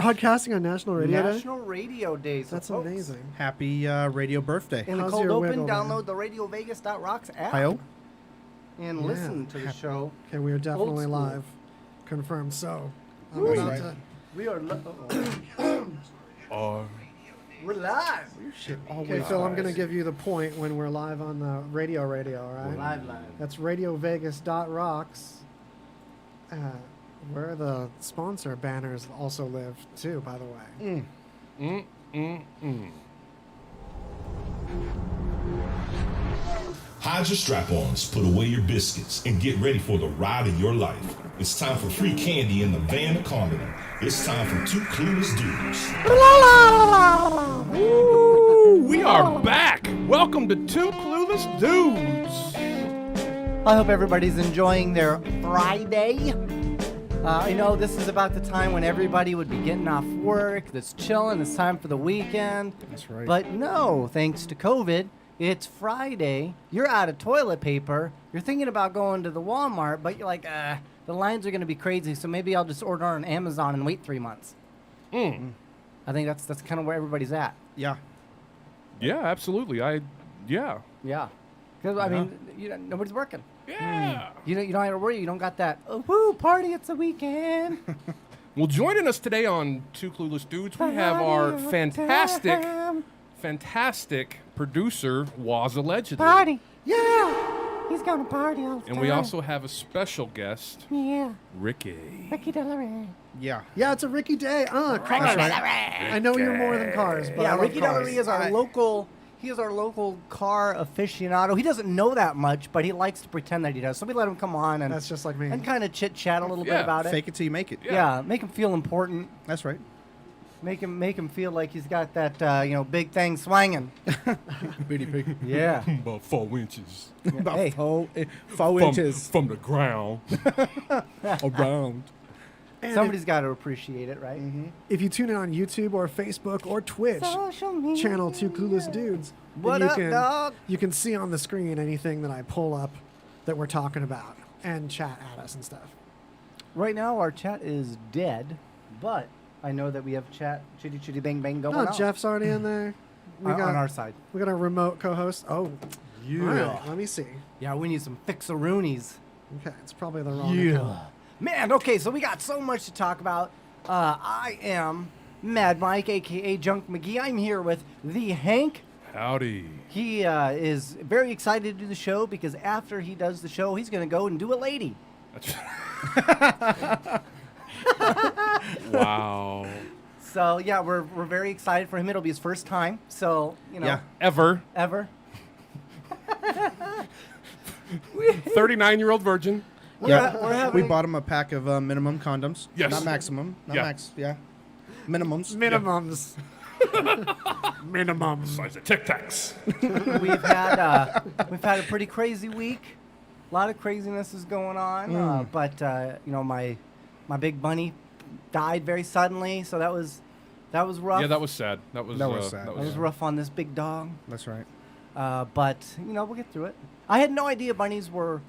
broadcasting on National Radio Day? National Radio Day. So That's folks, amazing. Happy radio birthday. In the How's cold your open, wiggle there? download the RadioVegas.rocks app Hi-yo. and Yeah. listen to the show. Okay, we are definitely school. live. Confirmed. So, I'm Ooh. about Right. to... We are we're live. Shit, Okay, Phil, I'm going to give you the point when we're live on the radio, all right? We're live. That's RadioVegas.rocks, where the sponsor banners also live, too, by the way. Hide your strap-ons, put away your biscuits, and get ready for the ride of your life. It's time for free candy in the van of comedy. It's time for two clueless dudes. Ooh, we are back. Welcome to Two Clueless Dudes. I hope everybody's enjoying their Friday. I know this is about the time when everybody would be getting off work. It's chilling. It's time for the weekend. That's right. But no, thanks to COVID, it's Friday. You're out of toilet paper. You're thinking about going to the Walmart, but you're like, the lines are going to be crazy, so maybe I'll just order on Amazon and wait 3 months. I think that's kind of where everybody's at. Yeah. Yeah, absolutely. Yeah. Yeah. Because, I mean, nobody's working. Yeah. You don't have to worry. You don't got that, oh, woo, party, it's the weekend. Well, joining us today on Two Clueless Dudes, we have our fantastic producer, Was Allegedly. Party. Yeah. He's going to party all the time. And we also have a special guest, Yeah. Ricky. Ricky Delaware. Yeah. Yeah, it's a Ricky Day. Cars. I know you're more than cars, but I Yeah, love Ricky cars. Delaware is our local... He is our local car aficionado. He doesn't know that much, but he likes to pretend that he does. So we let him come on and That's just like me. and kind of chit chat a little bit Yeah, about it. Fake it till you make it. Yeah, make him feel important. That's right. Make him feel like he's got that big thing swanging. Bitty pig. Yeah. About 4 inches About Hey. 4 from, inches from the ground around. And Somebody's got to appreciate it, right? if you tune in on YouTube or Facebook or Twitch, Social media. channel Two Clueless Dudes, then What you up, can, dog? You can see on the screen anything that I pull up that we're talking about and chat at us and stuff. Right now, our chat is dead, but I know that we have chat chitty chitty bang bang going Oh, on. Jeff's already in there. We on our side. We got a remote co-host. Oh, Yeah. All right, let me see. Yeah, we need some fixaroonies. Okay, it's probably the wrong account. Man, okay, so we got so much to talk about. I am Mad Mike, a.k.a. Junk McGee. I'm here with the Hank. Howdy. He is very excited to do the show because after he does the show, he's going to go and do a lady. Wow. So, yeah, we're very excited for him. It'll be his first time. So, Yeah. Ever. 39-year-old virgin. We're We having... bought him a pack of minimum condoms. Yes. Not maximum. Not Yeah. max. Yeah. Minimums. Minimums. Minimums. Size of Tic Tacs. We've had a pretty crazy week. A lot of craziness is going on. But my big bunny died very suddenly, so that was rough. Yeah, that was sad. That was sad. That was rough on this big dog. That's right. But we'll get through it. I had no idea bunnies were,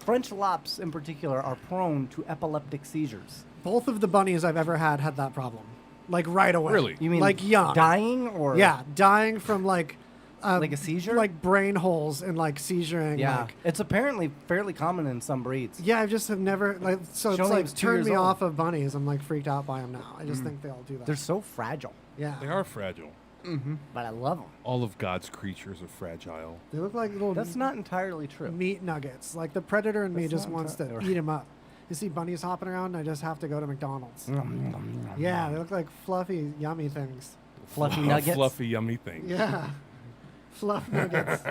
French lops in particular, are prone to epileptic seizures. Both of the bunnies I've ever had that problem. Like right away. Really? You mean like young? dying or Yeah, dying from like a seizure? like brain holes and like seizuring. Yeah, Like, it's apparently fairly common in some breeds. yeah, I just have never like so She it's only like was 2 turned years me old. off of bunnies. I'm like freaked out by them now. I just think they all do that. They're so fragile, yeah, They are fragile. but I love them. All of God's creatures are fragile. They look like little That's not entirely true. meat nuggets. Like the predator in me That's just not wants to entirely- eat them up. You see bunnies hopping around, and I just have to go to McDonald's. Yeah, they look like fluffy, yummy things. Fluffy nuggets. Fluffy, yummy things. Yeah. Fluff nuggets.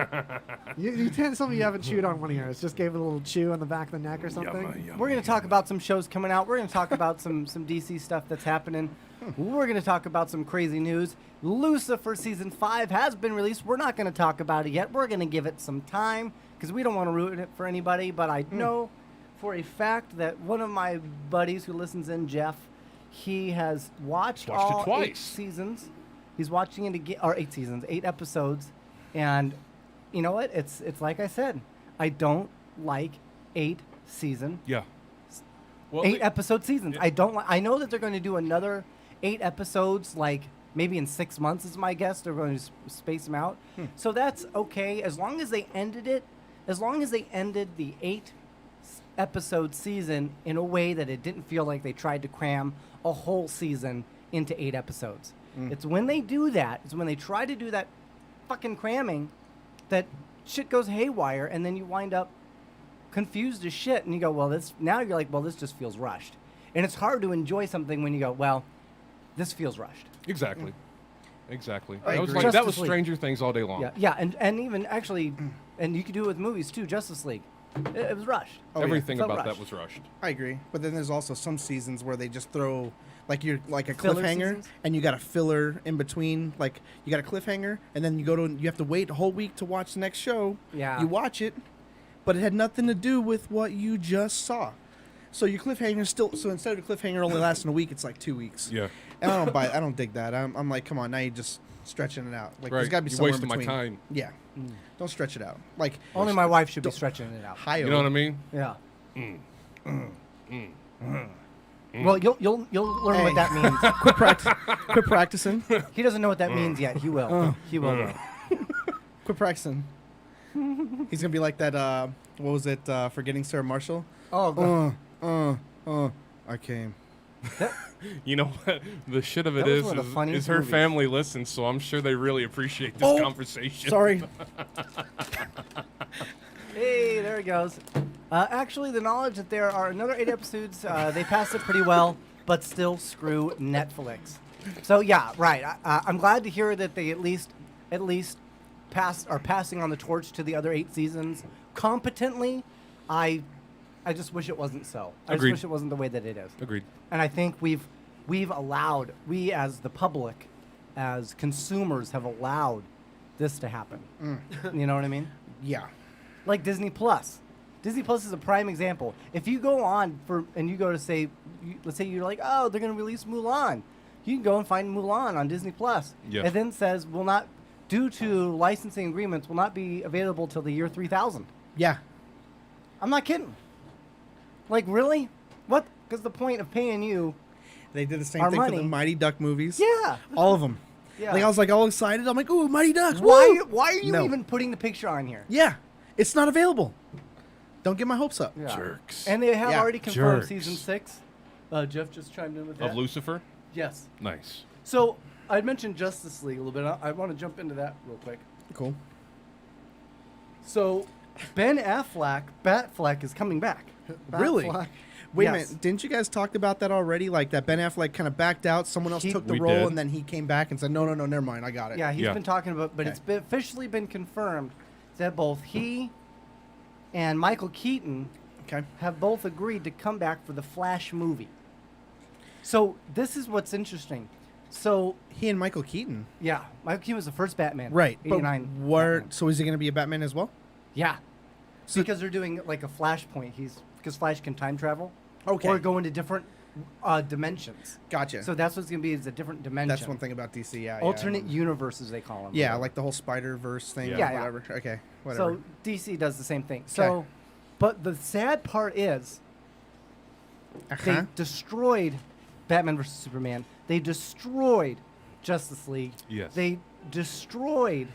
you tell me you haven't chewed on one of yours. Just gave it a little chew on the back of the neck or something. Yummy, yummy. We're going to talk about some shows coming out. We're going to talk about some DC stuff that's happening. We're going to talk about some crazy news. Lucifer Season 5 has been released. We're not going to talk about it yet. We're going to give it some time because we don't want to ruin it for anybody. But I know for a fact that one of my buddies who listens in, Jeff, he has watched Watched it all 8 twice. seasons. He's watching it again, or 8 seasons, 8 episodes. And you know what? It's like I said. I don't like 8 season Yeah. Well, 8 episode seasons. Yeah. I don't. I know that they're going to do another 8 episodes, like maybe in 6 months is my guess. They're going to space them out. So that's okay as long as they ended it. As long as they ended the 8-episode season in a way that it didn't feel like they tried to cram a whole season into 8 episodes. It's when they do that, it's when they try to do that fucking cramming that shit goes haywire, and then you wind up confused as shit, and you go, well, this, now you're like, well, this just feels rushed. And it's hard to enjoy something when you go, well, this feels rushed. Exactly. Exactly. I That was agree. like that Justice was League. Stranger Things all day long. Yeah, and even actually, and you could do it with movies too, Justice League. It was rushed. Oh, yeah. Everything Felt about that rushed. was rushed. I agree. But then there's also some seasons where they just throw like you're like a Filler cliffhanger seasons? and you got a filler in between. Like you got a cliffhanger and then you have to wait a whole week to watch the next show. Yeah. You watch it, but it had nothing to do with what you just saw. So your cliffhanger so instead of a cliffhanger only lasting a week, it's like 2 weeks. Yeah. And I don't dig that. I'm like, come on, now you're just stretching it out. Like Right. there's got to be You're somewhere wasting in my between. time. Yeah. Don't stretch it out. Like Only my wife should be stretching it out. high. You know what I mean? Yeah. Well, you'll learn what that means. Quit practicing. He doesn't know what that means yet. He will. He will. though. Quit practicing. He's gonna be like that. What was it? Forgetting Sarah Marshall. Oh, God. I came. You know what? The shit of it That was is, one of the funniest is her movies. family listens, so I'm sure they really appreciate this conversation. Sorry. Hey, there it goes. Actually, the knowledge that there are another 8 episodes, they passed it pretty well, but still screw Netflix. So yeah, right. I'm glad to hear that they at least are passing on the torch to the other 8 seasons competently. I just wish it wasn't so. I Agreed. just wish it wasn't the way that it is. Agreed. And I think we as the public, as consumers, have allowed this to happen. You know what I mean? Yeah. Like Disney Plus. Disney Plus is a prime example. If you go on and you go to say, let's say you're like, oh, they're going to release Mulan. You can go and find Mulan on Disney Plus. Yeah. It then says, due to licensing agreements, will not be available till the year 3000. Yeah. I'm not kidding. Like, really? What? Because the point of paying you. They did the same Our thing for money. the Mighty Duck movies. Yeah. All of them. Yeah. Like I was like all excited. I'm like, ooh, Mighty Ducks. Why woo!" are you No. even putting the picture on here? Yeah. It's not available. Don't get my hopes up. Yeah. Jerks. And they have Yeah. already confirmed Jerks. season 6. Jeff just chimed in with that. Of Lucifer? Yes. Nice. So I'd mentioned Justice League a little bit. I want to jump into that real quick. Cool. So Ben Affleck, Batflack, is coming back. Really? Batflack. Wait a Yes. minute. Didn't you guys talk about that already? Like that Ben Affleck kind of backed out. Someone else took the We role, did. and then he came back and said, no, never mind. I got it. Yeah, he's Yeah. been talking about, but Okay. it's been officially been confirmed that both he and Michael Keaton Okay. have both agreed to come back for the Flash movie. So this is what's interesting. So He and Michael Keaton. yeah, Michael Keaton was the first Batman. Right. But 89. where? Batman. So is he going to be a Batman as well? Yeah. So- Because they're doing like a Flashpoint. Because Flash can time travel. Okay. Or go into different dimensions. Gotcha. So that's what's going to be is a different dimension. That's one thing about DC. Yeah. Alternate Yeah, universes, they call them. yeah, like the whole Spider-Verse thing. Yeah. Yeah. Yeah, yeah. Whatever. Okay. Whatever. So DC does the same thing. So, but the sad part is they destroyed Batman vs Superman. They destroyed Justice League. Yes. They destroyed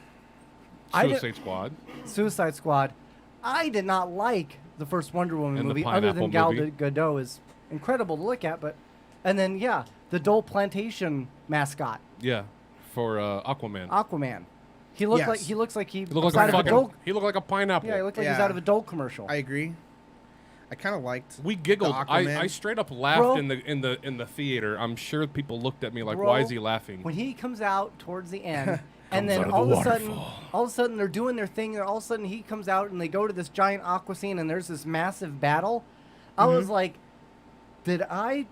Suicide Squad. Suicide Squad. I did not like the first Wonder Woman And the movie, other than Pineapple Gal movie. Gadot is incredible to look at. But and then the Dole Plantation mascot, Yeah. For Aquaman. Aquaman. He looked Yes. like he looks like he was looked out like of a fucking. Dole. He looked like a pineapple. Yeah, he looked like he's Yeah. out of a Dole commercial. I agree. I kind of liked. We giggled. The Aquaman. I straight up laughed Bro. in the theater. I'm sure people looked at me like, Bro, "Why is he laughing?" When he comes out towards the end, and Comes out then of all the of a sudden, waterfall. they're doing their thing, and all of a sudden he comes out and they go to this giant aqua scene, and there's this massive battle. I Mm-hmm. was like, did I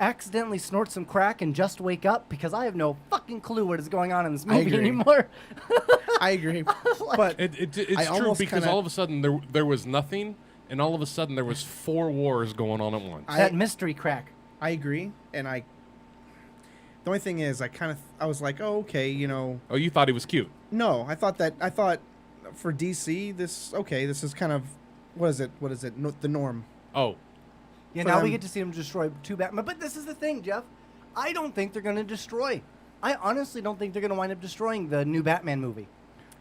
accidentally snort some crack and just wake up? Because I have no fucking clue what is going on in this I movie agree. anymore. I agree. but It's I true almost because kinda- all of a sudden there was nothing, and all of a sudden there was 4 wars going on at once. That mystery crack. I agree, and the only thing is, I was like, oh, okay, Oh, you thought he was cute? no, I thought for DC, this is kind of, what is it, the norm. Oh, Yeah, For now we them- get to see him destroy 2 Batman. But this is the thing, Jeff. I don't think they're going to destroy. I honestly don't think they're going to wind up destroying the new Batman movie.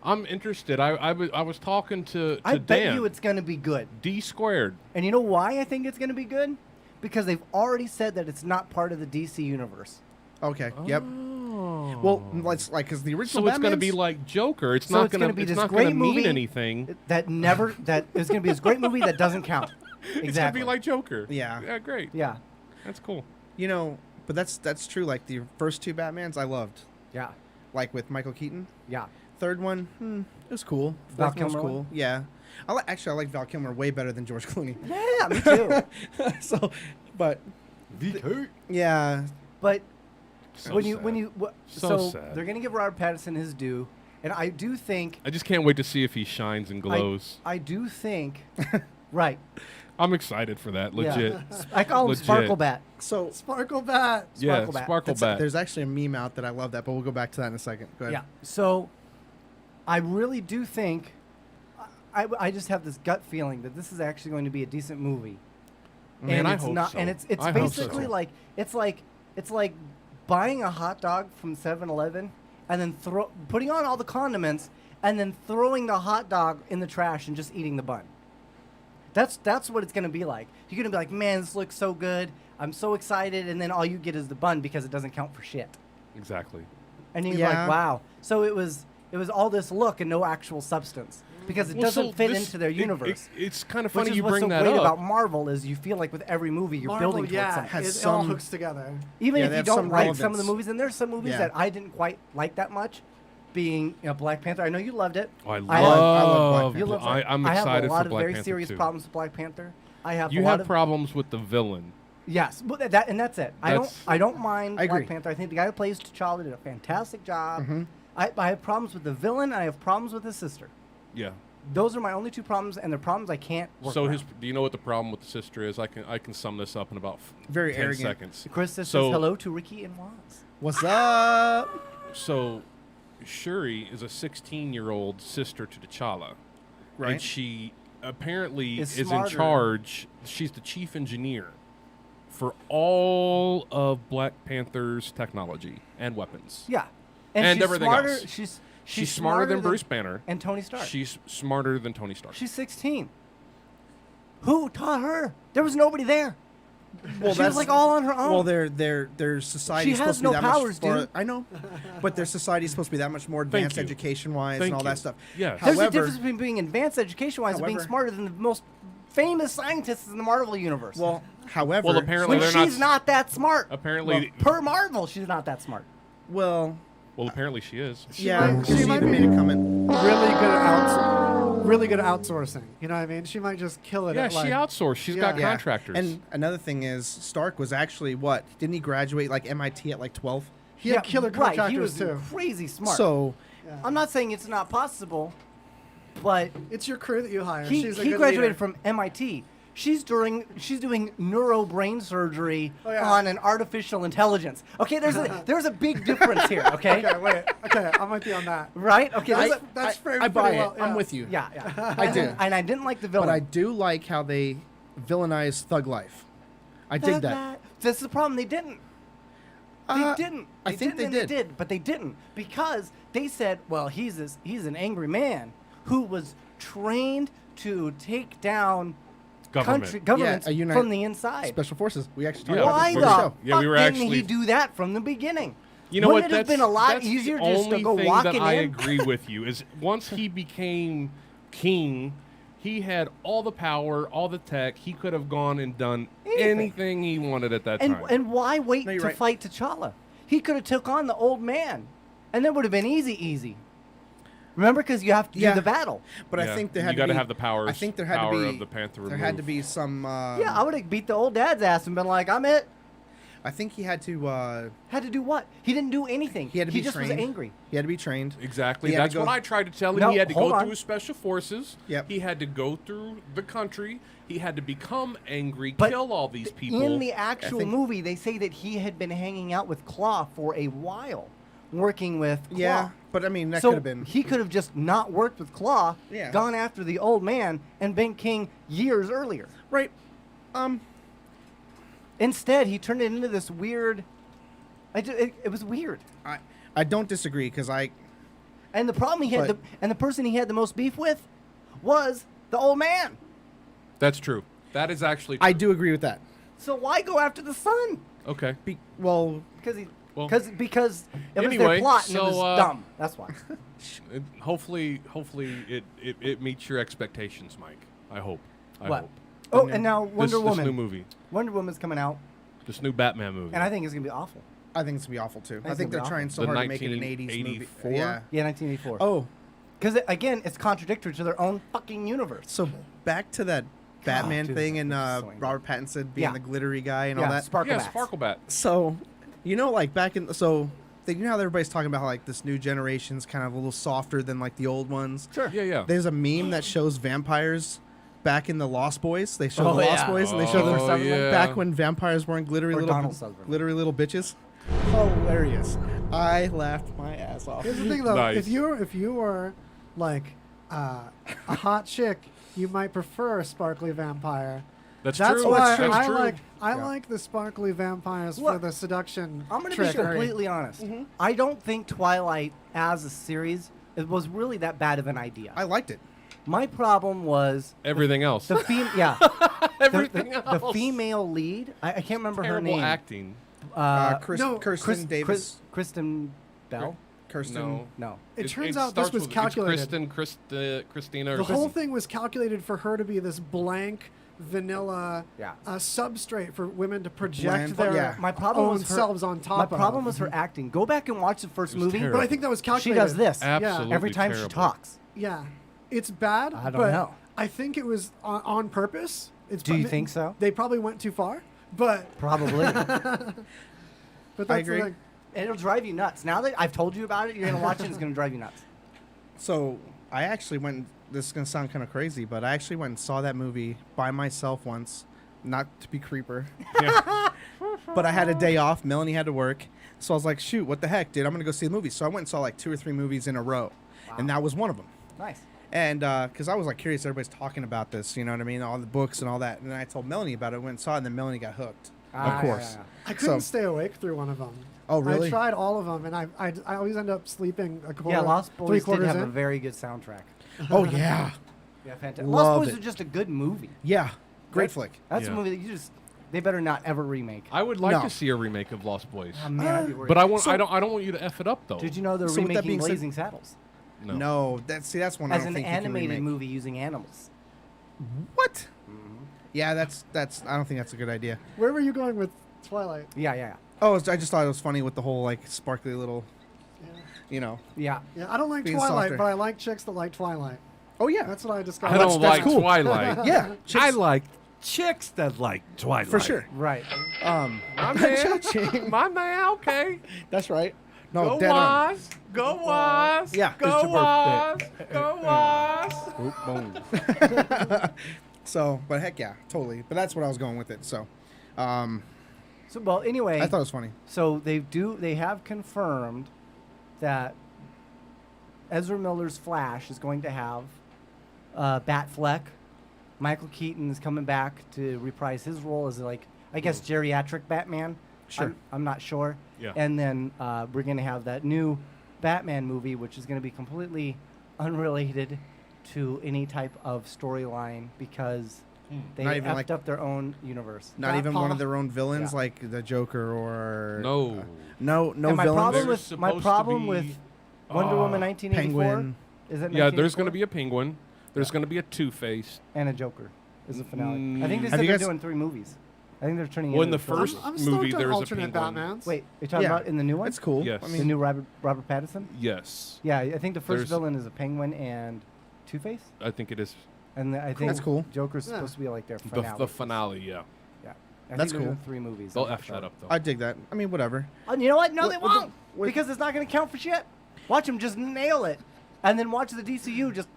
I'm interested. I was talking to I Dan. bet you it's going to be good. D squared. And you know why I think it's going to be good? Because they've already said that it's not part of the DC universe. Okay. Yep. Oh. Well, let's because the original. So it's going to Batman's- be like Joker. It's So not it's going gonna to be it's this not going to great mean movie anything. that is going to be this great movie that doesn't count. Exactly. It's going to be like Joker. Yeah. Yeah, great. Yeah. That's cool. You know, but that's true. Like the first two Batmans, I loved. Yeah. Like with Michael Keaton. Yeah. Third one, it was cool. Val Fourth one was Kilmer cool. one? Yeah. I like Val Kilmer way better than George Clooney. Yeah, me too. So, but yeah, But So when sad. you So sad. they're going to give Robert Pattinson his due, and I do think I just can't wait to see if he shines and glows. I do think right. I'm excited for that. Legit. Yeah. I call him Legit. Sparklebat. so Sparklebat. Yeah, Sparklebat. Sparklebat. there's actually a meme out that I love that, but we'll go back to that in a second. Go ahead. Yeah. So I really do think I just have this gut feeling that this is actually going to be a decent movie. Man, and I it's hope not so. and it's I hope so, basically too. like it's like buying a hot dog from 7-Eleven and then putting on all the condiments and then throwing the hot dog in the trash and just eating the bun. That's what it's going to be like. You're going to be like, "Man, this looks so good. I'm so excited." And then all you get is the bun because it doesn't count for shit. Exactly. And you're Yeah. like, "Wow." So it was all this look and no actual substance because it Well, doesn't so fit this- into their universe. It's kind of Which funny is you what's bring so that great up. about Marvel is you feel like with every movie you're Marvel, building towards yeah, something. Has it all some- hooks together. Even Yeah, if they you have don't some like some of the relevance. movies, and there's some movies Yeah. that I didn't quite like that much, being Black Panther. I know you loved it. Oh, I I love Black love. Panther. You loved it. I'm I have excited a lot for of Black very Panther serious too. problems with Black Panther. I have You a lot have of problems with the villain. yes, but and that's it. That's- I don't mind I agree. Black Panther. I think the guy who plays T'Challa did a fantastic job. Mm-hmm. I have problems with the villain. I have problems with his sister. Yeah. Those are my only two problems, and they're problems I can't work So around. do you know what the problem with the sister is? I can sum this up in about Very 10 arrogant. seconds. Chris says So- hello to Ricky and Waz. What's up? So, Shuri is a 16-year-old sister to T'Challa, Right. and she apparently Is is in smarter. charge. She's the chief engineer for all of Black Panther's technology and weapons. Yeah, And she's everything smarter. else. She's smarter than Bruce Banner. and Tony Stark. She's smarter than Tony Stark. She's 16. Who taught her? There was nobody there. Well, she was like all on her own. Well, their society She is has supposed to be no that powers, much. dude. I know, but their society is supposed to be that much more advanced you. education-wise Thank and all you. that stuff. Yes. There's a However, difference between being advanced education-wise and being However- smarter than the most famous scientists in the Marvel universe. however, Well, apparently when they're she's not that smart. Apparently, Per Marvel, she's not that smart. well, well, apparently she is. yeah, might- because she she might even be- made a comment. Really good at outsourcing. You know what I mean? She might just kill it. Yeah, at, she like, outsourced. She's got Yeah. contractors. And another thing is, Stark was actually what? Didn't he graduate like MIT at like 12? He had killer right, contractors he was too. crazy smart. So, Yeah. I'm not saying it's not possible, but It's your crew that you hire. he She's a he good graduated leader. from MIT. She's doing neuro brain surgery Oh, yeah. on an artificial intelligence. Okay, there's a big difference here. Okay, Okay, wait. Okay, I might be on that. right? Okay, That's framed I buy pretty it. well, I'm yeah. with you. yeah. I do. And I didn't like the villain. But I do like how they villainize Thug Life. I dig that. That's the problem. They didn't. They didn't. I They think didn't they and did. but they didn't because they said, well, he's an angry man who was trained to take down government. governments Yeah, a from the inside. Special Forces. We actually talked Yeah. about Why this the before fuck the show. Yeah, we were didn't actually- he do that from the beginning? You know Wouldn't what? it have been a lot that's easier the just to only go thing walking that I in? agree with you is once he became king, he had all the power, all the tech. He could have gone and done anything he wanted at that time. And why wait No, to you're right. fight T'Challa? He could have took on the old man, and that would have been easy. Remember, because you have to Yeah. do the battle. But Yeah, I think there you had to gotta be, have the powers. I think there had power to be of the Panther There had to remove. be some. Yeah, I would have beat the old dad's ass and been like, I'm it. I think he had to. Had to do what? He didn't do anything. He had to be just trained. was angry. He had to be trained. Exactly. He had to That's go- what I tried to tell him. No, he had to hold go on. through his special forces. Yep. He had to go through the country. He had to become angry, But kill all these people. In the actual think- movie, they say that he had been hanging out with Claw for a while, working with Claw. Yeah, but I mean that so could have been. he could have just not worked with Claw, Yeah. gone after the old man, and been king years earlier. Right. Instead, he turned it into this weird It was weird. I don't disagree because And the problem he had, But- and the person he had the most beef with, was the old man. That's true. That is actually true. I do agree with that. So why go after the son? Okay. Well, Because he, Well, because it was anyway, their plot and it so, was dumb. That's why. Hopefully it meets your expectations, Mike. I hope. I What? hope. Oh, and now Wonder This Woman. new movie. Wonder Woman's coming out, This new Batman movie. and I think it's gonna be awful. I think it's gonna be awful too. Think I it's think gonna they're be trying so The hard to make it an 80s movie. 1984? Yeah. Yeah, 1984. Oh, Because again, it's contradictory to their own fucking universe. so back to that Batman dude, thing and that's so angry. Robert Pattinson being Yeah. the glittery guy and Yeah, all that. Sparklebat. Yeah, Sparklebat. So, you know, like back in you know how everybody's talking about how like this new generation's kind of a little softer than like the old ones. Sure. Yeah. There's a meme that shows vampires back in the Lost Boys. They show the Lost yeah. Boys and they show Kiefer them Sutherland. back when vampires weren't glittery Or little Donald Sutherland. bitches. Hilarious. I laughed my ass off. Here's the thing, though. Nice. If you were like a hot chick, you might prefer a sparkly vampire. That's That's true. why That's I true. like Yeah. like the sparkly vampires for Look, the seduction. I'm going to be trickery. completely honest. I don't think Twilight as a series it was really that bad of an idea. I liked it. My problem was Everything else. the Everything the else. female lead. I can't remember her Terrible name. acting. Kirsten Davis. Kristen Bell. Kirsten. No. No. It turns out this starts was with- calculated. It's Christina. Or The whole Christ- thing was calculated for her to be this blank, vanilla Yeah. substrate for women to project Bland, their yeah. My problem own was her, selves on top My of. problem was her acting. Go back and watch the first It was movie. terrible. But I think that was She calculated. does this Absolutely every time she terrible. talks. Yeah, it's bad. I don't but know. I think it was on purpose. It's Do you think so? They probably went too far, but Probably. that's I the agree. thing. It'll drive you nuts. Now that I've told you about it, you're gonna watch it. It's gonna drive you nuts. So I actually went. This is gonna sound kind of crazy, but I actually went and saw that movie by myself once, not to be creeper. But I had a day off. Melanie had to work, so I was like, "Shoot, what the heck, dude? I'm gonna go see the movie." So I went and saw like 2 or 3 movies in a row, and that was one of them. Nice. And because I was like curious, everybody's talking about this, you know what I mean? All the books and all that. And then I told Melanie about it, went and saw it, and then Melanie got hooked. Ah, Of course. yeah. I couldn't So- stay awake through one of them. Oh, really? I tried all of them, and I always end up sleeping a quarter. Yeah, Lost three Boys did quarters have a in. very good soundtrack. Oh yeah, Yeah, fantastic. Love Lost Boys it. is just a good movie. yeah, great That- flick. That's Yeah. a movie that you just they better not ever remake. I would like No. to see a remake of Lost Boys, Oh, man, I'd be worried. but I want. So- I don't want you to f it up though. Did you know they're So with that remaking being said- Blazing Saddles No, that's one I as don't an think you can animated remake. movie using animals? What? Yeah, that's. I don't think that's a good idea. Where were you going with Twilight? Yeah. Oh, I just thought it was funny with the whole like sparkly little, Yeah. you know. Yeah. Yeah, I don't like Being Twilight, softer. but I like chicks that like Twilight. Oh yeah, That's what I discovered. I don't that's like cool. Twilight. yeah. I like chicks that like Twilight. for sure. Right. My man. Cha-ching. My man. Okay. That's right. No, Go dead on. Waz. Go Waz. Yeah. Go It's your Waz. Go Waz. So, but heck yeah, totally. But that's what I was going with it. So, So well, anyway, I thought it was funny. so they have confirmed that Ezra Miller's Flash is going to have Batfleck. Michael Keaton is coming back to reprise his role as like I guess geriatric Batman. Sure. I'm not sure. Yeah. And then we're going to have that new Batman movie, which is going to be completely unrelated to any type of storyline because they Not even effed like- up their own universe. Not Bat even one Paw. of their own villains, Yeah. like the Joker or No. no And my villains. problem There's with my supposed to problem be- with Wonder Woman 1984 Penguin. is it Yeah, there's going to 1984? be a penguin. There's going to be a Two-Face. and a Joker is the finale. I think they Have said you they're guys- doing 3 movies. I think they're turning Well, it in the into trilogy. first I'm stoked movie, on there's a alternate penguin. Batmans. Wait, you're talking Yeah. about in the new one? It's cool. Yes. I The mean, new Robert Pattinson? Yes. Yeah, I think the first There's- villain is a penguin and Two-Face. I think it is And I think That's cool. Joker's Yeah. supposed to be like their the finale. finale, yeah. Yeah. I That's think they're cool. doing 3 movies. They'll I'm not F sure. that up, though. I dig that. I mean, whatever. And you know what? No, they What the- won't. what- Because it's not going to count for shit. Watch them just nail it. And then watch the DCU just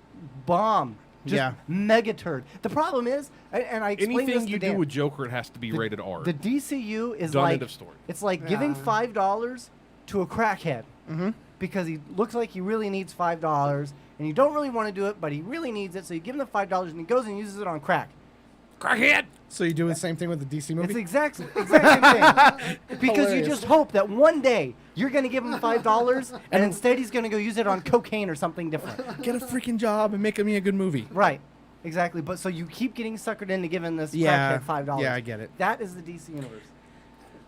bomb. Just Yeah. mega turd. The problem is, and I explained this Anything to you do Dan, with Joker, it has to be rated R. the DCU is Done, like end of story. it's like giving Yeah. $5 to a crackhead because he looks like he really needs $5 and you don't really want to do it, but he really needs it, so you give him the $5 and he goes and uses it on crack. Crackhead. So you do the same thing with the DC movie? It's the exact same thing. Because you Hilarious. just hope that one day you're going to give him $5 and instead he's going to go use it on cocaine or something different. Get a freaking job and make me a good movie. Right. Exactly. But so you keep getting suckered into giving this Yeah. crackhead $5. Yeah, I get it. That is the DC universe.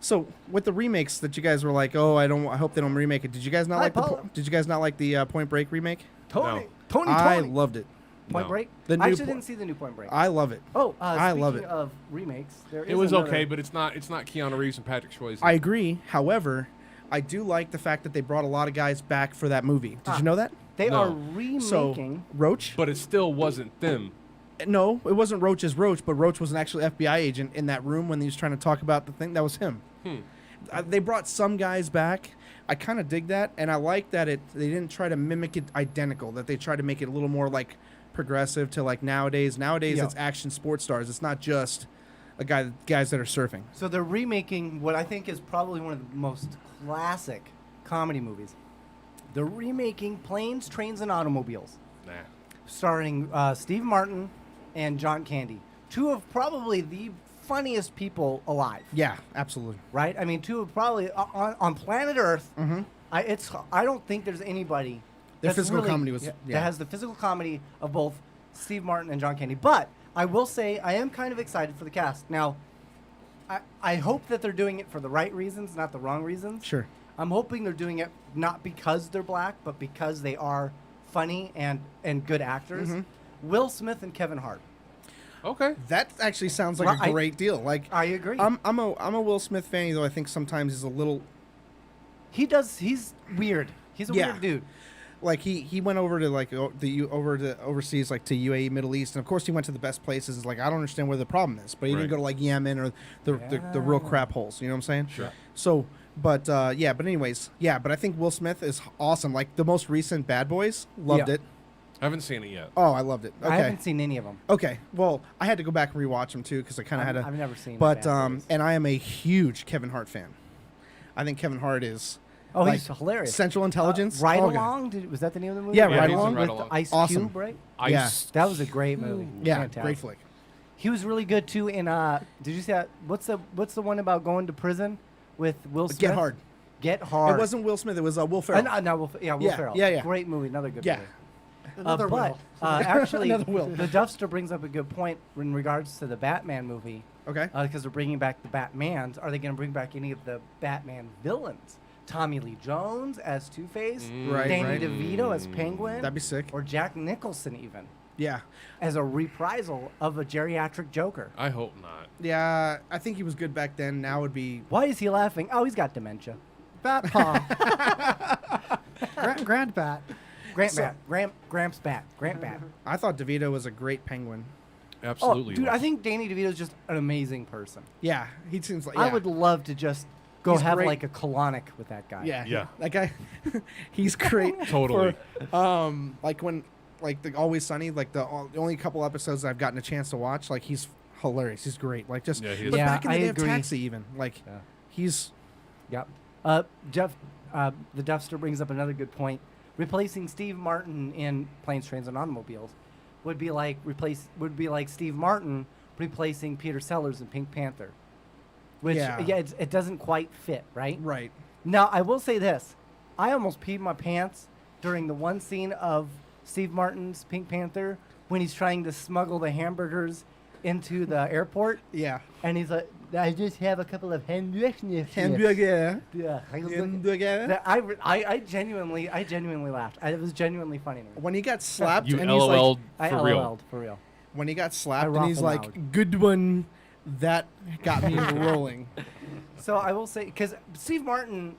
So with the remakes that you guys were like, oh, I hope they don't remake it. Did you guys not Hi, like Paula. Did you guys not like the Point Break remake? Tony. No. Tony. I loved it. Point No. Break? The I new actually po- didn't see the new Point Break. I love it. I love it. of remakes, there is It was another- okay, but it's not Keanu Reeves and Patrick Swayze. I agree. However, I do like the fact that they brought a lot of guys back for that movie. Did you know that? They No. are remaking. So Roach? but it still wasn't them. No, it wasn't Roach as Roach, but Roach was an actual FBI agent in that room when he was trying to talk about the thing. That was him. They brought some guys back. I kind of dig that, and I like that they didn't try to mimic it identical. That they tried to make it a little more like progressive to like nowadays. Nowadays, Yeah. it's action sports stars. It's not just guys that are surfing. So they're remaking what I think is probably one of the most classic comedy movies. They're remaking Planes, Trains, and Automobiles, Nah. starring Steve Martin and John Candy, two of probably the funniest people alive. Yeah, absolutely. Right? I mean, two of probably on planet Earth. Mm-hmm. I don't think there's anybody. Their that's physical really- comedy was- that yeah. has the physical comedy of both Steve Martin and John Candy. But I will say I am kind of excited for the cast. Now, I hope that they're doing it for the right reasons, not the wrong reasons. Sure. I'm hoping they're doing it not because they're black, but because they are funny and good actors. Mm-hmm. Will Smith and Kevin Hart. Okay. That actually sounds like Well, a great deal. Like I agree. I'm a Will Smith fan, though I think sometimes he's a little He's weird. He's a Yeah. weird dude. like he went over to like overseas, like to UAE, Middle East, and of course he went to the best places. It's like I don't understand where the problem is, but he didn't Right. go to like Yemen or the real crap holes. You know what I'm saying? Sure. So, but yeah, but anyways, yeah, but I think Will Smith is awesome. Like the most recent Bad Boys, loved Yeah. it. I haven't seen it yet. Oh, I loved it. Okay. I haven't seen any of them. Okay. Well, I had to go back and rewatch them too because I kind of had to. I've never seen. But Bad Boys. and I am a huge Kevin Hart fan. I think Kevin Hart is. Oh, like, he's hilarious. Central Intelligence. Ride Oh, God. Along? Was that the name of the movie? Yeah, Yeah, Ride he's in Along. Ride With Along. Ice Awesome. Cube, right? Yeah. That was a great movie. Yeah, Fantastic. great flick. He was really good too in. Did you see that? What's the one about going to prison with Will Smith? Get Hard. Get Hard. It wasn't Will Smith. It was Will Ferrell. No, Will Yeah, Ferrell. yeah. Great movie. Another good Yeah. movie. Another but Will. actually, Another Will. the Duffster brings up a good point in regards to the Batman movie. Okay. Because they're bringing back the Batmans. Are they going to bring back any of the Batman villains? Tommy Lee Jones as Two-Face, Right, Danny right. DeVito as Penguin, That'd be sick. or Jack Nicholson even Yeah. as a reprisal of a geriatric Joker. I hope not. Yeah. I think he was good back then. Now would be. Why is he laughing? Oh, he's got dementia. Bat Paw. Grand Bat. Grant Bat. Gramps Bat. Grant Bat. I thought DeVito was a great Penguin. Absolutely. Oh, dude, was. I think Danny DeVito's just an amazing person. Yeah. He seems like. I yeah. would love to just go He's have great. like a colonic with that guy. Yeah. Yeah. That guy. He's great. Totally. For, like when, like the Always Sunny, like the only couple episodes I've gotten a chance to watch, like he's hilarious. He's great. Like just. Yeah, he is. But Yeah, back in the I day agree. of Taxi, even like, Yeah. he's. Yep. Jeff, the Duffster brings up another good point. Replacing Steve Martin in Planes, Trains, and Automobiles would be like Steve Martin replacing Peter Sellers in Pink Panther, which Yeah. it doesn't quite fit, right? Right. Now I will say this: I almost peed my pants during the one scene of Steve Martin's Pink Panther when he's trying to smuggle the hamburgers into the airport, Yeah. and he's like, "I just have a couple of hamburgers." Hamburger. Yeah. Hamburger. That I genuinely laughed. It was genuinely funny to me. When he got slapped You and he's LOL'd like, I for real. LOL'd for real. when he got slapped I and he's raffle like, loud. good one, that got me rolling. So I will say, because Steve Martin,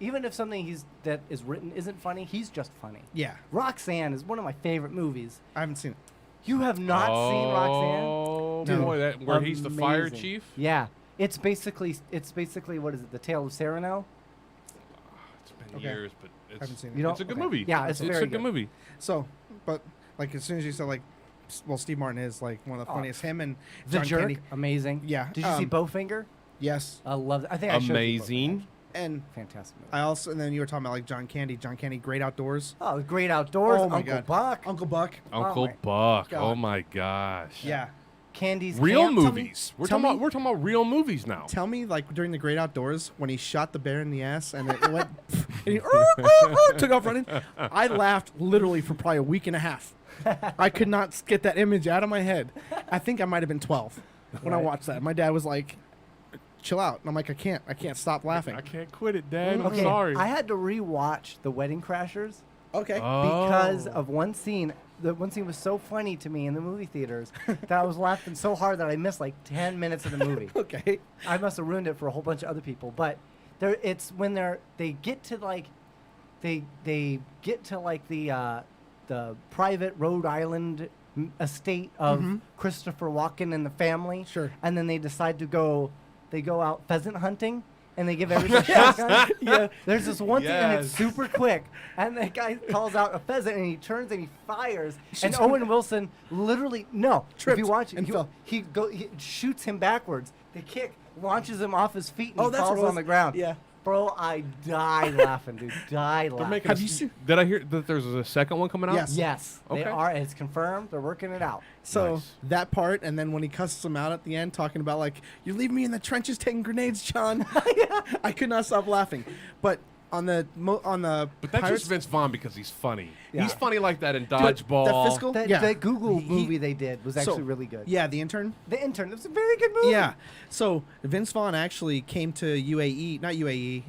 even if something that is written isn't funny, he's just funny. Yeah. Roxanne is one of my favorite movies. I haven't seen it. You have not seen Roxanne? Oh Dude. boy, that where he's the fire Amazing. chief. Yeah. It's basically what is it? The Tale of Sarah now? It's been Okay. years, but it's, Haven't seen it. You don't- it's a good okay. movie. Yeah, it's very a good. good movie. So, but like as soon as you said like, well, Steve Martin is like one of the Oh. funniest. Him and The John Jerk, Candy. amazing. Yeah, Did you see um, Bowfinger? Yes, I love it. I think I showed you Amazing. Bowfinger. and Fantastic movie. I also and then you were talking about like John Candy. John Candy, Great Outdoors. Oh, Great Outdoors. Oh my Uncle God. Buck. Uncle Buck. Uncle my Buck. God. Oh my gosh. Yeah. Candy's Real camp. movies. We're tell talking me- about real movies now. Tell me, like during the Great Outdoors when he shot the bear in the ass and it went, and he took off running. I laughed literally for probably a week and a half. I could not get that image out of my head. I think I might have been 12 when I Right. watched that. My dad was like, "Chill out," and I'm like, "I can't stop laughing." I can't quit it, Dad. I'm Okay, sorry. I had to rewatch The Wedding Crashers Okay. because Oh. of one scene. The one scene was so funny to me in the movie theaters that I was laughing so hard that I missed like 10 minutes of the movie. Okay. I must have ruined it for a whole bunch of other people. But it's when they get to like they get to like the private Rhode Island estate of Christopher Walken and the family. Sure. And then they decide to go out pheasant hunting. And they give everybody shotguns. Yeah. There's this one thing, and it's Yes. super quick. And the guy calls out a pheasant, and he turns and he fires. And Shoots him. Owen Wilson literally if Tripped you watch it, and fell. he shoots him backwards. The kick launches him off his feet, and Oh, he that's what falls it was. on the ground. Yeah. Bro, I died laughing, dude. Died They're laughing. making Have a- you seen- Did I hear that there's a second one coming out? Yes. Yes, they Okay. are. It's confirmed. They're working it out. So Nice. that part, and then when he cusses him out at the end, talking about like, "You leave me in the trenches taking grenades, John." I could not stop laughing. But on the But that's Pirates, just Vince Vaughn because he's funny. Yeah. He's funny like that in Dude, Dodgeball. that physical- That, Yeah. that Google He- movie they did was actually so, really good. Yeah, the intern. The Intern. It was a very good movie. Yeah. So Vince Vaughn actually came to UAE, not UAE,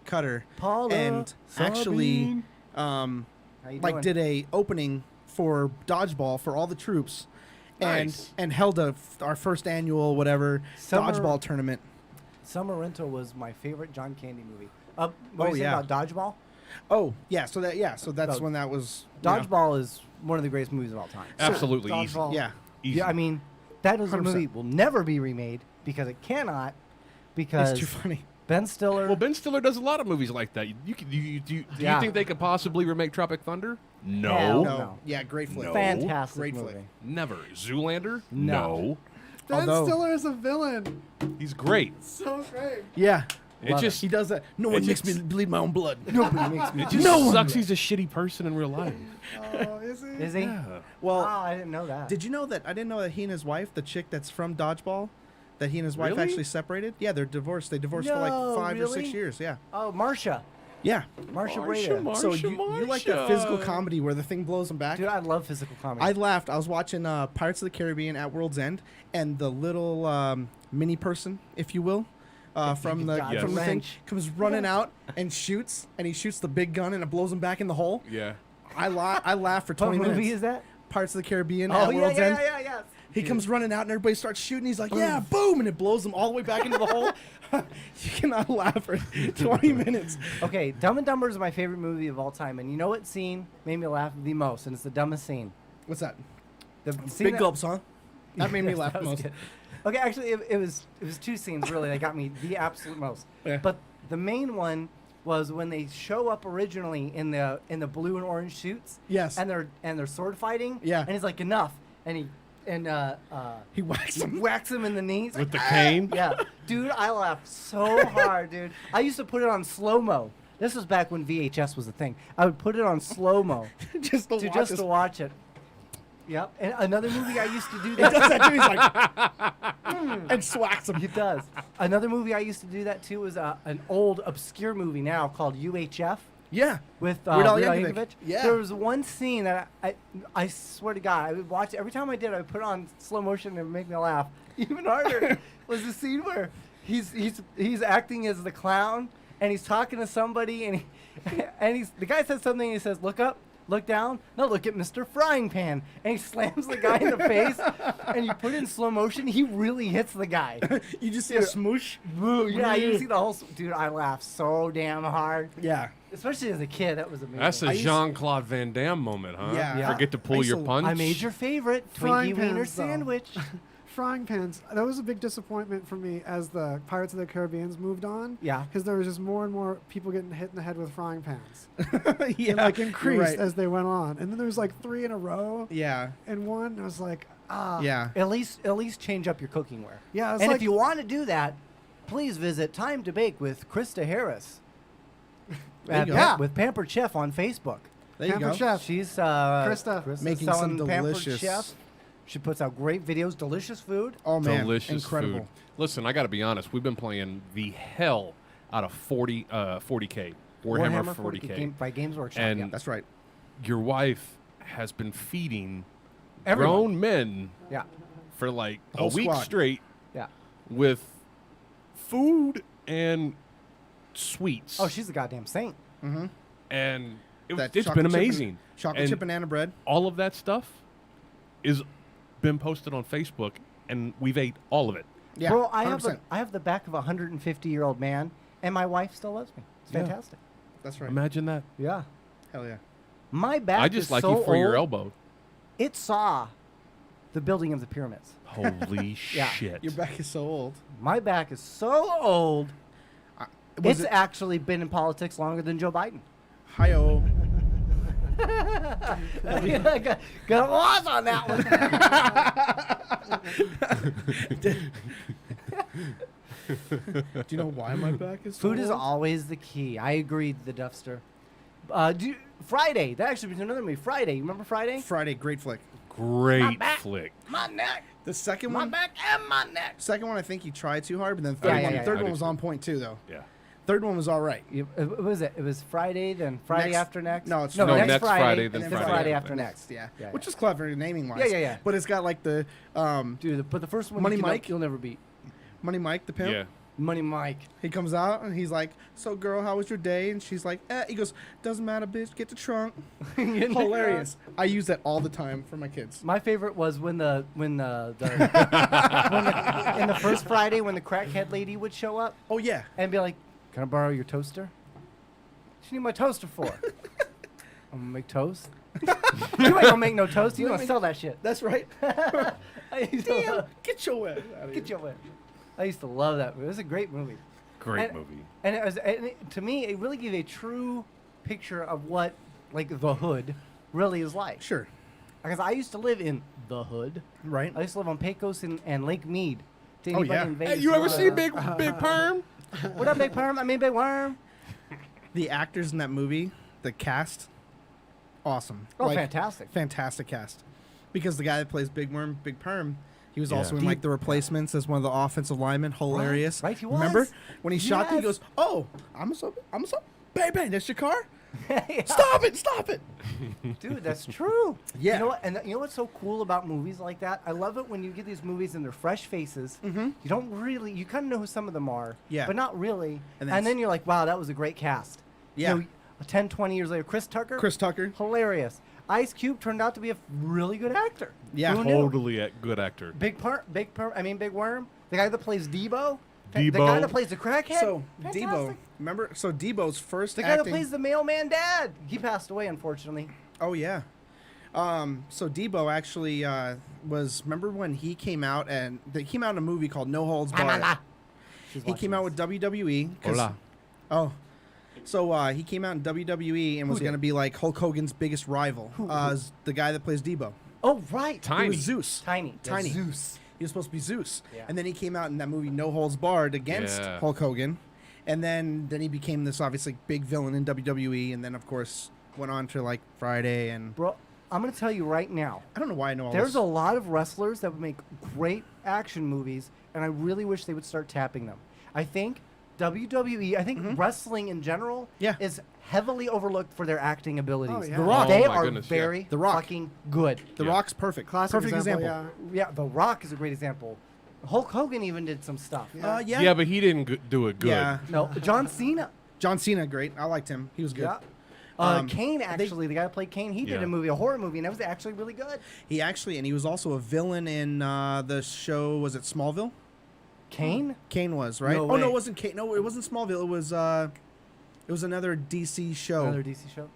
Qatar, Paula and actually How you like doing? did a opening for dodgeball for all the troops, Nice. and held our first annual whatever Summer- dodgeball tournament. Summer Rental was my favorite John Candy movie. What Oh, were you saying yeah. about Dodgeball? Oh yeah, so that's Oh, when that was. you know, Dodgeball is one of the greatest movies of all time. Absolutely easy. Dodgeball. Yeah. Easy. Yeah, I mean, that is a 100%. movie will never be remade because it cannot. Because It's too funny. Ben Stiller. Well, Ben Stiller does a lot of movies like that. Do you Yeah. think they could possibly remake Tropic Thunder? No. Hell No. no. Yeah, great flick. No. fantastic Great movie. flick. Never. Zoolander? No. Ben Although- Stiller is a villain. He's great. So great. Yeah. It Love just He does that. No one It makes me just- bleed my own blood. Nobody makes me. it just No one sucks. will. He's a shitty person in real life. Oh, is he? Is he? Yeah. Well, Oh, I didn't know that. did you know that? I didn't know that he and his wife, the chick that's from Dodgeball, that he and his wife Really? actually separated. Yeah, they're divorced. They divorced for No, like 5 or 6 really? years. Yeah. Oh, Marsha. Yeah. Marsha Marsha, Breda. Marsha. So you like that physical comedy where the thing blows them back? Dude, I love physical comedy. I laughed. I was watching Pirates of the Caribbean at World's End, and the little mini person, if you will, from the God's from the thing, wrench. comes running out and shoots, and he shoots the big gun, and it blows him back in the hole. Yeah. I laughed for What 20 minutes. movie is that? Pirates of the Caribbean Oh, at yeah, World's End. yeah. He comes running out, and everybody starts shooting. He's like, "Yeah, boom!" and it blows him all the way back into the hole. You cannot laugh for 20 minutes. Okay, Dumb and Dumber is my favorite movie of all time, and you know what scene made me laugh the most? And it's the dumbest scene. What's that? The scene Big that- gulps, huh? That made me Yes, laugh that the was most. good. Okay, actually, it was two scenes really that got me the absolute most. Yeah. But the main one was when they show up originally in the blue and orange suits. Yes. And they're sword fighting. Yeah. And he's like, enough, and he whacks him. whacks him in the knees. With the cane? Yeah, dude, I laughed so hard, dude. I used to put it on slow mo. This was back when VHS was a thing. I would put it on slow mo just to watch us. to watch it. Yep. And another movie I used to do He that. does that too. He's like, and swats him. He does. Another movie I used to do that too was an old obscure movie now called UHF Yeah. with Weird Al Weird Al Yankovic. Yankovic. Yeah. There was one scene that I swear to God I would watch every time I did. I would put it on slow motion and it would make me laugh even harder. Was the scene where he's acting as the clown and he's talking to somebody and the guy says something and he says, "Look up." Look down. No, look at Mr. Frying Pan. And he slams the guy in the face. And you put it in slow motion. He really hits the guy. You just see a smoosh. Boo. Yeah, you see the whole. Dude, I laughed so damn hard. Yeah. Especially as a kid. That was amazing. That's I a used- Jean-Claude Van Damme moment, huh? Yeah. Yeah. Forget to I pull used your to- punch. I made your favorite Frying Twinkie Wiener pans, though. sandwich. Frying pans. That was a big disappointment for me as the Pirates of the Caribbean's moved on. Yeah. Because there was just more and more people getting hit in the head with frying pans. Yeah. And like you're increased right. as they went on. And then there was like 3 in a row. Yeah. And one was like, Yeah. At least change up your cookingware. Yeah, it's And like, if you want to do that, please visit Time to Bake with Krista Harris. There you go. Yeah. With Pampered Chef on Facebook. There you Pampered go. Chef. She's Krista. Krista's Making selling some Pampered delicious- Chef. She puts out great videos, delicious food. Oh man, Delicious incredible. food. Listen, I got to be honest. We've been playing the hell out of 40K. Warhammer 40K. By Games Workshop. And yeah. That's right. Your wife has been feeding Everyone. grown men Yeah. for like a Whole week squad. straight Yeah. with food and sweets. Oh, she's a goddamn saint. And That it's chocolate been chip and- amazing. Chocolate chip banana bread. All of that stuff is been posted on Facebook, and we've ate all of it. Yeah, Bro, I 100%. have the back of a 150-year-old man, and my wife still loves me. It's Yeah. fantastic. That's right. Imagine that. Yeah. Hell yeah. My back I just is like so you for your old, elbow. It saw the building of the pyramids. Holy Yeah. shit. Your back is so old. My back is so old. Was It's it actually been in politics longer than Joe Biden. hi-oh? Got a loss on that one. Do you know why my back is so Food is old? always the key. I agree, the Duffster. Friday. That actually was another movie. Friday. You remember Friday? Friday, great flick. Great back. flick. My neck. The second My one, back and my neck. second one, I think you tried too hard, but then Yeah, third yeah, one, yeah, third yeah. one was on point too, though. Yeah. Third one was all right. What was it? It was Friday, then Friday Next- after next? no, it's- no, No, next next Friday, Friday, then then Friday, Friday after after next. Yeah. Yeah, Which yeah. is clever naming wise. Yeah, yeah, yeah. But it's got like the Dude, but the first one Money you can- Mike? you'll never beat. Money Mike, the pimp. Yeah. Money Mike. He comes out and he's like, "So, girl, how was your day?" And she's like, He goes, "Doesn't matter, bitch. Get the trunk." Hilarious. I use that all the time for my kids. My favorite was when the in the first Friday when the crackhead lady would show up Oh yeah. and be like, "Can I borrow your toaster?" What you need my toaster for? I'm gonna make toast. You ain't gonna make no toast. You gonna sell that shit. That's right. I used to Damn, love, get your ass out of get here. your way. I used to love that movie. It was a great movie. Great And- movie. And to me, it really gave a true picture of what like the hood really is like. Sure. Because I used to live in the hood. Right. I used to live on Pecos and Lake Mead. To Oh, anybody yeah. in Hey, Vegas you who ever knows see that. Big Perm? What up, Big Perm? I mean, Big Worm. The actors in that movie, the cast, awesome. Oh, fantastic. Fantastic cast. Because the guy that plays Big Worm, Big Perm, he was Yeah. also in like the replacements as one of the offensive linemen. Hilarious. Right, he was. Remember when he shot him, he Yes. goes, "Oh, I'm a bang bang, that's your car? Stop it!" Dude, that's true. Yeah. You know what? And you know what's so cool about movies like that? I love it when you get these movies and they're fresh faces. Mm-hmm. You don't really, you kind of know who some of them are. Yeah. But not really. And And then then you're like, wow, that was a great cast. Yeah. You know, 10, 20 years later, Chris Tucker. Chris Tucker. Hilarious. Ice Cube turned out to be a really good actor. Yeah. Who knew? Totally a good actor. Big Worm. The guy that plays Debo. The Debo. guy that plays the crackhead. So Fantastic. Debo, remember? So Debo's first The guy acting. that plays the mailman dad. He passed away, unfortunately. Oh yeah. So Debo actually was. Remember when he came out and he came out in a movie called No Holds Barred. He came out with WWE. 'Cause- Hola. Oh. So he came out in WWE and was did? going to be like Hulk Hogan's biggest rival. The guy that plays Debo. Oh, right. He Tiny. was Zeus. Tiny. Yeah, Tiny. Zeus. He was supposed to be Zeus. Yeah. And then he came out in that movie No Holds Barred against Yeah. Hulk Hogan. And then he became this obviously big villain in WWE. And then, of course, went on to like Friday. And Bro, I'm going to tell you right now. I don't know why I know all There's this. a lot of wrestlers that would make great action movies, and I really wish they would start tapping them. I think WWE, I think wrestling in general Yeah. is heavily overlooked for their acting abilities. Oh, yeah. The Rock. They Oh, my are goodness, yeah. very The Rock. fucking good. The Yeah. Rock's perfect. Classic perfect example. Yeah. Yeah, The Rock is a great example. Hulk Hogan even did some stuff. Yeah. Yeah, but he didn't do it good. Yeah. No, John Cena. John Cena, great. I liked him. He was good. Yeah. Kane, actually, the guy that played Kane, he did Yeah. a movie, a horror movie, and that was actually really good. And he was also a villain in the show. Was it Smallville? Kane? Kane was right. No Oh no, way. it wasn't Kane. No, it wasn't Smallville. It was another DC show. Another DC show?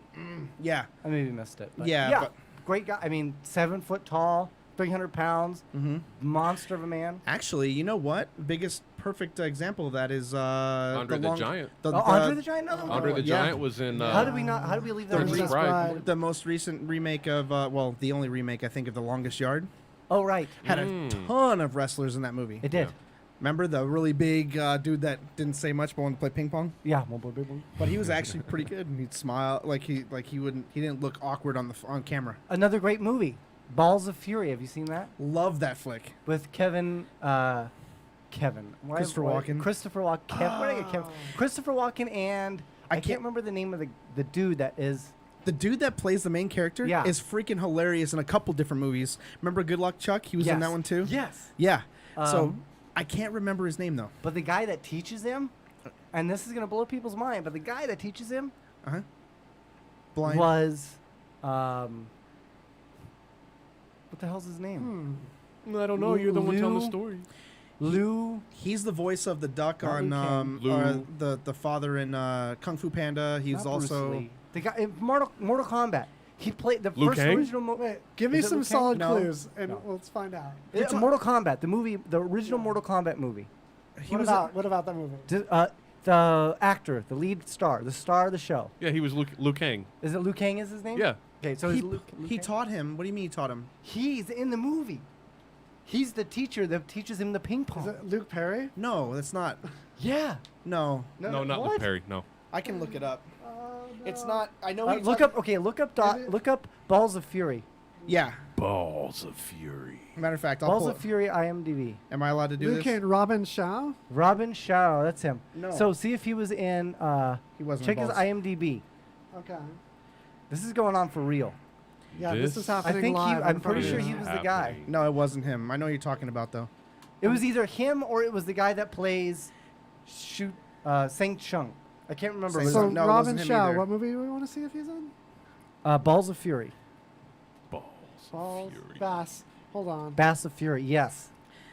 Yeah. I maybe missed it. But Yeah, but- great guy. I mean, 7 foot tall, 300 pounds, monster of a man. Actually, you know what? Biggest perfect example of that is Andre the Giant. Andre the Giant? Another one. Andre the Yeah. Giant was in. How did we leave that? Princess one? Bride. The most recent remake of the only remake I think of The Longest Yard Oh, right. had a ton of wrestlers in that movie. It did. Remember the really big dude that didn't say much but wanted to play ping pong? Yeah. One boy, big one. But he was actually pretty good, and he'd smile he didn't look awkward on camera. Another great movie. Balls of Fury. Have you seen that? Love that flick. With Kevin. Christopher Walken. Christopher Walken. What did I get? Kevin? Christopher Walken and I can't remember the name of the dude that is. The dude that plays the main character Yeah. is freaking hilarious in a couple different movies. Remember Good Luck Chuck? He was in that one too. Yes. Yeah. So I can't remember his name though. But the guy that teaches him, and this is gonna blow people's mind, but the guy that teaches him Blind. was, what the hell's his name? I don't know. You're the one telling the Lou- story. Lou. He's the voice of the duck Not on Liu Kang. the father in Kung Fu Panda. He's not Bruce also Lee. The guy in Mortal Kombat. He played the Liu first Kang? original. Wait, give me Is it some Liu Kang? solid No. clues, and No. let's find out. Mortal Kombat, the movie, the original Mortal Kombat movie. What about that movie? The actor, the lead star, the star of the show. Yeah, he was Liu Kang. Is it Liu Kang? Is his name? Yeah. Okay, so he, he's Liu he Kang? taught him. What do you mean he taught him? He's in the movie. He's the teacher that teaches him the ping pong. Is it Luke Perry? No, that's not. Yeah. No, No, not what? Luke Perry. No. I can look it up. No. It's not. I know. Look up. Okay, look up. Is it- Look up Balls of Fury. Yeah. Balls of Fury. Matter of fact, I'll Balls pull of it. Fury. IMDb. Am I allowed to do Luke this? Cage, Robin Shaw. Robin Shaw. That's him. No. So see if he was in. He wasn't. Check in his Balls. IMDb. Okay. This is going on for real. Yeah, this This- is I happening think live. I'm in front pretty of sure you. he was the guy. Happening. No, it wasn't him. I know who you're talking about though. It was either him or it was the guy that plays Sang Chung. I can't remember. Sang his So No, it Robin wasn't him Shaw, either. what movie do we want to see if he's in? Balls of Fury. Balls Balls, of Fury. Bass. Hold on. Bass of Fury. Yes.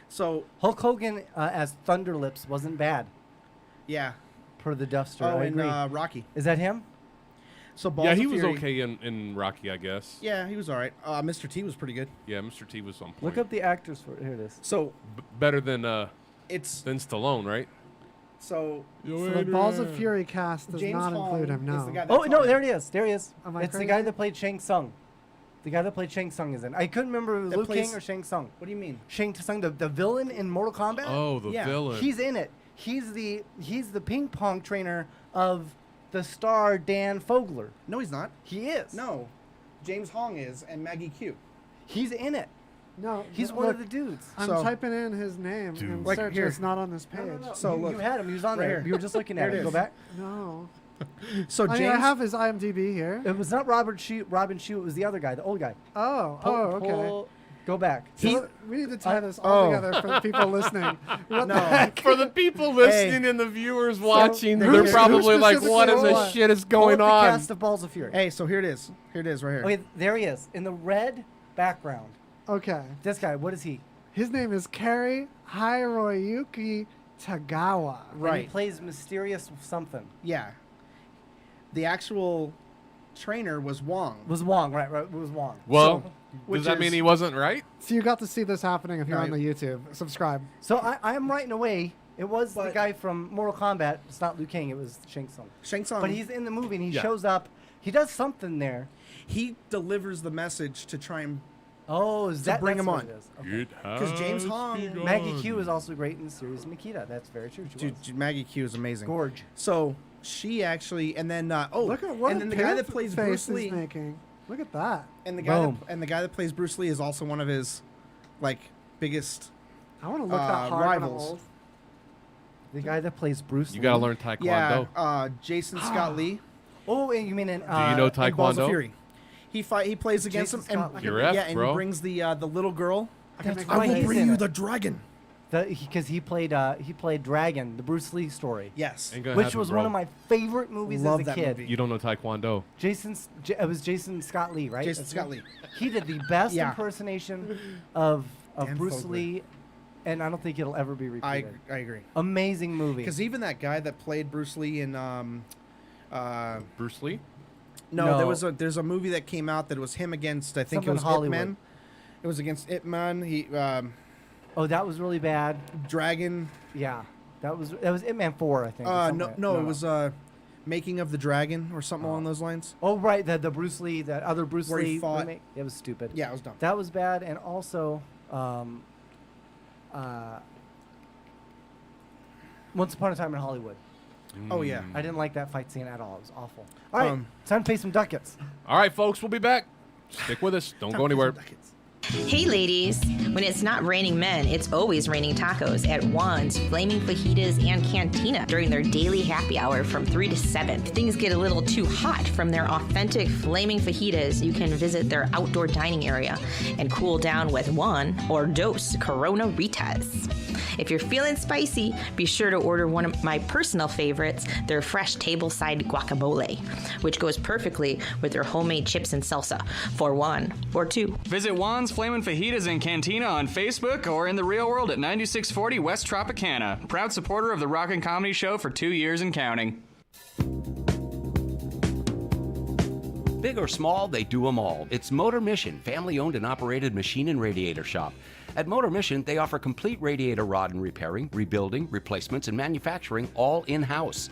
So Hulk Hogan as Thunderlips wasn't bad yeah. per the Duffster. Oh, I and agree. Rocky. Is that him? So Balls Yeah, of he was Fury- okay in Rocky, I guess. Yeah, he was all right. Mr. T was pretty good. Yeah, Mr. T was on point. Look up the actors for here. It is. So Better than it's Stallone, right? so So the Balls of Fury cast does James not Hong include him. is No. the guy that Oh taught no, him. there he is. There he is. Am I It's the crazy? guy that played Shang Tsung. The guy that played Shang Tsung is in. I couldn't remember if it was That Liu plays- Kang or Shang Tsung. What do you mean? Shang Tsung, the villain in Mortal Kombat. Oh, the Yeah. villain. He's in it. He's the ping pong trainer of the star Dan Fogler. No, he's not. He is. No, James Hong is, and Maggie Q. He's in it. No. He's look, one of the dudes. I'm So- typing in his name Dude. and Like, search. here. It's not on this page. So you, look, you had him. He was on right there. here. You were just looking at Here it. it Go is. back. No. So I James. mean, I have his IMDb here. It was not Robin Shue. It was the other guy, the old guy. Oh. Okay. Go back. So we need to tie this all together for the people listening. What the No. heck? For the people listening and the viewers watching, who- they're who probably like, "What in specifically the what? shit is Pull going up on?" The cast of Balls of Fury. Hey, so here it is. Here it is, right here. Okay, there he is in the red background. Okay. This guy, what is he? His name is Kari Hiroyuki Tagawa. And Right. he plays mysterious something. Yeah. The actual trainer was Wong. It was Wong, right? Right. It was Wong. Well, which does that mean is- he wasn't right? So you got to see this happening if you're No, on the YouTube. Subscribe. So I am writing away. It was the But- guy from Mortal Kombat. It's not Liu Kang. It was Shang Tsung. Shang Tsung. But he's in the movie and he Yeah. shows up. He does something there. he delivers the message to try and Oh, is that bring that's him what on. it is. Okay. because James Hong, Maggie Q is also great in the series Nikita. That's very true. She dude, was. Maggie Q is amazing. Gorge. So she actually, and then Look at what and a then the guy that pimp plays face Bruce he's Lee, making. Look at that. and the guy Boom. that, and the guy that plays Bruce Lee is also one of his like biggest. I want to look that hard when I'm rivals. old. The guy that plays Bruce You gotta Lee. learn Taekwondo. Yeah, Jason Scott Lee. Oh, and you mean in Do you know in Balls of Taekwondo? Fury. He plays against Jason him, Scott and Lee. You're F, yeah, and bro. he brings the little girl. can That's make right. my He's face. in it. the dragon. Because he played Dragon, the Bruce Lee story, Yes. Ain't gonna which happen, was bro. one of my favorite movies Love as a that kid. movie. You don't know Taekwondo. It was Jason Scott Lee, right? Jason That's Scott him? Lee. He did the best Yeah. impersonation of Dan Bruce Fogler. Lee, and I don't think it'll ever be I repeated. agree. Amazing movie. Because even that guy that played Bruce Lee in Bruce Lee? no, No. there's a movie that came out that was him against I think Something it was Hollywood. Ip Man. It was against Ip Man. He Oh, that was really bad. Dragon. Yeah, that was Ip Man 4, I think. or No, something. no, it was Making of the Dragon or something along those lines. Oh, right, the Bruce Lee, that other Bruce Where he Lee fought- remake. It was stupid. Yeah, it was dumb. That was bad, and also, Once Upon a Time in Hollywood. Oh yeah. I didn't like that fight scene at all. It was awful. All right, Um, time to pay some ducats. All right, folks, we'll be back. Stick with us. Don't go anywhere. Hey ladies, when it's not raining men, it's always raining tacos at Juan's, Flaming Fajitas, and Cantina during their daily happy hour from 3 to 7. If things get a little too hot from their authentic Flaming Fajitas, you can visit their outdoor dining area and cool down with one or dos Corona Ritas. If you're feeling spicy, be sure to order one of my personal favorites, their fresh tableside guacamole, which goes perfectly with their homemade chips and salsa for one or two. Visit Juan's Flamin' Fajitas and Cantina on Facebook or in the real world at 9640 West Tropicana. Proud supporter of the Rockin' Comedy Show for 2 years and counting. Big or small, they do them all. It's Motor Mission, family-owned and operated machine and radiator shop. At Motor Mission, they offer complete radiator rod and repairing, rebuilding, replacements, and manufacturing all in-house.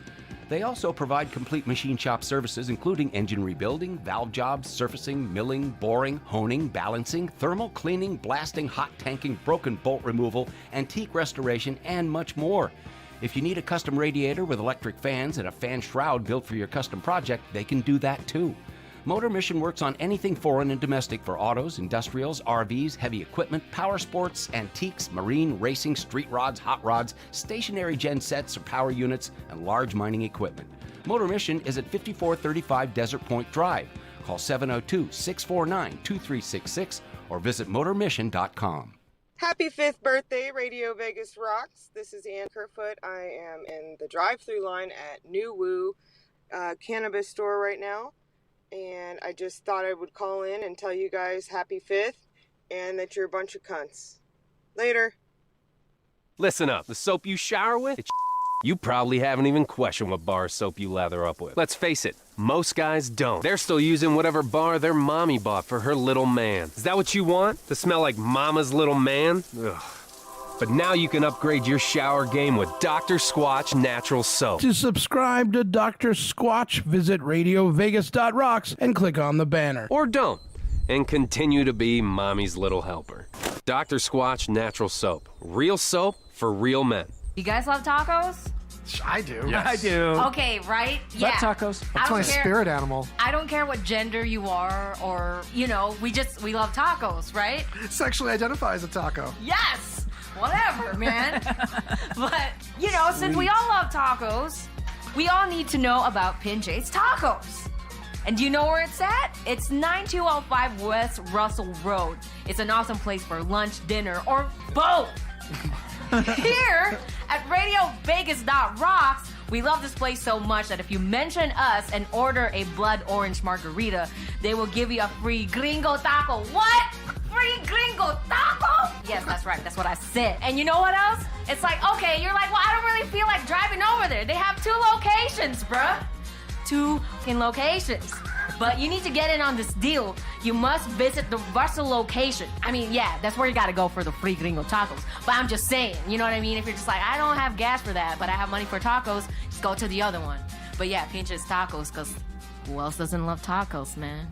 They also provide complete machine shop services, including engine rebuilding, valve jobs, surfacing, milling, boring, honing, balancing, thermal cleaning, blasting, hot tanking, broken bolt removal, antique restoration, and much more. If you need a custom radiator with electric fans and a fan shroud built for your custom project, they can do that too. Motor Mission works on anything foreign and domestic for autos, industrials, RVs, heavy equipment, power sports, antiques, marine, racing, street rods, hot rods, stationary gen sets or power units, and large mining equipment. Motor Mission is at 5435 Desert Point Drive. Call 702-649-2366 or visit motormission.com. Happy 5th birthday, Radio Vegas Rocks. This is Ann Kerfoot. I am in the drive-thru line at New Woo Cannabis Store right now. And I just thought I would call in and tell you guys happy 5th and that you're a bunch of cunts. Later. Listen up. The soap you shower with, it's you probably haven't even questioned what bar soap you lather up with. Let's face it, most guys don't. They're still using whatever bar their mommy bought for her little man. Is that what you want? To smell like mama's little man? Ugh. But now you can upgrade your shower game with Dr. Squatch Natural Soap. To subscribe to Dr. Squatch, visit RadioVegas.rocks and click on the banner. Or don't, and continue to be mommy's little helper. Dr. Squatch Natural Soap. Real soap for real men. You guys love tacos? I do. Yes. I do. Okay, right? Yeah. Tacos. That's my spirit animal. I don't care what gender you are or, we love tacos, right? Sexually identify as a taco. Yes! Whatever, man. But, since we all love tacos, we all need to know about Pinche's Tacos. And do you know where it's at? It's 9205 West Russell Road. It's an awesome place for lunch, dinner, or both. Here at RadioVegas.rocks, we love this place so much that if you mention us and order a blood orange margarita, they will give you a free gringo taco. What? Free gringo taco? Yes, that's right. That's what I said. And you know what else? It's like, okay, you're like, well, I don't really feel like driving over there. They have 2 locations, bruh. 2 fucking locations. But you need to get in on this deal. You must visit the Russell location. I mean, yeah, that's where you gotta go for the free gringo tacos. But I'm just saying, you know what I mean? If you're just like, I don't have gas for that, but I have money for tacos, just go to the other one. But yeah, Pinche's Tacos, because who else doesn't love tacos, man?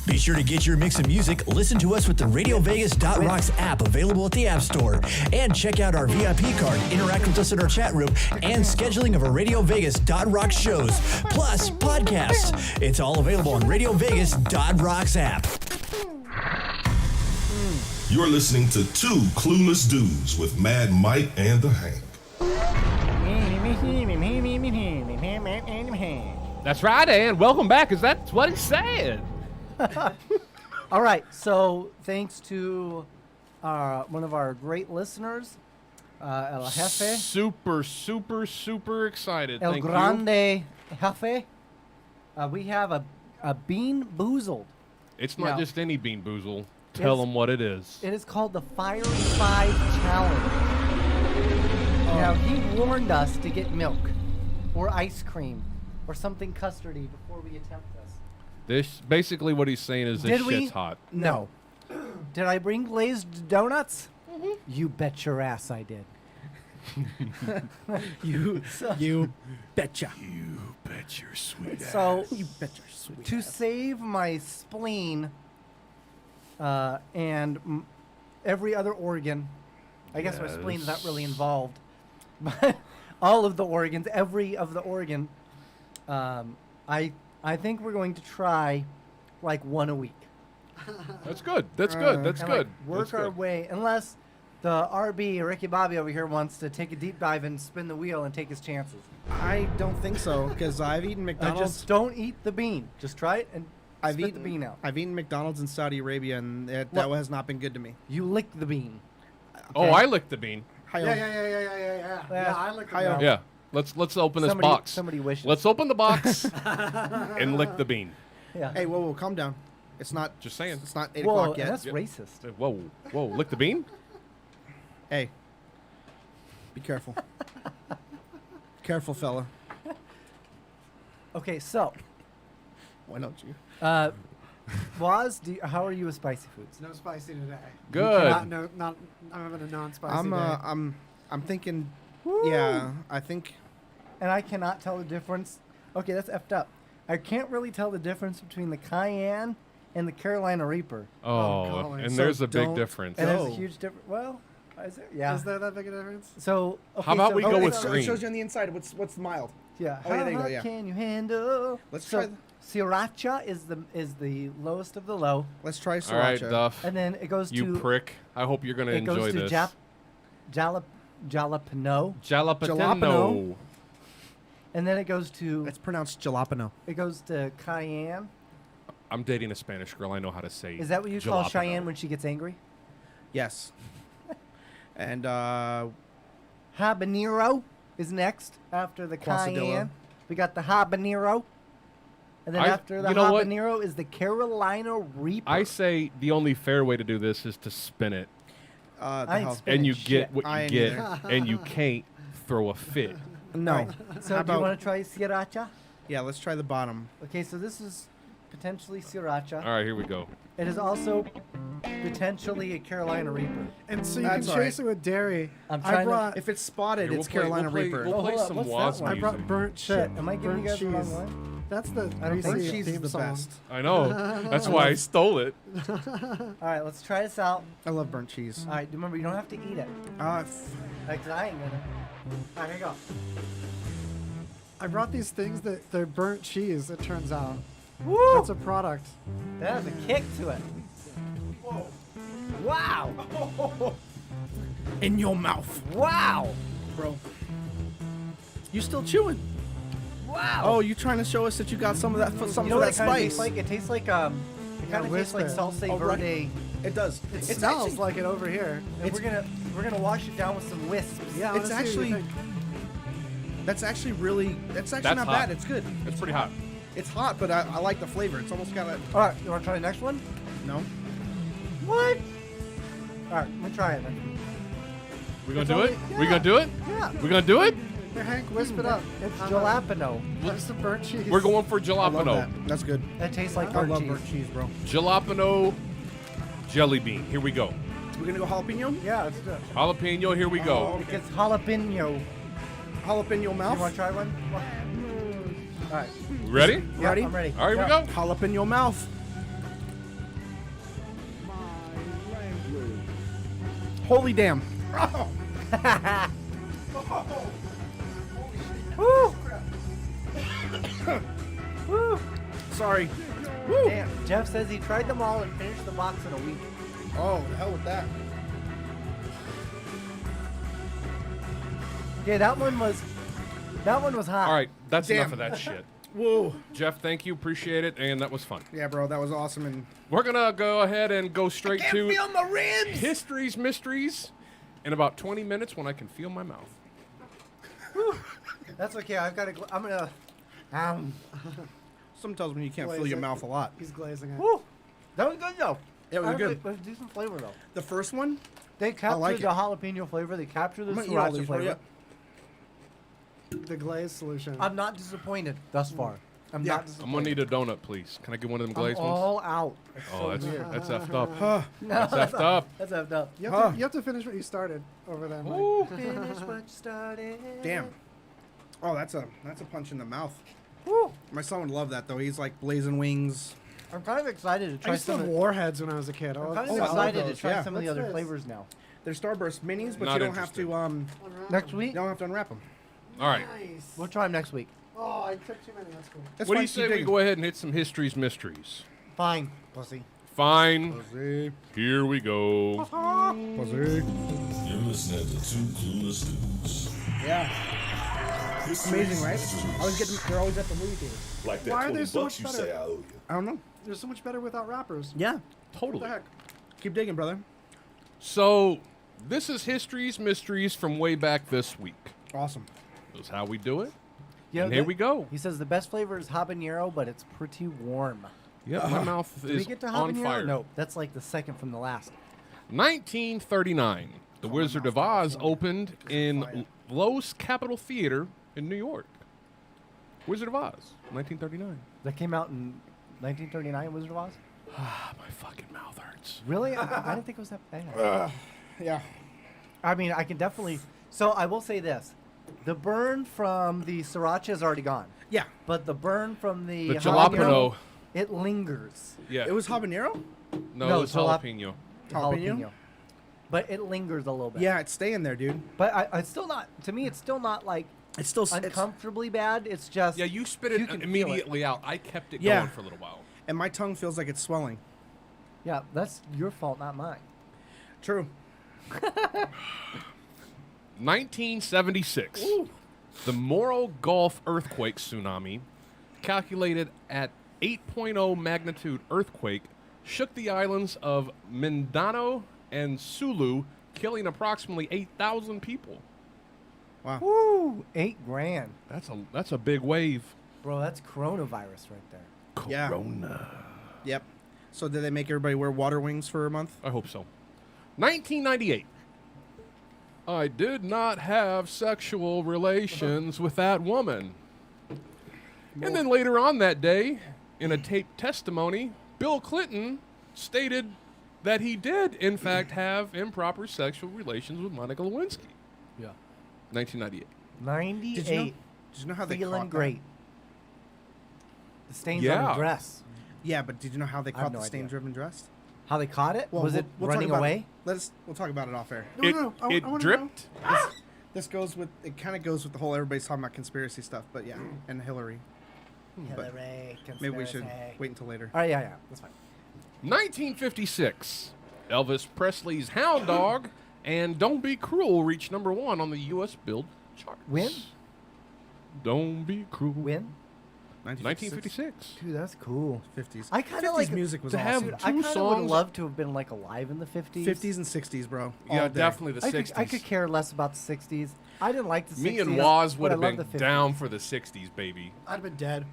Be sure to get your mix of music. Listen to us with the RadioVegas.rocks app available at the App Store. And check out our VIP card, interact with us in our chat room, and scheduling of our RadioVegas.rocks shows, plus podcasts. It's all available on RadioVegas.rocks app. You're listening to 2 Clueless Dudes with Mad Mike and the Hank. That's right, and welcome back, because that's what he said. All right, so thanks to one of our great listeners, El Jefe. Super, super, super excited. El Thank you. Grande Jefe. We have a Bean Boozled. It's not just any Bean Boozle. Tell them what it is. It is called the Fiery 5 Challenge. Now, he warned us to get milk or ice cream or something custardy before we attempt this. Basically what he's saying is this shit's hot. No. Did I bring glazed donuts? Mm-hmm. You bet your ass I did. You betcha. You bet your sweet ass. So, You bet your sweet to ass. save my spleen and every other organ, I guess my spleen's not really involved, but all of the organs, every of the organ, I I think we're going to try like one a week. That's good. That's good. That's And, good. like, work That's our good. way, unless the RB Ricky Bobby over here wants to take a deep dive and spin the wheel and take his chances. I don't think so because I've eaten McDonald's. Just don't eat the bean. Just try it and I've spit eaten the bean out. I've eaten McDonald's in Saudi Arabia, and that What? has not been good to me. You lick the bean. Oh, I licked the bean. Yeah, I like Hi-yo. the Yeah. Let's open this Somebody- box. somebody wishes. Let's open the box and lick the bean. Yeah. Hey, whoa, calm down. It's not. Just saying. It's not 8 Whoa, o'clock yet. that's racist. Whoa, whoa, lick the bean? Hey, be careful. Careful, fella. Okay, so Why don't you? Waz, how are you with spicy foods? No spicy today. Good. I'm having a non-spicy I'm day. I'm thinking. Yeah, I think. And I cannot tell the difference. Okay, that's effed up. I can't really tell the difference between the Cayenne and the Carolina Reaper. Oh, Colin. and So there's a big don't- difference. And there's a No. huge difference. Well, is there? Yeah. Is there that big a difference? So okay, How about so, we go with it green? shows you on the inside what's mild. Yeah. Oh, yeah, How there you go, hot yeah. can you handle? Let's so, try the- Sriracha is the lowest of the low, Let's try sriracha. All right, Duff. and then it goes You to prick. I hope you're going to it enjoy goes to this. jalapeno, Jalapeno. and then it goes to It's pronounced jalapeno. Cayenne. I'm dating a Spanish girl. I know how to say Is that what you call jalapeno. Cheyenne when she gets angry? Yes. And Habanero is next after the Quesadilla. Cayenne. We got the habanero. And then I- after the you know what? habanero is the Carolina Reaper. I say the only fair way to do this is to spin it, the I ain't hell- spinning and you shit. get what I you ain't get, either. and you can't throw a fit. no. So How do you about- want to try sriracha? Yeah, let's try the bottom. Okay, so this is potentially sriracha. All right, here we go. It is also potentially a Carolina Reaper. And so you That's can all chase it with dairy. I'm I trying to- brought If it's spotted, Here, it's we'll play- Carolina we'll play- Reaper. We'll Oh, play hold up, some what's that Waz one? I music. brought burnt Shit, am I giving burnt you guys the wrong cheese. one? That's the I don't think Greasy cheese is theme the song. best. I know. That's why I stole it. All right, let's try this out. I love burnt cheese. All right, remember, you don't have to eat it. Like, I ain't gonna. All right, here you go. I brought these things that they're burnt cheese. It turns out. Woo! That's a product. That has a kick to it. Wow! In your mouth, Wow! bro. You still chewing? Wow! Oh, you trying to show us that you got some of that, some you know of what that it kinda spice? tastes like? It tastes like it kind of tastes like whisper. salsa Oh, right. verde. It does. It It's smells actually- like it over here. And we're gonna wash it down with some wisps. Yeah, I It's wanna see what you actually- think. That's actually really. That's actually That's not hot. bad. It's good. It's pretty hot. It's hot, but I like the flavor. It's almost got a. All right, you want to try the next one? No. What? All right, let me try it. Then. We gonna It's do only- it? We gonna do it? Yeah. We gonna do it? Here, Hank, wisp it up. It's jalapeno. There's some burnt cheese. We're going for I love jalapeno. that. That's good. That tastes like I burnt love cheese. burnt cheese, bro. Jalapeno jelly bean. Here we go. We're gonna go jalapeno. Yeah, let's do it. Jalapeno. Here we go. Oh, It's jalapeno. Jalapeno You mouth. want to try one? All right. We ready? Yeah, Ready? I'm ready. All right, here we Yeah. go. Jalapeno mouth. Holy damn. Woo! Woo! Sorry. Woo. Damn. Jeff says he tried them all and finished the box in a week. Oh, the hell with that. Okay, that one was hot. All right, that's Damn. enough of that shit. Whoa. Jeff, thank you. Appreciate it. And that was fun. Yeah, bro, that was awesome. And We're going to go ahead and go straight to my ribs. History's Mysteries in about 20 minutes when I can feel my mouth. That's okay. I've got to. I'm gonna. Sometimes when you can't feel Glaze your it. mouth a lot. He's glazing it. Woo! That was good though. Yeah, it was good. Let's do some flavor though. The first one, They captured like the it. jalapeno flavor. They captured the I'm gonna eat all sriracha these. flavor. Hurry up. The glaze solution. I'm not disappointed thus far. I'm not I'm disappointed. going to need a donut, please. Can I get one of them I'm glazed ones? all out. It's Oh, so that's weird. that's effed up. Huh. That's effed up. That's effed up. You have to finish what you started over there, Mike. Ooh. Finish what you started. Damn. Oh, that's a punch in the mouth. Woo! My son would love that though. He's like blazing wings. I'm kind of excited to I try used to some. have warheads when I was a kid. I'm kind Oh, of I love excited to those, try yeah. some of the What's other this? flavors now. They're Starburst minis, but Not you don't have interested. to Next week, you don't have to unwrap them. All right. we'll try them next week. Oh, I took too many. That's cool. That's What do fine, you keep say we digging. go ahead and hit some history's mysteries? Fine, pussy. Fine. Pussy. Here we go. Pussy. You're listening to Two Clueless Dudes. Yeah. Amazing, right? They're always at the movie theater. Like that Why are 20 they so bucks much you better? say I owe you. I don't know. They're so much better without rappers. Yeah. Totally. What the heck? Keep digging, brother. So, this is history's mysteries from way back this week. Awesome. This is how we do it. Yeah, And here we go. He says the best flavor is habanero, but it's pretty warm. Yep, my mouth Did we is get to on habanero? fire. No, that's like the second from the last. 1939, The Wizard of Oz opened in Lowe's Capitol Theater in New York. Wizard of Oz, 1939. That came out in 1939, Wizard of Oz? My fucking mouth hurts. Really? I didn't think it was that bad. Yeah. I mean, I can definitely... So I will say this. The burn from the sriracha is already gone. Yeah. But the burn from the jalapeno. It lingers. Yeah. It was habanero? No, it's jalapeno. Jalapeno? But it lingers a little bit. Yeah, it's staying there, dude. But it's still not... To me, it's still not like... It's still uncomfortably bad. It's just... Yeah, you spit you it can feel immediately out. I kept it Yeah. going for a little while. And my tongue feels like it's swelling. Yeah, that's your fault, not mine. True. 1976. The Morro Gulf earthquake tsunami, calculated at 8.0 magnitude earthquake, shook the islands of Mindanao and Sulu, killing approximately 8,000 people. Wow. Woo! $8,000. That's a big wave. Bro, that's coronavirus right there. Yeah. Corona. Yep. So did they make everybody wear water wings for a month? I hope so. 1998. I did not have sexual relations with that woman. And then later on that day, in a taped testimony, Bill Clinton stated that he did, in fact, have improper sexual relations with Monica Lewinsky. Yeah. 1998. 98. Did you know how they Feeling caught great. The stains on Yeah. her dress. Yeah, but did you know how they I have caught no the idea. stain-driven dress? How they caught it? Well, Was it we'll talk running about away? We'll talk about it off air. No, I It wanna dripped. This goes with it. Kind of goes with the whole everybody's talking about conspiracy stuff, but yeah, and Hillary. But Hillary, maybe we should conspiracy. wait until later. All right, yeah, that's fine. 1956. Elvis Presley's Hound Dog and Don't Be Cruel reached #1 on the U.S. Billboard charts. When? Don't Be Cruel. When? 1956. Dude, that's cool. 50s. I kind of 50s like music was to have awesome. Dude, I two kind of would songs. love to have been like alive in the 50s. 50s and 60s, bro. Yeah, All day. definitely the I 60s. could care less about the 60s. I didn't like the 60s. Me and Waz but would I have love been the 50s. down for the 60s, baby. I'd have been dead.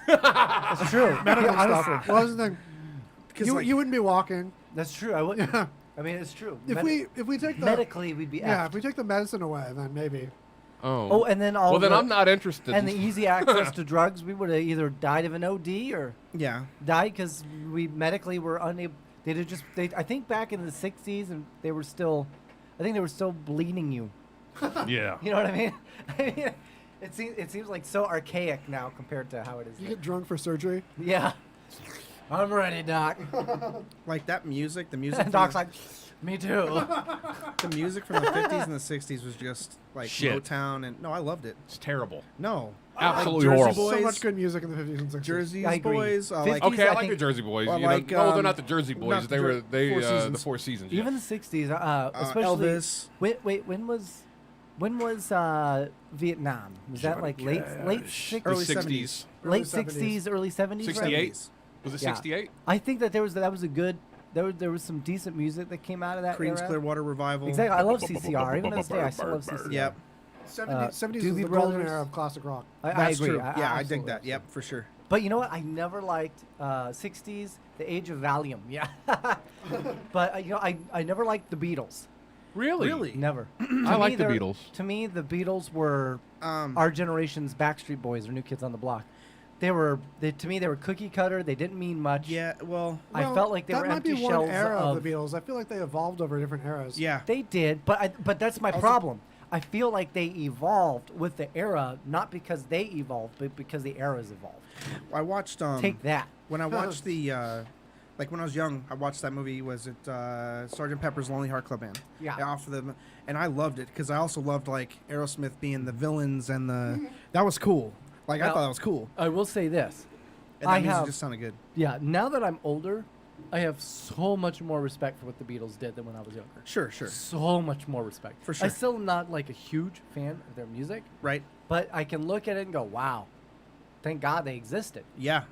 That's true. Medical Yeah, stuff. honestly. Well, that's the thing. 'Cause, You, like- you wouldn't be walking. That's true. I wouldn't. Yeah. I mean, it's true. If we take the medically, we'd be yeah, effed. if we take the medicine away, then maybe. Oh. Oh, and then all Well, then the- I'm not interested. And the easy access to drugs, we would have either died of an OD or Yeah. died because we medically were unable. I think back in the 60s, and they were still, I think they were still bleeding you. Yeah. You know what I mean? I mean, it seems like so archaic now compared to how it is. You then. get drunk for surgery. Yeah. I'm ready, Doc. Like that music, the music. Doc's from like, me too. the music from the 50s and the 60s was just like Shit. Motown, and no, I loved it. It's terrible. No, Absolutely Jersey horrible. Boys, So much good music in the 50s and 60s. Jersey I agree. Boys. 50s, Like, Okay, I I like think- the Jersey Boys. Well, You know, like, no, they're um, not the Jersey Boys. not They the were Four the Seasons. Four Seasons. Yeah. Even the 60s, especially. Elvis. Wait, when was Vietnam? Was that like late Early 60s, 70s. late Early 60s, early 70s? 68. Right? Was it Yeah. 68? I think that that was a good. There was some decent music that came out of that Creed's era. Clearwater Revival. Exactly, I love CCR. Even to this day, I still love CCR. Yep. 70s is Doobie the golden Brothers. era of classic rock. I That's agree. true. Yeah, I absolutely dig that. absolutely. Yep, for sure. But you know what? I never liked 60s, the age of Valium. Yeah. But you know, I never liked the Beatles. Really? Really? Never. I like the they're- Beatles. To me, the Beatles were Um, our generation's Backstreet Boys or New Kids on the Block. To me, they were cookie cutter. They didn't mean much. yeah. Well, I felt like they that were might empty be one shells era of of the Beatles. I feel like they evolved over different eras. yeah. They did, but that's my Also- problem. I feel like they evolved with the era, not because they evolved, but because the eras evolved. I watched. Take that. When I watched like when I was young, I watched that movie. Was it Sgt. Pepper's Lonely Heart Club Band? Yeah. Off of them, and I loved it because I also loved like Aerosmith being the villains and the. That was cool. Like, I thought that was cool. I will say this. And that music just sounded good. Yeah, now that I'm older, I have so much more respect for what the Beatles did than when I was younger. Sure. So much more respect. For sure. I'm still not like a huge fan of their music. Right. But I can look at it and go, wow, thank God they existed. Yeah.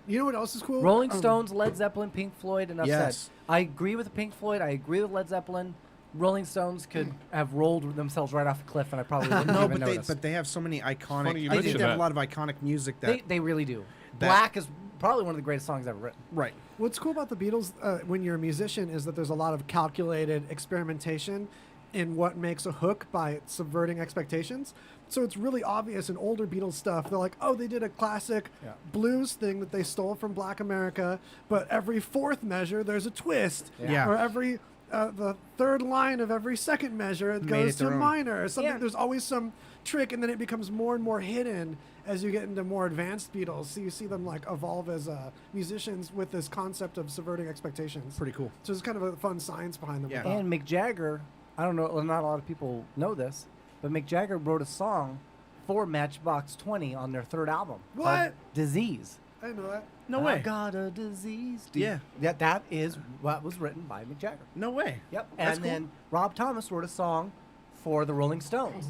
You know what else is cool? Rolling Stones, Led Zeppelin, Pink Floyd, enough Yes. said. I agree with Pink Floyd. I agree with Led Zeppelin. Rolling Stones could have rolled themselves right off a cliff, and I probably wouldn't No, even notice. but they have so many iconic. Funny you I think mention they have that. a lot of iconic music that. They really do. Black is probably one of the greatest songs ever written. Right. What's cool about the Beatles when you're a musician is that there's a lot of calculated experimentation in what makes a hook by subverting expectations. So it's really obvious in older Beatles stuff. They're like, oh, they did a classic blues thing that they stole from Black America, but every fourth measure there's a twist. Yeah. Or every the third line of every second measure it goes to minor or something. Yeah. There's always some trick, and then it becomes more and more hidden as you get into more advanced Beatles. So you see them like evolve as musicians with this concept of subverting expectations. Pretty cool. So there's kind of a fun science behind them. Yeah. And Mick Jagger, I don't know, not a lot of people know this, but Mick Jagger wrote a song for Matchbox 20 on their third album. What? called Disease. I didn't know that. No I way. got a disease. Yeah. That is what was written by Mick Jagger. No way. Yep. That's And cool. then Rob Thomas wrote a song for the Rolling Stones.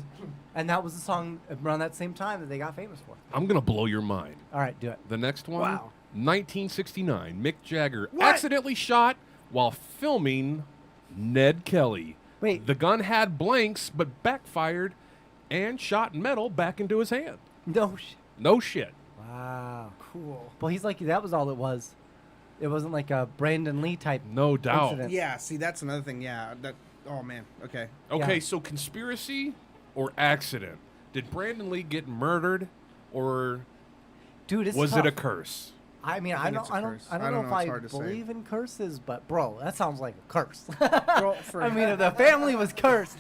And that was the song around that same time that they got famous for. I'm going to blow your mind. All right, do it. The next one, Wow. 1969, Mick Jagger accidentally shot while filming Ned Kelly. Wait. The gun had blanks but backfired and shot metal back into his hand. No No shit. Wow. Cool. Well, he's like, that was all it was. It wasn't like a Brandon Lee type. No doubt. Incident. Yeah. See, that's another thing. Yeah. That. Oh man. Okay. Okay, Yeah. so conspiracy or accident? Did Brandon Lee get murdered or Dude, it's was tough. it a curse? I mean, I think don't, it's a I don't, curse. I don't I know don't if know, it's I hard to say. believe in curses, but bro, that sounds like a curse. Well, for I mean, if the family was cursed,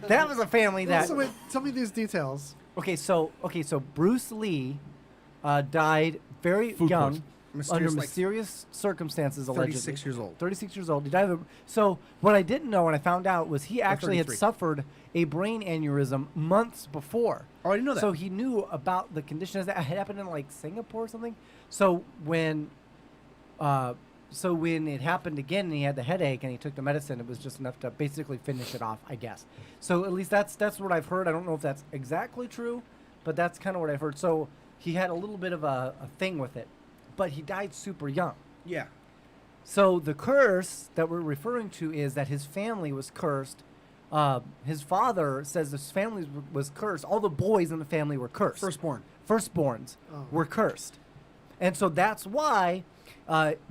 that was a family that. So wait, tell me these details. Okay, so Bruce Lee died very Food young poisoning. under Mysterious, like, mysterious circumstances. Allegedly, 36 years old. 36 years old. He died. So what I didn't know when I found out was he actually had 33. suffered a brain aneurysm months before. Oh, I didn't know that. So he knew about the condition that had happened in like Singapore or something. So when it happened again and he had the headache and he took the medicine, it was just enough to basically finish it off, I guess. So at least that's what I've heard. I don't know if that's exactly true, but that's kind of what I've heard. So he had a little bit of a thing with it, but he died super young. Yeah. So the curse that we're referring to is that his family was cursed. His father says his family was cursed. All the boys in the family were cursed. Firstborns were cursed. And so that's why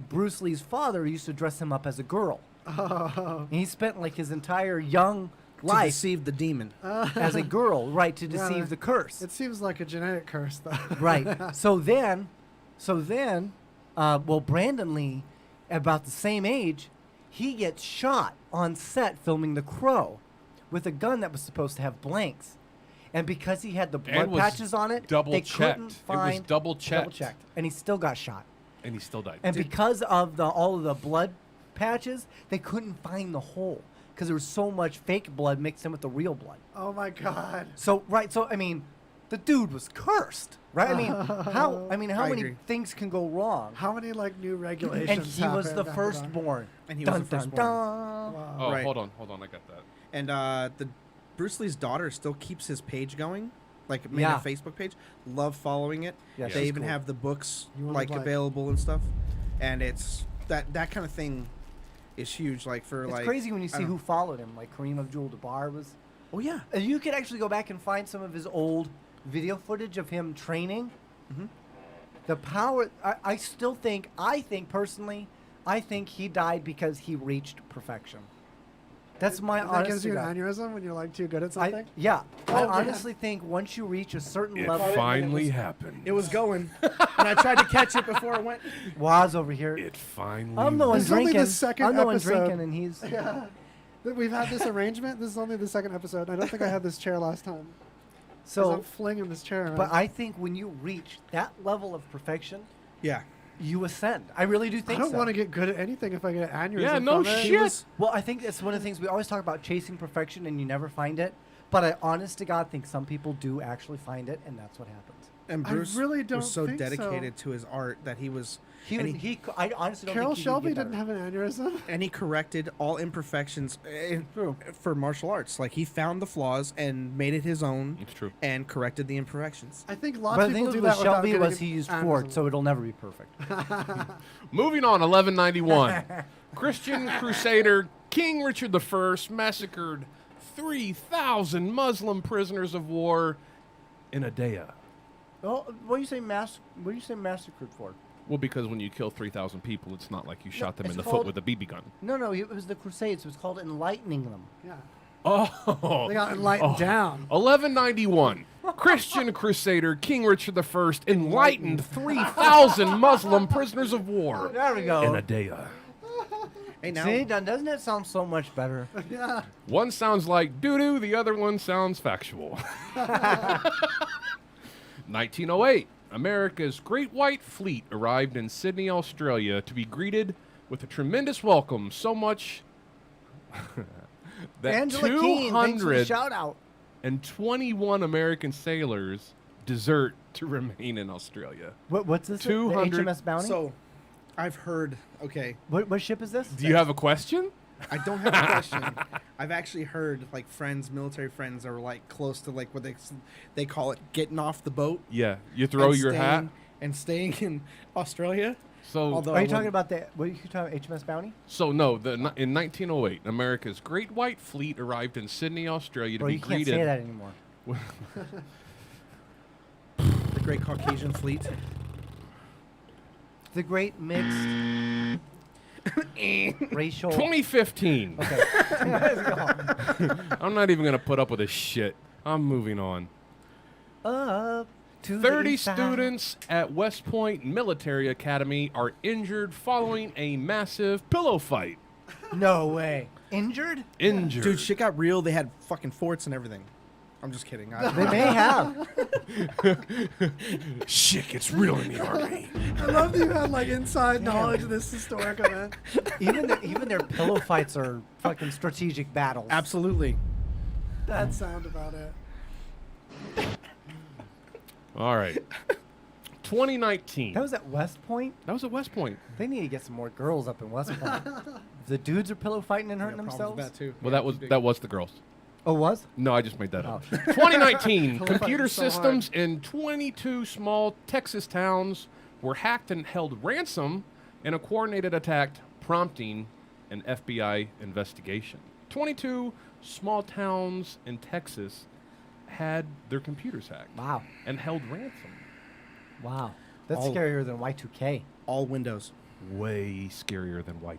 Bruce Lee's father used to dress him up as a girl. And he spent like his entire young To life deceive the demon. as a girl, right, to deceive the curse. It seems like a genetic curse, though. Right. So then, well, Brandon Lee, about the same age, he gets shot on set filming The Crow with a gun that was supposed to have blanks. And because he had the blood And was patches on it, double they checked. couldn't It was find double checked. and he still got shot. And he still died. And because of all of the blood patches, they couldn't find the hole because there was so much fake blood mixed in with the real blood. Oh my God. So I mean, the dude was cursed, right? I how I many agree. things can go wrong? How many like new regulations? And he was happened the after that? firstborn. And he was the Dun, firstborn. dun. Wow. Oh, Right. hold on, I got that. And the Bruce Lee's daughter still keeps his page going, like made Yeah. a Facebook page. Love following it. Yeah, They she's even cool. have the books You wanna like play? available and stuff. And it's that kind of thing is huge. Like for It's like crazy when you I see don't who know. followed him. Like Kareem Abdul-Jabbar was. Oh yeah. You could actually go back and find some of his old video footage of him training. Mhm. The power. I still think. I think personally, I think he died because he reached perfection. That's my That honest. gives you to an God. aneurysm when you're like too good at I something. I honestly think once you reach a certain It level, finally happened. It was going, and I tried to catch it before it went. Waz over here. It finally. I'm the one This is only the drinking. second I'm the one episode. drinking, and he's. Yeah. We've had this arrangement. This is only the second episode. I don't think I had this chair last time. 'Cause I'm So, flinging this chair around. but I think when you reach that level of perfection, Yeah. you ascend. I really do I think don't so. want to get good at anything if I get an aneurysm. Yeah, no from it. shit. Well, I think that's one of the things we always talk about chasing perfection and you never find it. But I, honest to God, think some people do actually find it, and that's what happens. And Bruce really don't was so think so. dedicated to his art that he was. I honestly don't Carol think he Shelby would get didn't have an aneurysm. And he corrected all imperfections for martial arts. Like he found the flaws and made it his own. It's true. And corrected the imperfections. I think lots But of the people thing do with that without Shelby getting was he used an Ford, aneurysm. so it'll never be perfect. Moving on, 1191. Christian Crusader King Richard I massacred 3,000 Muslim prisoners of war in a day. Oh, what do you say massacred for? Well, because when you kill 3,000 people, it's not like you shot them in it's the foot called- with a BB gun. No, it was the Crusades. It was called enlightening them. Yeah. Oh. They got enlightened down. 1191. Christian Crusader King Richard I enlightened 3,000 Muslim prisoners of war There we go. in a day. Hey, now See, doesn't it sound so much better? Yeah. One sounds like doo-doo, the other one sounds factual. 1908. America's Great White Fleet arrived in Sydney, Australia to be greeted with a tremendous welcome, so much that Angela Keene, thanks for the shout out. 221 American sailors desert to remain in Australia. What's this? 200 The HMS Bounty? So, I've heard. Okay. What ship is this? Do you have a question? I don't have a question. I've actually heard like friends, military friends, are like close to like what they call it, getting off the boat. Yeah, you throw and your hat. and staying in Australia. So, Are you talking about the? What are you talking about? HMS Bounty? So no, in 1908, America's Great White Fleet arrived in Sydney, Australia to Bro, be you can't greeted. say that anymore. The Great Caucasian Fleet. The Great Mixed Racial. 2015. Okay. Let's go. I'm not even gonna put up with this shit. I'm moving on. Up to 30 the east side. students at West Point Military Academy are injured following a massive pillow fight. No way. Injured? Injured. Dude, shit got real. They had fucking forts and everything. I'm just kidding. They may have. Shit gets real in the army. I love that you had like inside knowledge of this historic event. Even their pillow fights are fucking strategic battles. Absolutely. That sound about it. All right. 2019. That was at West Point? That was at West Point. They need to get some more girls up in West Point. The dudes are pillow fighting and hurting themselves? That too. Well, that was the girls. Oh, was? No, I just made that up. Oh. 2019, Pillow computer fighting's so systems in 22 small Texas towns were hacked and held ransom in a coordinated attack, prompting an FBI investigation. 22 small towns in Texas had their computers hacked. Wow. And held ransom. Wow. That's All- scarier than Y2K. All Windows. Way scarier than Y2K.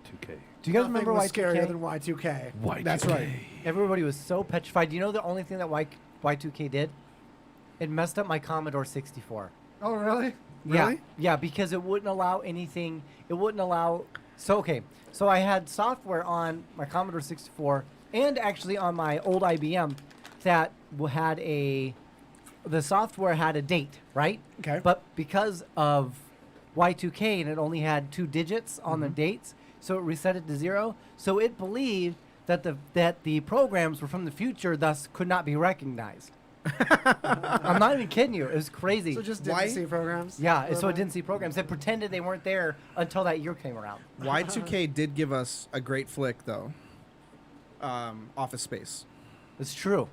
Do you guys Nothing remember was Y2K? scarier than Y2K. Y2K. That's right. Everybody was so petrified. Do you know the only thing that Y2K did? It messed up my Commodore 64. Oh, really? Yeah, Really? yeah, because it wouldn't allow anything. It wouldn't allow. So okay, so I had software on my Commodore 64 and actually on my old IBM that had the software had a date, right? Okay. But because of Y2K and it only had 2 digits on the dates, so it reset it to 0. So it believed that the programs were from the future, thus could not be recognized. I'm not even kidding you. It was crazy. So just didn't Why? see programs? Yeah, so it didn't see programs. It pretended they weren't there until that year came around. Y2K did give us a great flick though. Office Space. It's true.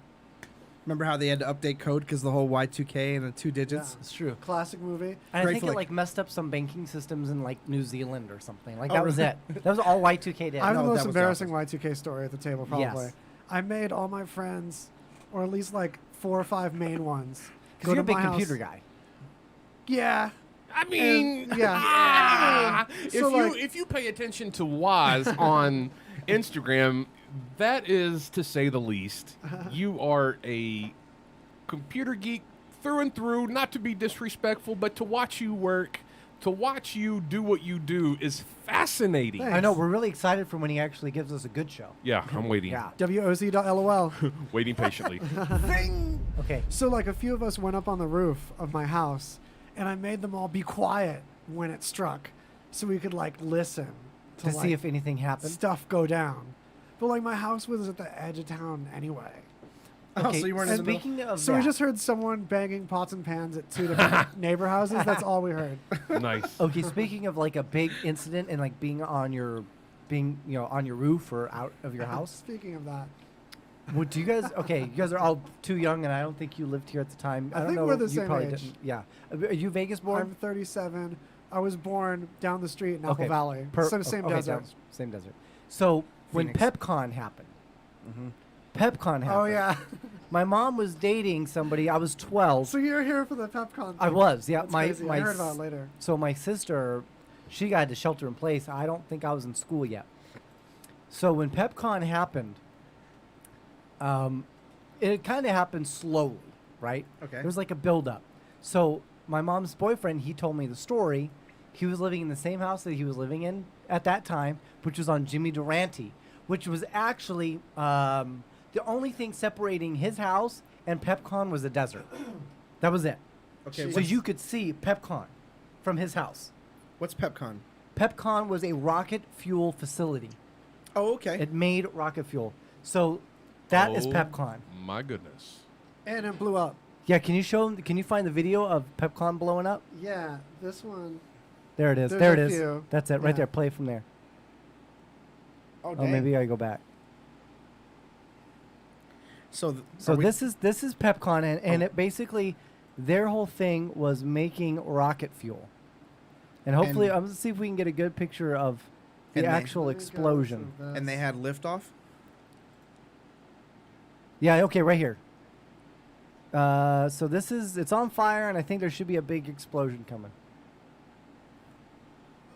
Remember how they had to update code because the whole Y2K and the 2 digits? It's true. Classic movie. And I Great think flick. it like messed up some banking systems in like New Zealand or something. Like Oh, that was really? it. That was all Y2K did. I have the No, most that was the embarrassing Y2K story at the table, probably. Yes. I made all my friends, or at least like 4 or 5 main ones. Because you're a to big my computer house. guy. Yeah. I mean, yeah. If you pay attention to Waz on Instagram, that is to say the least. You are a computer geek through and through. Not to be disrespectful, but to watch you work, to watch you do what you do is fascinating. Thanks. I know. We're really excited for when he actually gives us a good show. Yeah, I'm waiting. Yeah. WOZ.lol. Waiting patiently. Okay. So like a few of us went up on the roof of my house, and I made them all be quiet when it struck, so we could like listen To like, see if anything happened. stuff go down. But like my house was at the edge of town anyway, Oh, Okay, so you weren't in the middle? speaking of So that, we just heard someone banging pots and pans at 2 different neighbor houses. That's all we heard. Nice. okay, speaking of like a big incident and like being on your roof or out of your house. Speaking of that, Well, do you guys? Okay, you guys are all too young, and I don't think you lived here at the time. I don't think know. we're the you same probably age. didn't. Yeah. Are you Vegas born? I'm 37. I was born down the street in Apple Okay. Valley. Same okay, desert. down- same desert. So when Phoenix. Pepcon happened, Pepcon happened. Oh yeah. My mom was dating somebody. I was 12. So you're here for the Pepcon. I thing. was. Yeah. That's my crazy. my I heard s- about it later. So my sister, she got to shelter in place. I don't think I was in school yet. So when Pepcon happened, it kind of happened slowly, right? Okay. There was like a build-up. So my mom's boyfriend, he told me the story. He was living in the same house that he was living in at that time, which was on Jimmy Durante, which was actually the only thing separating his house and Pepcon was the desert. That was it. Okay. So you could see Pepcon from his house. What's Pepcon? Pepcon was a rocket fuel facility. Oh, okay. It made rocket fuel. So that is Oh, Pepcon. My goodness. And it blew up. Yeah, can you show him? Can you find the video of Pepcon blowing up? Yeah, this one. There it is. There's There it a is. few. That's it right Yeah. there. Play from there. Oh, Oh, dang. maybe I go back. So, So this is Pepcon, and it basically their whole thing was making rocket fuel, and hopefully I'm gonna see if we can get a good picture of the And they- actual explosion. and they had liftoff. Yeah. Okay. Right here. So it's on fire, and I think there should be a big explosion coming.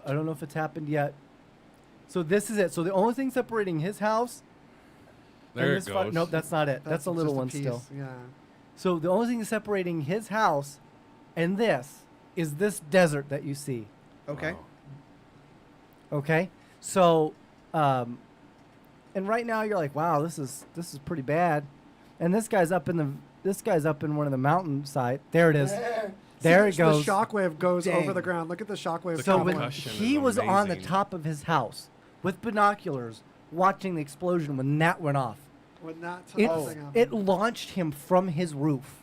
I don't know if it's happened yet. So this is it. So the only thing separating his house. and There it this fi- goes. nope, that's not it. That's a little just one piece, still. Yeah. So the only thing separating his house and this is this desert that you see. Okay. Wow. Okay. So, and right now you're like, wow, this is pretty bad. And this guy's up in one of the mountainside. There it is. There it goes. The shockwave goes Dang. over the ground. Look at the shockwave. So coming. when concussion he is was on the amazing. top of his house with binoculars watching the explosion when that went off, When that it, thing happened. it launched him from his roof.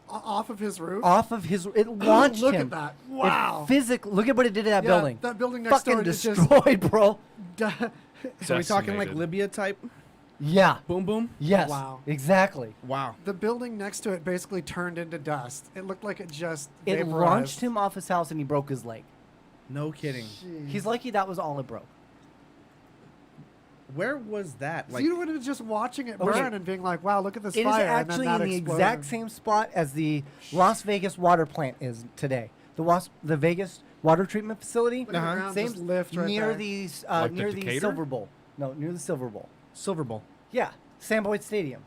Off of his roof. Off of his, it launched Look him. at that. It Wow. look at what it did to that Yeah, building. that building next Fucking door is just- destroyed, bro. So we talking like Decimated. Libya type? Yeah. Boom, boom. Yes. Wow. Exactly. Wow. The building next to it basically turned into dust. It looked like it just It vaporized. launched him off his house and he broke his leg. No kidding. He's lucky that was all it broke. Where was that? So Like, you would have just watching it Okay. burn and being like, "Wow, look at this It is fire!" actually and then in that the exploded. exact same spot as the Las Vegas water plant is today. The Vegas water treatment facility. Look at the ground Same just lift right near there. these Like the near the Decatur? Silver Bowl. No, near the Silver Bowl. Silver Bowl. Yeah, Sam Boyd Stadium.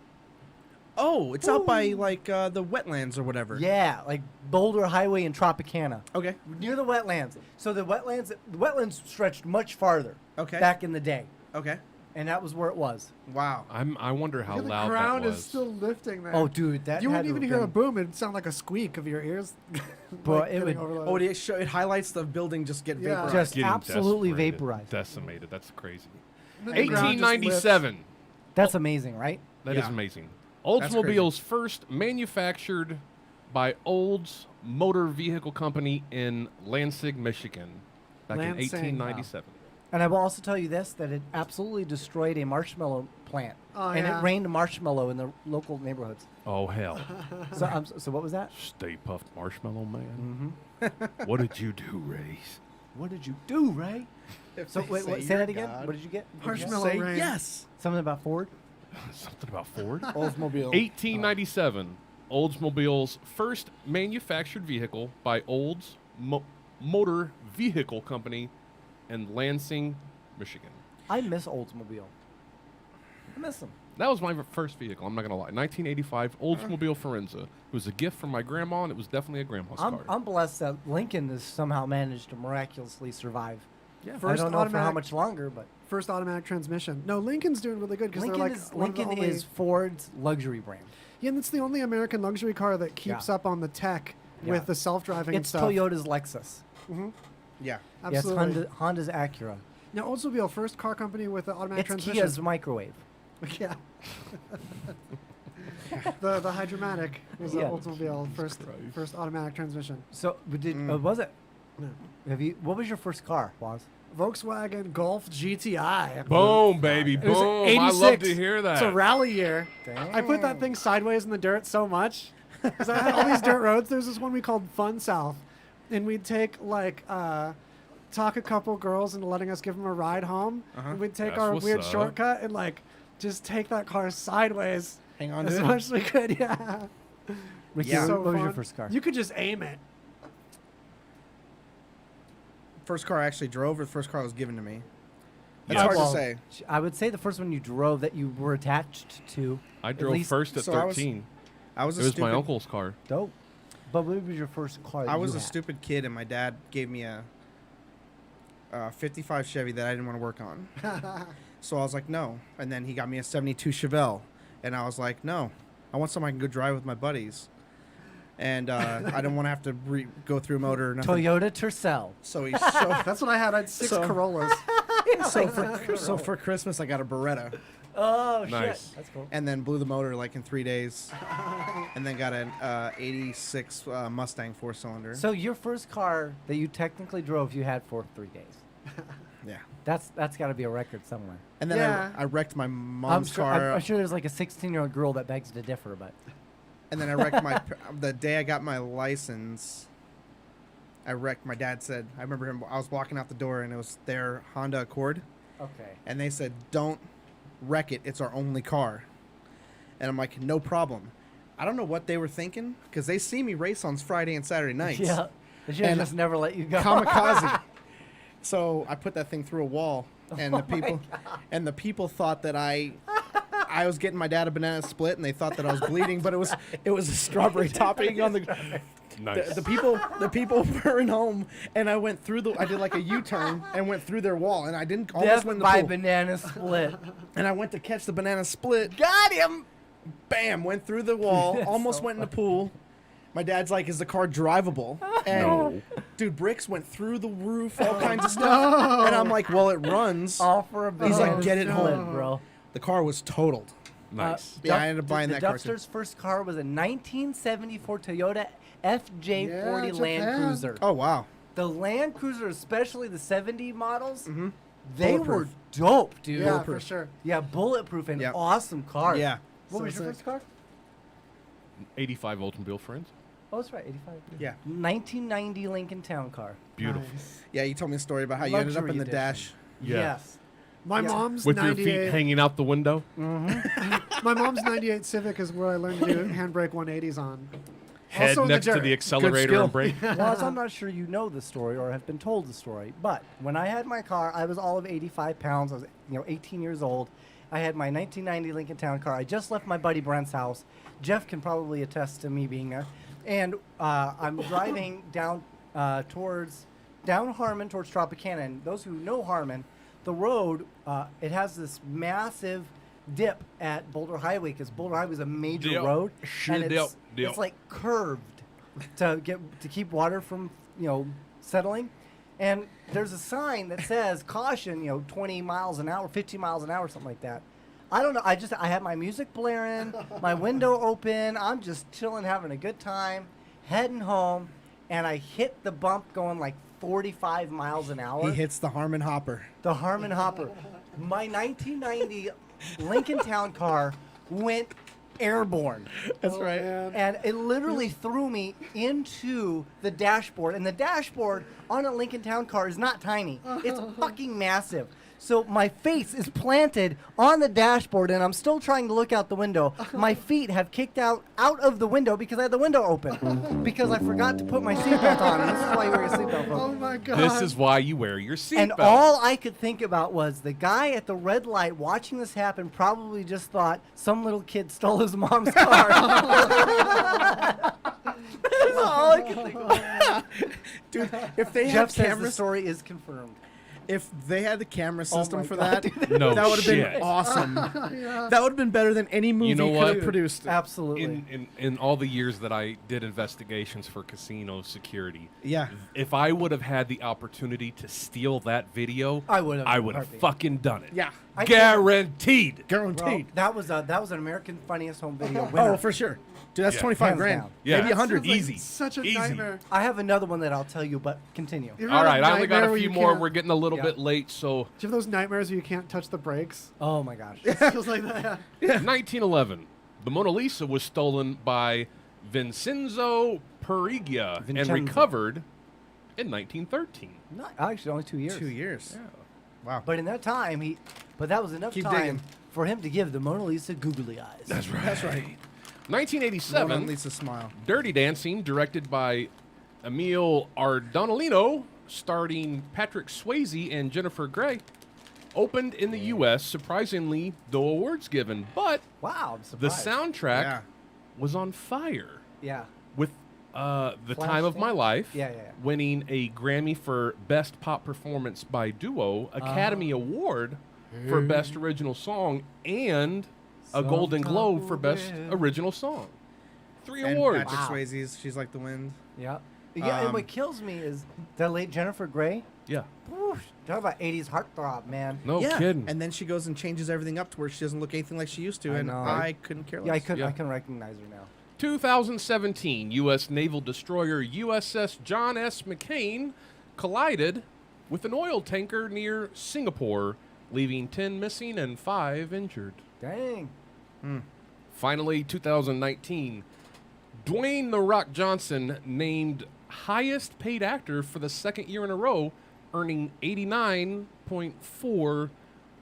Oh, it's out by like the wetlands or whatever. Yeah, like Boulder Highway in Tropicana. Okay. Near the wetlands. So the wetlands stretched much farther. Okay. Back in the day, Okay. and that was where it was. Wow. I wonder how Yeah, the loud ground that was. is still lifting there. Oh, dude, that you had wouldn't to even have hear a been- boom. It'd sound like a squeak of your ears. Bro, like it getting would- overloaded. Oh, it highlights the building just get Yeah. vaporized. Just Getting absolutely desecrated, vaporized. Decimated. That's crazy. And then the ground just lifts. 1897. That's amazing, right? That is Yeah. amazing. That's Oldsmobile's first manufactured by Olds Motor Vehicle Company in Lansing, Michigan, back in Lansing, 1897. And I will also tell you this, that it absolutely destroyed a marshmallow plant. Oh, and yeah. it rained marshmallow in the local neighborhoods. Oh hell! So what was that? Stay puffed marshmallow man. What did you do, Race? What did you do, Ray? So wait, say that again? What did you get? Marshmallow Say rain. yes. Something about Ford? Something about Ford. Oldsmobile. 1897. Oldsmobile's first manufactured vehicle by Olds Motor Vehicle Company in Lansing, Michigan. I miss Oldsmobile. I miss them. That was my first vehicle. I'm not gonna lie. 1985 Oldsmobile Forenza. It was a gift from my grandma, and it was definitely a grandma's car. I'm blessed that Lincoln has somehow managed to miraculously survive. Yeah. I First don't know for how automatic- much longer, but First automatic transmission. No, Lincoln's doing really good because they're like one of the Lincoln only- is Ford's luxury brand. Yeah, and it's the only American luxury car that keeps Yeah. up on the tech Yeah. with the self-driving and It's stuff. Toyota's Lexus. Yeah. Absolutely. Yes, Honda's Acura. Now, Oldsmobile, first car company with an automatic It's transmission. Kia's microwave. Yeah. The Hydromatic was Yeah. the Oldsmobile first automatic transmission. So, was it? No. What was your first car, Woz? Volkswagen Golf GTI. Boom, baby, It was boom. 86. I love to hear that. It's a rally year. I put that thing sideways in the dirt so much. Because I had all these dirt roads. There's this one we called Fun South. And we'd take, talk a couple girls into letting us give them a ride home. And we'd take That's our what's weird up. shortcut and, just take that car sideways. Hang on as to it. much as we could, yeah. Ricky, Yeah. So what was your fun. first car? You could just aim it. First car I actually drove, or the first car was given to me. That's Yeah. hard Well, to say. I would say the first one you drove that you were attached to. I at drove least- first at So I was- 13. I was It a was stupid, my uncle's car. Dope. But what was your first car? That I was you a had? stupid kid, and my dad gave me a 55 Chevy that I didn't want to work on. So I was like, no. And then he got me a 72 Chevelle, and I was like, no. I want something I can go drive with my buddies. And I didn't want to have to go through a motor or nothing. Toyota Tercel. So he That's what I had. I had 6 Corollas. so for Christmas I got a Beretta, Oh, Nice. shit. That's cool. and then blew the motor in 3 days, and then got an 86 Mustang 4-cylinder. So your first car that you technically drove, you had for 3 days. Yeah. That's got to be a record somewhere. And then Yeah. I wrecked my mom's I'm sure, car. I'm sure there's like a 16-year-old girl that begs to differ, but And then I wrecked the day I got my license. I wrecked. My dad said, I remember him. I was walking out the door, and it was their Honda Accord, okay. and they said, "Don't wreck it. It's our only car." And I'm like, "No problem." I don't know what they were thinking, because they see me race on Friday and Saturday nights. Yeah. They should have And just never let you go. Kamikaze. So I put that thing through a wall, and Oh the people thought that I was getting my dad a banana split, and they thought that I was bleeding, but it was a strawberry topping on the. Nice. The people weren't home, and I went through I did like a U-turn and went through their wall, and I didn't almost Death went in the by pool. banana split. And I went to catch the banana split. Got him. Bam! Went through the wall, That's almost so went in the pool. My dad's like, "Is the car drivable?" And No. dude, bricks went through the roof, all kinds of stuff. And I'm like, "Well, it runs." All for a He's like, banana "Get it split, home, bro. The car was totaled. Nice. Yeah, I ended up buying the that car too. Dubster's first car was a 1974 Toyota FJ40 Yeah, Land Japan. Cruiser. Oh wow! The Land Cruiser, especially the 70 models, Mm-hmm. they were Bulletproof. dope, dude. Yeah, for sure. Yeah, bulletproof and Yep. awesome car. Yeah. What So was your sick. first car? 85 Oldsmobile Friends. Oh, that's right, 85. Yeah. 1990 Lincoln Town Car. Beautiful. Nice. Yeah, you told me a story about how you ended up Luxury in the edition. dash. Yeah. Yes. My Yeah. mom's With your 98. feet hanging out the window. My mom's 98 Civic is where I learned to do handbrake 180s on. Head Also in the next to dirt. the accelerator skill. and brake. Well, I'm not sure you know the story or have been told the story, but when I had my car, I was all of 85 pounds. I was, 18 years old. I had my 1990 Lincoln Town car. I just left my buddy Brent's house. Jeff can probably attest to me being there. And I'm driving down Harmon towards Tropicana. And those who know Harmon, the road, it has this massive dip at Boulder Highway because Boulder Highway is a major Dip. road. Sure and dip. it's like curved to keep water from settling. And there's a sign that says caution, 20 miles an hour, 15 miles an hour, something like that. I don't know. I had my music blaring, my window open. I'm just chilling, having a good time, heading home, and I hit the bump going like 45 miles an hour. He hits the Harmon Hopper. The Harmon Hopper. My 1990 Lincoln Town car went airborne. That's right. And it literally threw me into the dashboard. And the dashboard on a Lincoln Town car is not tiny. It's fucking massive. So my face is planted on the dashboard, and I'm still trying to look out the window. My feet have kicked out of the window because I had the window open. Because I forgot to put my seatbelt on. And this is why you wear your seatbelt, folks. Oh my god. This is why you wear your seatbelt. And all I could think about was the guy at the red light watching this happen probably just thought some little kid stole his mom's car. That's all I could think about. Dude, if they Jeff had says the cameras, story is confirmed. if they had the camera system my for God, that, No that would have shit. been awesome. That would have been better than any movie know could what? have produced. Absolutely. In all the years that I did investigations for casino security, Yeah. if I would have had the opportunity to steal that video, I would have. fucking done it. Yeah. Guaranteed. Guaranteed. Bro, that was an American Funniest Home Video winner. Oh, for sure. Dude, that's Yeah. 25 Hands grand. down. Yeah. Maybe 100. Easy. Such a Easy. nightmare. I have another one that I'll tell you, but continue. You ever All had right, I only got nightmare a where few you more. can't- We're getting a little Yeah. bit late, so Do you have those nightmares where you can't touch the brakes? Oh my gosh. It feels like that. Yeah. 1911, the Mona Lisa was stolen by Vincenzo Periglia and Vincenzo. recovered in 1913. Not actually only 2 years. 2 years. Yeah. Wow. But in that time, but that was enough Keep time digging. for him to give the Mona Lisa googly eyes. That's right. That's right. 1987, Mona Lisa smile. Dirty Dancing, directed by Emile Ardonolino, starring Patrick Swayze and Jennifer Grey, opened in the U.S. Surprisingly, no awards given, but Wow, I'm the surprised. soundtrack Yeah. was on fire Yeah. with The Time of My Flashdance? Life, Yeah. winning a Grammy for Best Pop Performance by Duo, Academy Award for Best Original Song, and a Golden Globe for Best Original Song. 3 And awards. Patrick Wow. Swayze's She's Like the Wind. Yeah. Yeah, and Um, what kills me is the late Jennifer Grey. Yeah. Whew, talk about 80s heartthrob, man. No yeah. kidding. And then she goes and changes everything up to where she doesn't look anything like she used to. I And know. I couldn't care less. Yeah, I couldn't. Yeah. I can recognize her now. 2017, U.S. naval destroyer USS John S. McCain collided with an oil tanker near Singapore, leaving 10 missing and 5 injured. Dang. Finally, 2019, Dwayne "The Rock" Johnson named highest paid actor for the second year in a row, earning $89.4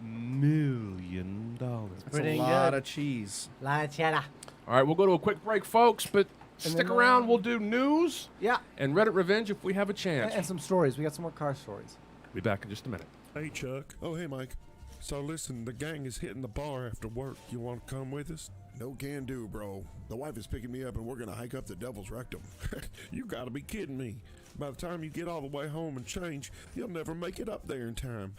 million. That's Pretty a lot good. of cheese. La cheddar. All right, we'll go to a quick break, folks, but stick then, around. We'll do news Yeah. and Reddit Revenge if we have a chance. And some stories. We got some more car stories. Be back in just a minute. Hey, Chuck. Oh, hey, Mike. So, listen, the gang is hitting the bar after work. You want to come with us? No can do, bro. The wife is picking me up and we're gonna hike up the Devil's Rectum. You gotta be kidding me. By the time you get all the way home and change, you'll never make it up there in time.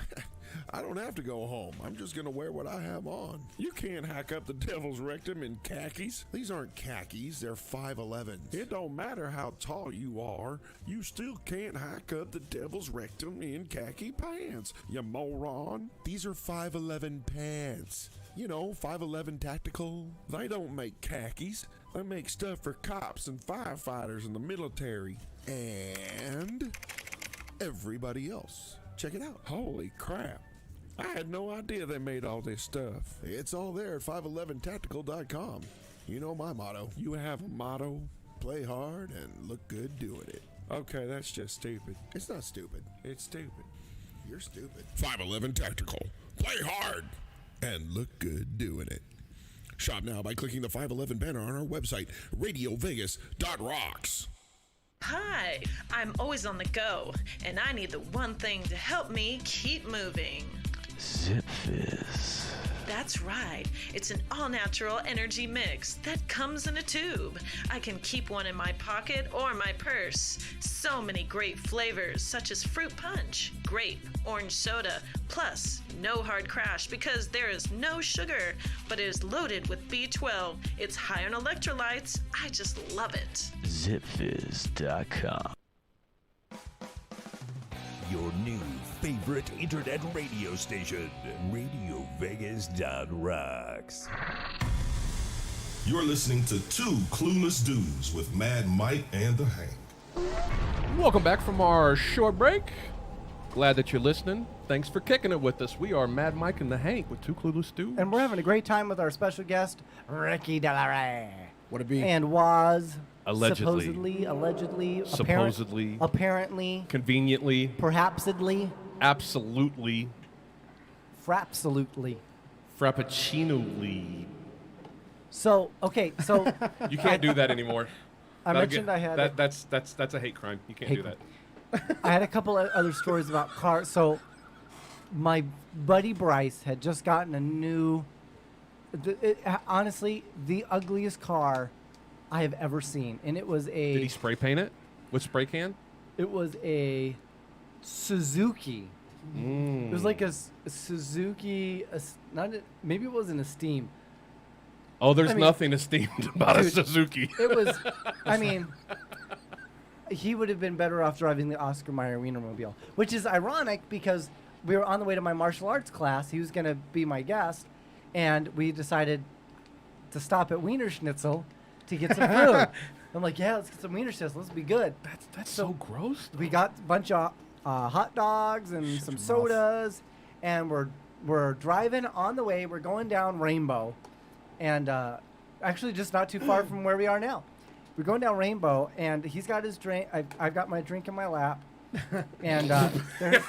I don't have to go home. I'm just gonna wear what I have on. You can't hike up the Devil's Rectum in khakis. These aren't khakis, they're 5'11s. It don't matter how tall you are, you still can't hike up the Devil's Rectum in khaki pants, you moron. These are 5'11 pants. You know, 5'11 tactical. They don't make khakis. They make stuff for cops and firefighters in the military. And everybody else. Check it out. Holy crap. I had no idea they made all this stuff. It's all there at 511tactical.com. You know my motto. You have a motto? Play hard and look good doing it. Okay, that's just stupid. It's not stupid. It's stupid. You're stupid. 511 Tactical. Play hard and look good doing it. Shop now by clicking the 511 banner on our website, radiovegas.rocks. Hi, I'm always on the go, and I need the one thing to help me keep moving. Zip Fizz. That's right. It's an all-natural energy mix that comes in a tube. I can keep one in my pocket or my purse. So many great flavors, such as fruit punch, grape, orange soda, plus no hard crash because there is no sugar, but it is loaded with B12. It's high on electrolytes. I just love it. ZipFizz.com. Your new favorite internet radio station, RadioVegas.rocks. You're listening to Two Clueless Dudes with Mad Mike and the Hank. Welcome back from our short break. Glad that you're listening. Thanks for kicking it with us. We are Mad Mike and the Hank with Two Clueless Dudes. And we're having a great time with our special guest, Ricky Delaray. Would it be? And was Allegedly. supposedly, apparently, Conveniently. perhapsedly, Absolutely. frapsolutely. Frappuccino-ly. So, okay, so You can't do that anymore. I That'll mentioned get- I had that's a hate crime. You can't Hate do that. I had a couple of other stories about cars. So, my buddy Bryce had just gotten a new, honestly, the ugliest car I have ever seen, and it was a. Did he spray paint it with spray can? It was a Suzuki. It was like a Suzuki. Maybe it wasn't a Steam. Oh, there's I mean, nothing esteemed about a dude, Suzuki. It was. I mean. He would have been better off driving the Oscar Mayer Wienermobile, which is ironic because we were on the way to my martial arts class. He was going to be my guest, and we decided to stop at Wiener Schnitzel to get some food. I'm like, yeah, let's get some Wiener Schnitzel. Let's be good. That's so gross. We got a bunch of hot dogs and some sodas, and we're driving on the way. We're going down Rainbow, and actually just not too far from where we are now. We're going down Rainbow, and he's got his drink. I've got my drink in my lap, and there's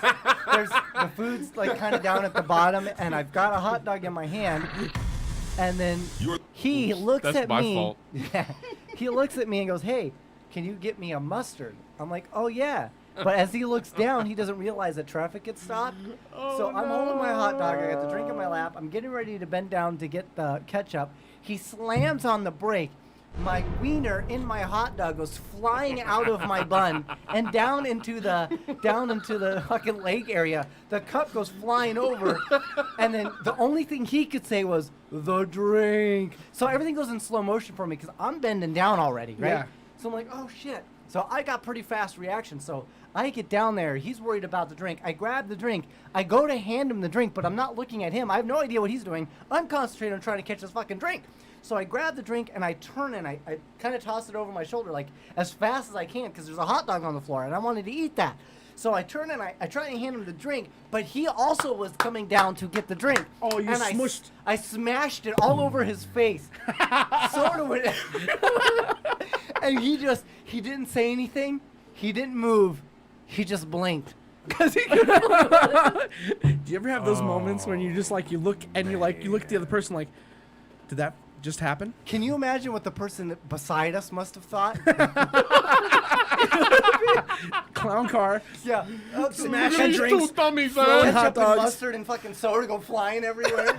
the food's like kind of down at the bottom, and I've got a hot dog in my hand, and then he looks That's at my me. fault. Yeah, he looks at me and goes, "Hey, can you get me a mustard?" I'm like, "Oh yeah." But as he looks down, he doesn't realize that traffic gets stopped. So I'm holding my hot dog. I got the drink in my lap. I'm getting ready to bend down to get the ketchup. He slams on the brake. My wiener in my hot dog goes flying out of my bun and down into the fucking lake area. The cup goes flying over, and then the only thing he could say was the drink. So everything goes in slow motion for me because I'm bending down already, right? Yeah. So I'm like, oh shit. So I got pretty fast reaction. So I get down there. He's worried about the drink. I grab the drink. I go to hand him the drink, but I'm not looking at him. I have no idea what he's doing. I'm concentrating on trying to catch this fucking drink. So I grab the drink and I turn and I kind of toss it over my shoulder like as fast as I can because there's a hot dog on the floor and I wanted to eat that. So I turn and I try to hand him the drink, but he also was coming down to get the drink. Oh, you and smushed. I smashed it all over his face. Sort of. And he didn't say anything. He didn't move. He just blinked. Cause he do you ever have those moments when you just like you look at the other person like, did that just happen? Can you imagine what the person beside us must have thought? Clown car. Yeah. Smashing drinks. Two dummies, throwing Ketchup hot and dogs. mustard and fucking soda go flying everywhere.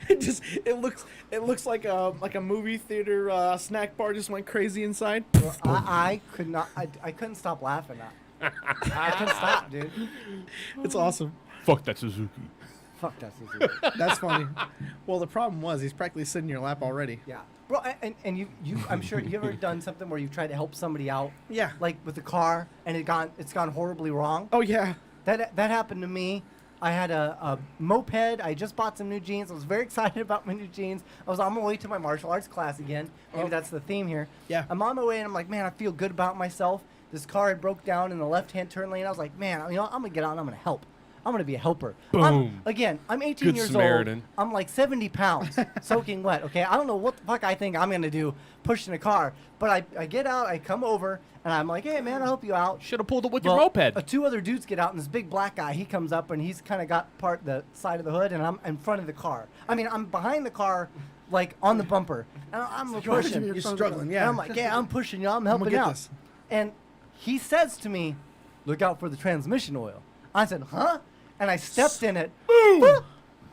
It looks like a movie theater snack bar just went crazy inside. I couldn't stop laughing. I couldn't stop, dude. It's awesome. Fuck that Suzuki. Fuck that Suzuki. That's funny. Well, the problem was he's practically sitting in your lap already. Yeah. Bro, and you I'm sure you ever done something where you've tried to help somebody out? Yeah. Like with the car and it's gone horribly wrong? Oh yeah. That happened to me. I had a moped. I just bought some new jeans. I was very excited about my new jeans. I was on my way to my martial arts class again. Maybe that's the theme here. Yeah. I'm on my way and I'm like, man, I feel good about myself. This car had broke down in the left-hand turn lane. I was like, man, I'm going to get out and I'm going to help. I'm going to be a helper. Boom. I'm 18 Good years Samaritan. old. I'm like 70 pounds, soaking wet, okay? I don't know what the fuck I think I'm going to do pushing a car. But I get out, I come over, and I'm like, hey, man, I'll help you out. Should have pulled it with your moped. Two other dudes get out, and this big black guy, he comes up, and he's kind of got the side of the hood, and I'm in front of the car. I mean, I'm behind the car, like on the bumper. And I'm pushing. You're struggling, yeah. And I'm like, yeah, I'm pushing you. I'm helping out. This. And he says to me, look out for the transmission oil. I said, huh? And I stepped in it. Boom!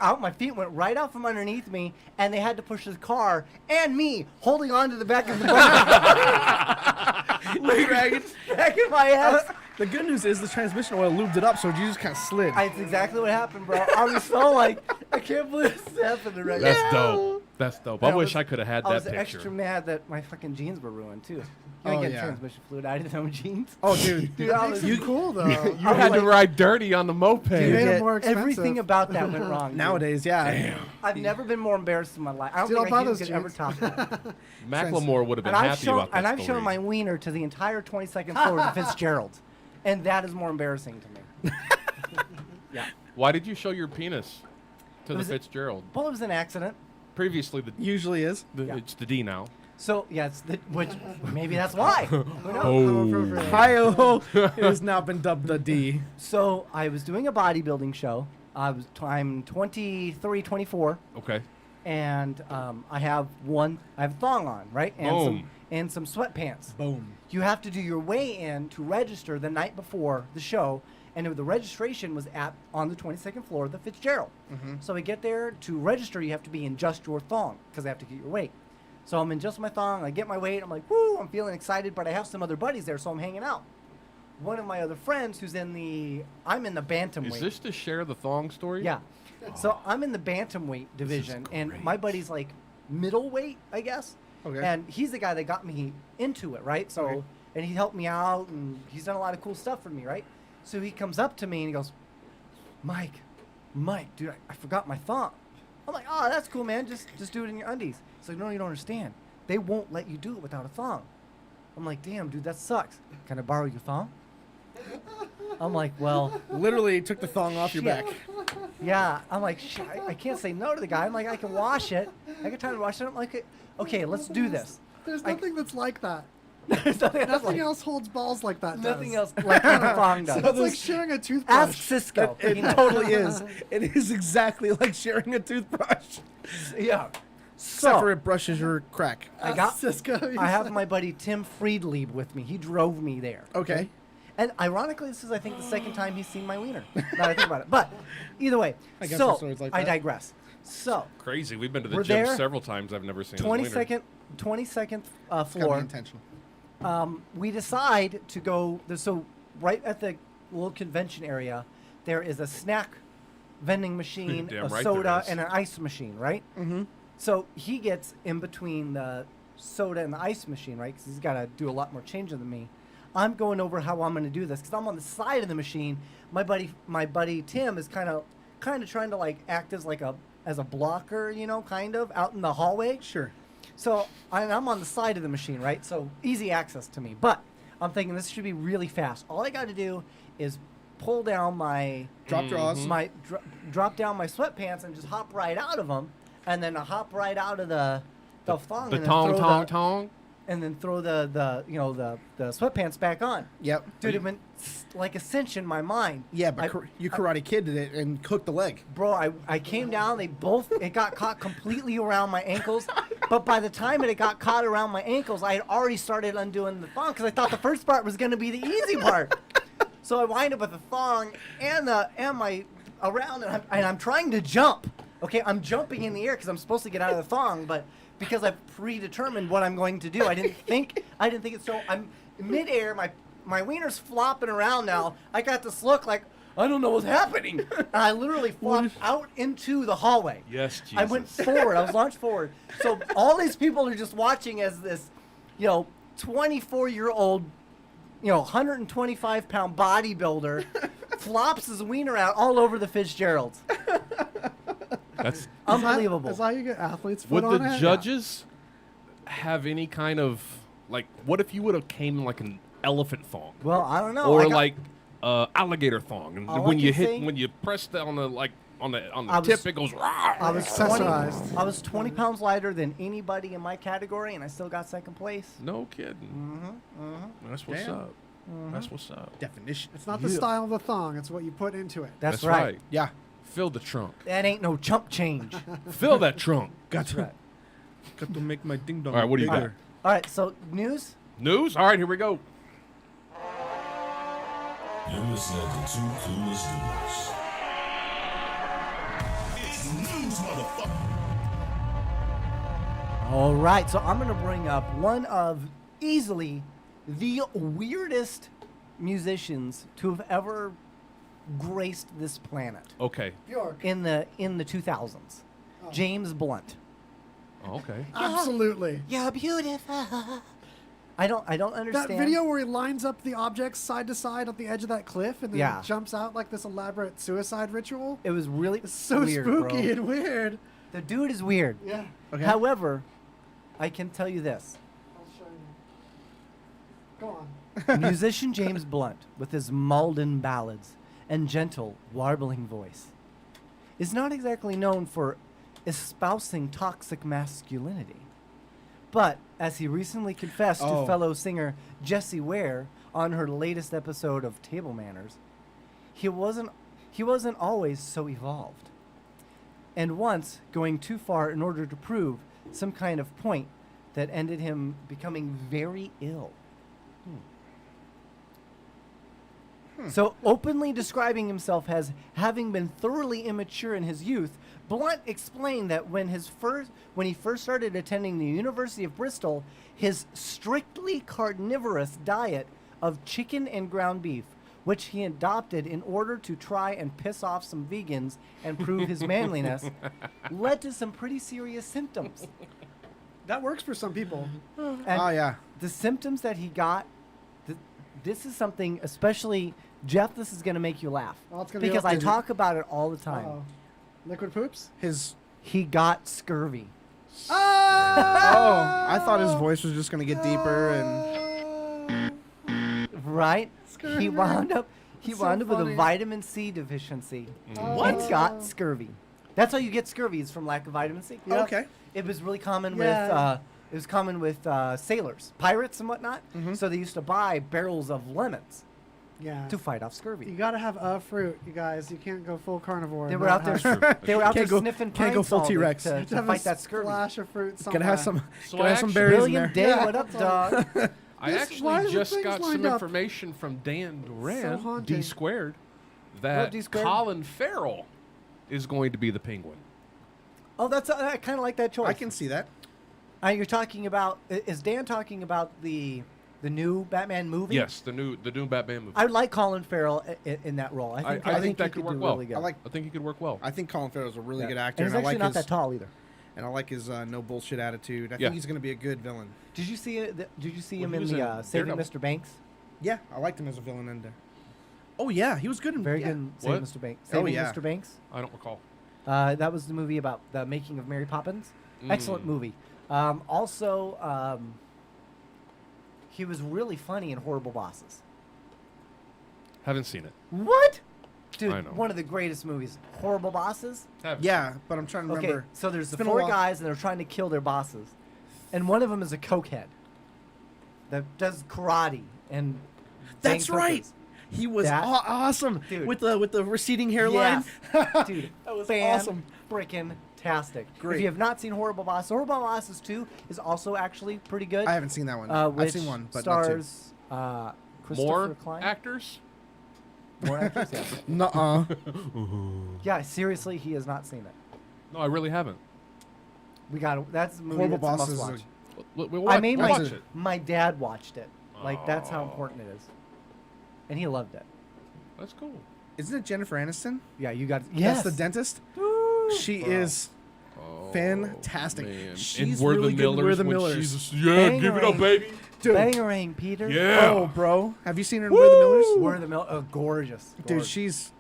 Out, my feet went right out from underneath me, and they had to push the car and me holding on to the back of the bumper. Dragging my ass. The good news is the transmission oil lubed it up, so you just kind of slid. That's exactly what happened, bro. I was so like, I can't believe this happened right now. That's dope. That's dope. I wish I could have had that picture. I was extra mad that my fucking jeans were ruined too. You ain't get transmission fluid out of them jeans. Oh, dude. Dude, I was cool though. You had to ride dirty on the moped. Made it more expensive. Everything about that went wrong. Nowadays, yeah. Damn. I've never been more embarrassed in my life. I don't Dude, think I'll my buy jeans those could ever jeans. top that. Macklemore would have been And I've happy shown, about that and I've story. shown my wiener to the entire 22nd floor of Fitzgerald, and that is more embarrassing to me. Yeah. Why did you show your penis to the Fitzgerald? Well, it was an accident. Previously, Usually is. it's the D now. So yeah, which maybe that's why. Who knows? Oh. Hi-oh. It has now been dubbed the D. So I was doing a bodybuilding show. I'm 23, 24. Okay. And I have thong on, right? Boom. And some sweatpants. Boom. You have to do your weigh-in to register the night before the show, and the registration was on the 22nd floor of the Fitzgerald. Mm-hmm. So we get there to register. You have to be in just your thong because they have to get your weight. So I'm in just my thong. I get my weight. I'm like, woo! I'm feeling excited, but I have some other buddies there, so I'm hanging out. One of my other friends who's I'm in the bantamweight. Is this to share the thong story? Yeah. So I'm in the bantamweight division, and my buddy's like middleweight, I guess. Okay. And he's the guy that got me into it, right? So, Okay. and he helped me out, and he's done a lot of cool stuff for me, right? So he comes up to me and he goes, Mike, dude, I forgot my thong. I'm like, oh, that's cool, man. Just do it in your undies. He's like, no, you don't understand. They won't let you do it without a thong. I'm like, damn, dude, that sucks. Can I borrow your thong? I'm like, well. Literally took the thong off your back. Yeah. I'm like, shit, I can't say no to the guy. I'm like, I can wash it. I can try to wash it. I'm like, okay, let's do this. There's nothing that's like that. There's Nothing else holds balls like that. Nothing does. else like a thong does. It's like sharing a toothbrush. Ask Cisco. It totally is. It is exactly like sharing a toothbrush. Yeah. Except for it brushes your crack. I got Cisco. I have my buddy Tim Friedlieb with me. He drove me there. Okay. And ironically, this is, I think, the second time he's seen my wiener. Now that I think about it. But either way, I guess so there's stories like I that. digress. So Crazy. We've been to the We're gym there. several times. I've never seen his wiener. 22nd Gotta floor. be intentional. We decide to go. So right at the little convention area, there is a snack vending machine, Damn a right soda, there is. and an ice machine, right? Mm-hmm. So he gets in between the soda and the ice machine, right? Because he's got to do a lot more changing than me. I'm going over how I'm going to do this because I'm on the side of the machine. My buddy Tim is kind of trying to like act as like as a blocker, you know, kind of out in the hallway. Sure. So I'm on the side of the machine, right? So easy access to me. But I'm thinking this should be really fast. All I got to do is pull down my Drop draws. drop down my sweatpants and just hop right out of them, and then hop right out of the thong. The and then tong, throw tong, the- tong. and then throw the sweatpants back on. Yep. Dude, it went like a cinch in my mind. Yeah, but you Karate Kidded it and cooked the leg. Bro, I came down, it got caught completely around my ankles, but by the time it got caught around my ankles, I had already started undoing the thong because I thought the first part was going to be the easy part. So I wind up with the thong and my around, and I'm trying to jump. Okay, I'm jumping in the air because I'm supposed to get out of the thong, but because I've predetermined what I'm going to do, I didn't think it. So I'm midair, my wiener's flopping around now. I got this look like I don't know what's happening, and I literally flopped out into the hallway. Yes, Jesus. I went forward. I was launched forward. So all these people are just watching as this, 24-year-old, 125-pound bodybuilder flops his wiener out all over the Fitzgeralds. That's unbelievable. Is that how you get athletes foot Would on the it? judges have any kind of like? What if you would have came in like an elephant thong? Well, I don't know. Or like alligator thong, and All I when you can hit say- when you press on the I tip, was- it goes. I was Accessorized. I was 20 pounds lighter than anybody in my category, and I still got second place. No kidding. That's what's Damn. up. That's what's up. Definition. It's not the style of the thong; it's what you put into it. That's right. Yeah. Fill the trunk. That ain't no chump change. Fill that trunk. Got to make my ding dong. All right, what do you got? All right, so news. News? All right, here we go. You're listening to Two Clueless Dudes. It's news, motherfucker. All right, so I'm going to bring up one of easily the weirdest musicians to have ever graced this planet Okay. in the 2000s. James Blunt. Okay. Absolutely. You're beautiful. I don't understand. That video where he lines up the objects side to side at the edge of that cliff and then Yeah. jumps out like this elaborate suicide ritual. It was really It's so weird, spooky bro. and weird. The dude is weird. Yeah. Okay. However, I can tell you this. I'll show you. Go on. Musician James Blunt, with his Malden ballads and gentle, warbling voice, is not exactly known for espousing toxic masculinity. But, as he recently confessed to fellow singer Jessie Ware on her latest episode of Table Manners, he wasn't always so evolved. And once going too far in order to prove some kind of point that ended him becoming very ill. So, openly describing himself as having been thoroughly immature in his youth, Blunt explained that when he first started attending the University of Bristol, his strictly carnivorous diet of chicken and ground beef, which he adopted in order to try and piss off some vegans and prove his manliness, led to some pretty serious symptoms. That works for some people. And yeah. the symptoms that he got, this is something, especially Jeff, this is going to make you laugh. Oh, it's gonna be because I updated. talk about it all the time. Uh-oh. Liquid poops? He got scurvy. Oh, I thought his voice was just going to get deeper and Right? Scurvy. He wound up So with funny. a vitamin C deficiency. What? And got scurvy. That's how you get scurvy, is from lack of vitamin C. Yeah. Okay. It was really common Yeah. with sailors, pirates and whatnot. So they used to buy barrels of lemons Yeah. to fight off scurvy. You gotta have a fruit, you guys. You can't go full carnivore. They and were not out there. have- They were out there Can't go- sniffing. can't go pine full sol T-Rex. to to have fight a that scurvy. splash of fruit gotta have some, So gotta have some actually- berries in William there. Day, Yeah, what up, that's all. dog? I Why actually are the just things got some lined up? information from Dan Duran, haunting. D squared, that D squared? Colin Farrell is going to be the Penguin. Oh, that's I kind of like that choice. I can see that. You're talking about? Is Dan talking about the new Batman movie? Yes, the new Batman movie. I would like Colin Farrell in that role. I think that he could do work well. really good. I think he could work well. I think Colin Farrell's a really Yeah. good actor. And he's I actually like not his, that tall either. And I like his no bullshit attitude. I Yeah. think he's going to be a good villain. Did you see it? Did you see Well, him he in was the in Saving Daredevil. Mr. Banks? Yeah, I liked him as a villain in there. Oh yeah, he was good in Very yeah. good in Saving What? Mr. Banks. Oh, Saving yeah. Mr. Banks. I don't recall. That was the movie about the making of Mary Poppins. Excellent movie. Also, he was really funny in Horrible Bosses. Haven't seen it. What? Dude, I know. one of the greatest movies. Horrible Bosses? Haven't Yeah, but I'm trying to Okay, remember. so there's It's the been a 4 while. guys and they're trying to kill their bosses. And one of them is a cokehead that does karate and That's bangs right. hookers. He was That- awesome Dude. with the receding hairline. Yes. Dude, that was fan awesome. Freaking tastic. Great. If you have not seen Horrible Bosses 2 is also actually pretty good. I haven't seen that one. Which I've seen one, but not two. stars Christopher More Klein. actors? More actors, yeah. Nuh-uh. Yeah, seriously, he has not seen it. No, I really haven't. We got that's a movie Horrible that's a Bosses must is watch. We'll I made watch my, it. my dad watched it. Like that's how important it is, and he loved it. That's cool. Isn't it Jennifer Aniston? Yeah, you got Yes, the dentist. She Bro. is fantastic. Man. She's and We're really the good in Millers. We're the when Millers. she's- yeah, give it up, baby. Dude. Bangarang, Peter. Yeah. Oh, bro. Have you seen her in We're the Millers? We're the Mill. Oh, gorgeous. Dude, gorgeous. she's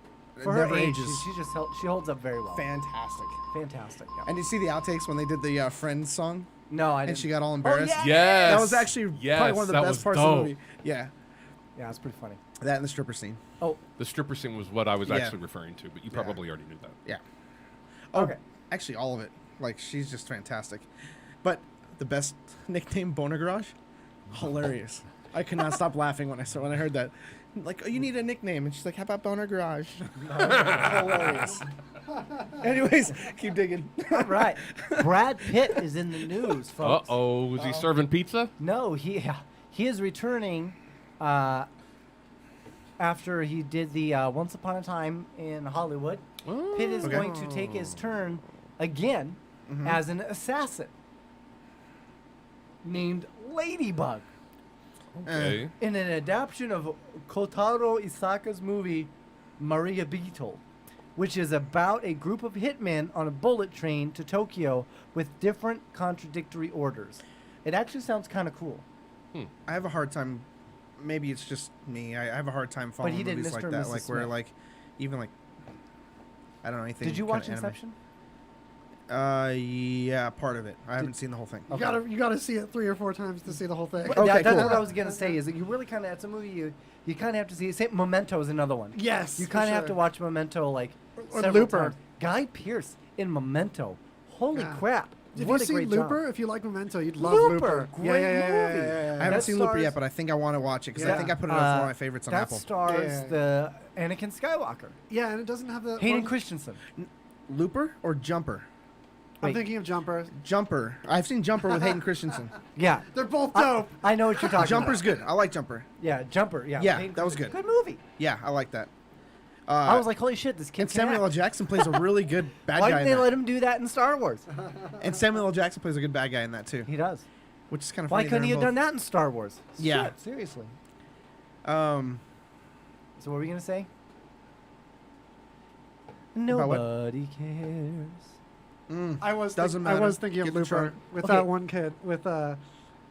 for her never age. ages. She just she holds up very well. Fantastic. Fantastic. Yeah. And you see the outtakes when they did the Friends song? No, I And didn't. she got all embarrassed? yeah. Yes. That was actually probably one of the that best was parts dope. of the movie. Yeah. Yeah, it's pretty funny. That and the stripper scene. Oh, The stripper scene was what I was Yeah. actually referring to, but you probably already knew that. Yeah. Oh, Okay. actually, all of it. Like, she's just fantastic. But the best nickname, Boner Garage, hilarious. I could not stop laughing when I heard that. Like, oh, you need a nickname, and she's like, "How about Boner Garage?" Hilarious. Anyways, keep digging. all right. Brad Pitt is in the news, folks. Uh-oh. Was he serving pizza? No, he is returning after he did the Once Upon a Time in Hollywood. Pitt is Okay. going to take his turn again as an assassin named Ladybug Okay. in an adaptation of Kotaro Isaka's movie Maria Beetle, which is about a group of hitmen on a bullet train to Tokyo with different contradictory orders. It actually sounds kind of cool. I have a hard time. Maybe it's just me. I have a hard time following he did movies Mr. like and that. Mrs. Like where, Smith. like, even like, I don't know anything. Did you kinda watch anime. Inception? Yeah, part of it. I haven't seen the whole thing. You gotta see it 3 or 4 times to see the whole thing. Well, Okay, that's cool. what I was gonna say. Is that you really kind of it's a movie you kind of have to see. Say Memento is another one. Yes, you for kind of have sure. to watch Memento like Or several Looper. times. Guy Pearce in Memento. Holy Yeah. crap! If what you've a seen great Looper, job. if you like Memento, you'd love Looper, Looper. great movie. I haven't That seen Looper stars- yet, but I think I want to watch it because I think I put it as one of my favorites on that Apple. stars Yeah. the Anakin Skywalker, Yeah, and it doesn't have the. Hayden well, Christensen. Looper or Jumper? I'm Wait. thinking of Jumper. Jumper. I've seen Jumper with Hayden Christensen. Yeah, They're both dope. I know what you're talking Jumper's about. good. I like Jumper. Yeah, Jumper. Yeah, Yeah, Hayden that was Christensen. good. Good movie. Yeah, I like that. I was like, holy shit, this kid And can Samuel L. act. Jackson plays a really good bad Why guy didn't in they that. let him do that in Star Wars? And Samuel L. Jackson plays a good bad guy in that too, He does. which is kind of Why funny. couldn't he they're have done both- that in Star Wars? Yeah. Shit, seriously. Um, So what were we gonna say? About what? Nobody cares. I was Doesn't I was matter. thinking of Get the Looper chart. with Okay. that one kid with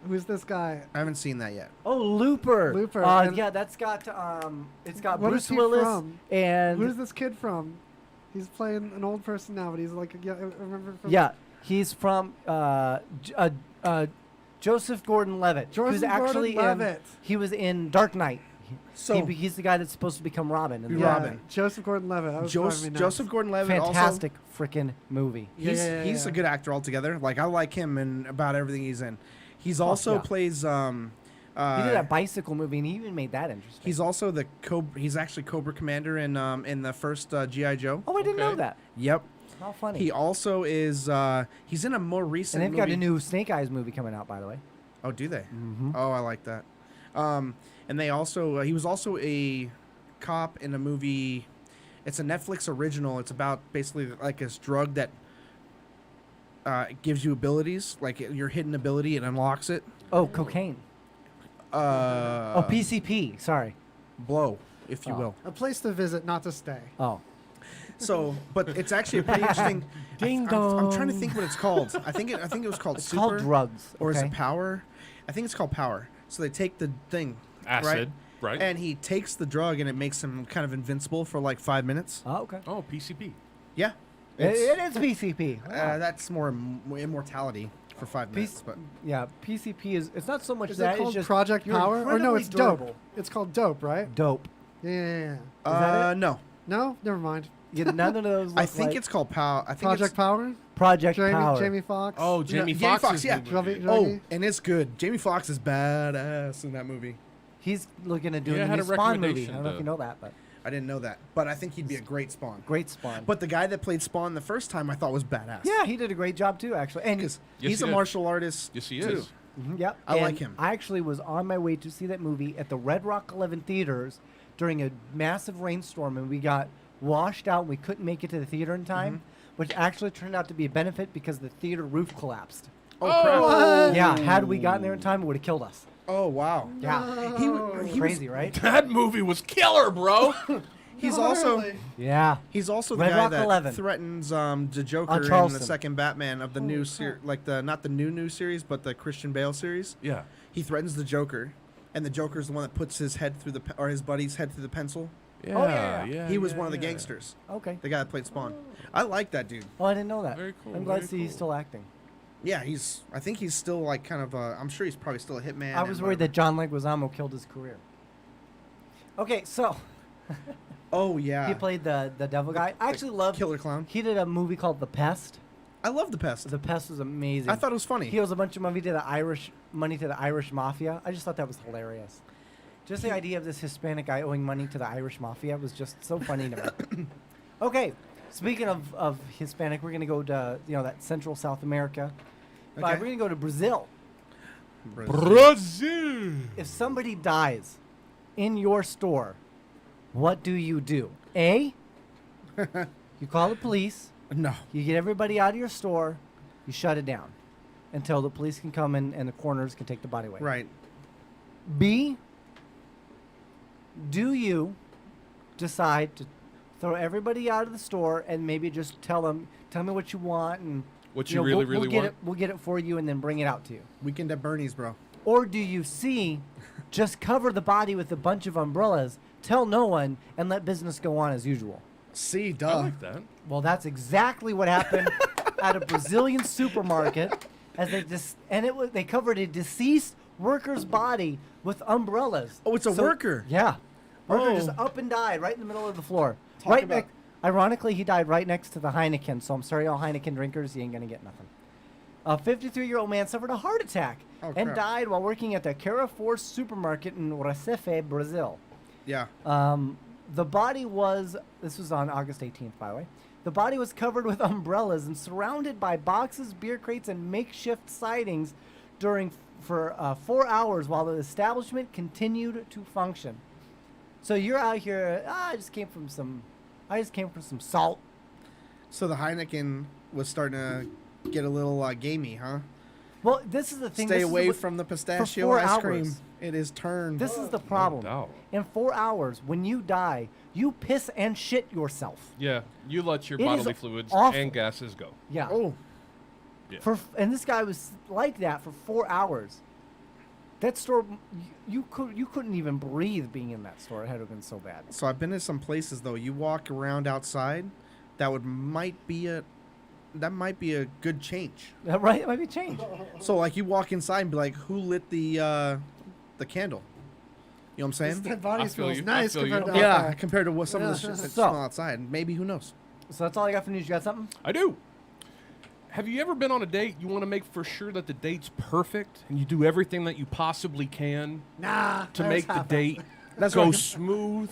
Who's this guy? I haven't seen that yet. Oh, Looper. Looper. And Yeah, that's got it's got what Bruce is he Willis from? and Who's this kid from? He's playing an old person now, but he's like, yeah, I remember from. yeah, he's from Joseph Gordon-Levitt, who's Joseph actually Gordon-Levitt. he was in Dark Knight. So he's the guy that's supposed to become Robin. in the- Yeah, Robin. Joseph Gordon-Levitt. That was driving me nuts. Joseph Gordon-Levitt Fantastic freaking movie. He's a good actor altogether. Like I like him and about everything he's in. He's also yeah. plays. He did that bicycle movie, and he even made that interesting. He's also the He's actually Cobra Commander in the first GI Joe. Oh, I didn't know that. Yep. How funny. He also is. He's in a more recent. And they've got a movie. new Snake Eyes movie coming out, by the way. Oh, do they? Mm-hmm. Oh, I like that. And they also. He was also a cop in a movie. It's a Netflix original. It's about basically like this drug that gives you abilities, like your hidden ability. It unlocks it. Oh, cocaine. Oh, PCP. Sorry. Blow, if you will. A place to visit, not to stay. Oh. So, but it's actually a pretty interesting. Ding I'm trying to dong. think what it's called. I think it was called It's Super. called drugs, Or is okay. it Power? I think it's called Power. So they take the thing. Acid, right. And he takes the drug and it makes him kind of invincible for like 5 minutes. Oh, okay. Oh, PCP. Yeah. It is PCP. That's more immortality for 5 minutes. But Yeah, PCP is. It's not so much Is that. it called it's just Project you're Power? Or no, incredibly it's durable. Dope. It's called Dope, right? Dope. Yeah. that it? No. No, never mind. Yeah, none of those. I look think like it's called Power. I think Project it's, Power. Project Power. Jamie Foxx. Oh, Jamie Foxx. Foxx, yeah. Druggy. Oh, and it's good. Jamie Foxx is badass in that movie. He's looking at doing Yeah, I the had new a Spawn movie. recommendation I don't know if to- you know that, but I didn't know that, but I think he'd be a great Spawn. great Spawn. But the guy that played Spawn the first time I thought was badass. Yeah, he did a great job too, actually. And Because Yes, he's he a did. martial artist. Yes, he too. is. Yep. I And like him. I actually was on my way to see that movie at the Red Rock 11 theaters during a massive rainstorm, and we got washed out. And we couldn't make it to the theater in time, which actually turned out to be a benefit because the theater roof collapsed. Oh, crap. Yeah, had we gotten there in time, it would have killed us. Oh, wow. Yeah. He Crazy, right? That movie was killer, bro. He's also Yeah. he's also the Red guy Rock that 11. threatens the Joker in the Charleston. second Batman of the new like the not the new series but the Christian Bale series. Yeah. He threatens the Joker, and the Joker's the one that puts his head through or his buddy's head through the pencil. Yeah, yeah. He was one of the gangsters. Okay. The guy that played Spawn. I like that dude. Oh, I didn't know that. Very cool, I'm glad very to see he's cool. still acting. Yeah, I think he's still like kind of I'm sure he's probably still a hitman. I was worried that John Leguizamo killed his career. Okay, so Oh yeah. he played the devil guy. I actually love Killer Clown. He did a movie called The Pest. I love The Pest. The Pest was amazing. I thought it was funny. He owes a bunch of money to the Irish mafia. I just thought that was hilarious. Just the idea of this Hispanic guy owing money to the Irish mafia was just so funny to me. Okay, speaking of Hispanic, we're gonna go to that Central South America. Okay. We're gonna go to Brazil. Brazil. If somebody dies in your store, what do you do? A, you call the police. No. You get everybody out of your store. You shut it down until the police can come in and the coroners can take the body away. Right. B, do you decide to throw everybody out of the store and maybe just tell me what you want and What you really, we'll really get want? it, we'll get it for you and then bring it out to you? Weekend at Bernie's, bro. Or do you C, just cover the body with a bunch of umbrellas, tell no one, and let business go on as usual? See, duh. I like that. Well, that's exactly what happened at a Brazilian supermarket, as they covered a deceased worker's body with umbrellas. Oh, it's a worker. Yeah, worker just Oh. up and died right in the middle of the floor. Talk about- Ironically, he died right next to the Heineken. So I'm sorry, all Heineken drinkers, you ain't gonna get nothing. A 53-year-old man suffered a heart attack and crap. died while working at the Carrefour supermarket in Recife, Brazil. Yeah. The body was, this was on August 18th, by the way. The body was covered with umbrellas and surrounded by boxes, beer crates, and makeshift sidings for 4 hours while the establishment continued to function. So you're out here, I just came from some salt. So the Heineken was starting to get a little gamey, huh? Well, this is the thing. Stay this is away what- from the for pistachio 4 ice hours. cream. It is turned. This is the problem. doubt. In 4 hours, when you die, you piss and shit yourself. Yeah, you let your It is bodily fluids awful. and gases go. Yeah. Oh. Yeah. And this guy was like that for 4 hours. That store, you couldn't even breathe being in that store. It had to have been so bad. So I've been to some places though. You walk around outside, that might be a good change. Right, it might be change. So like you walk inside and be like, who lit the candle? You know what I'm saying? This dead body I feel smells you. nice I feel you. compared to Yeah, outside. compared to what some of the shit that smell outside. Maybe, who knows? So that's all I got for news. You got something? I do. Have you ever been on a date? You want to make for sure that the date's perfect, and you do everything that you possibly can to make the date go smooth,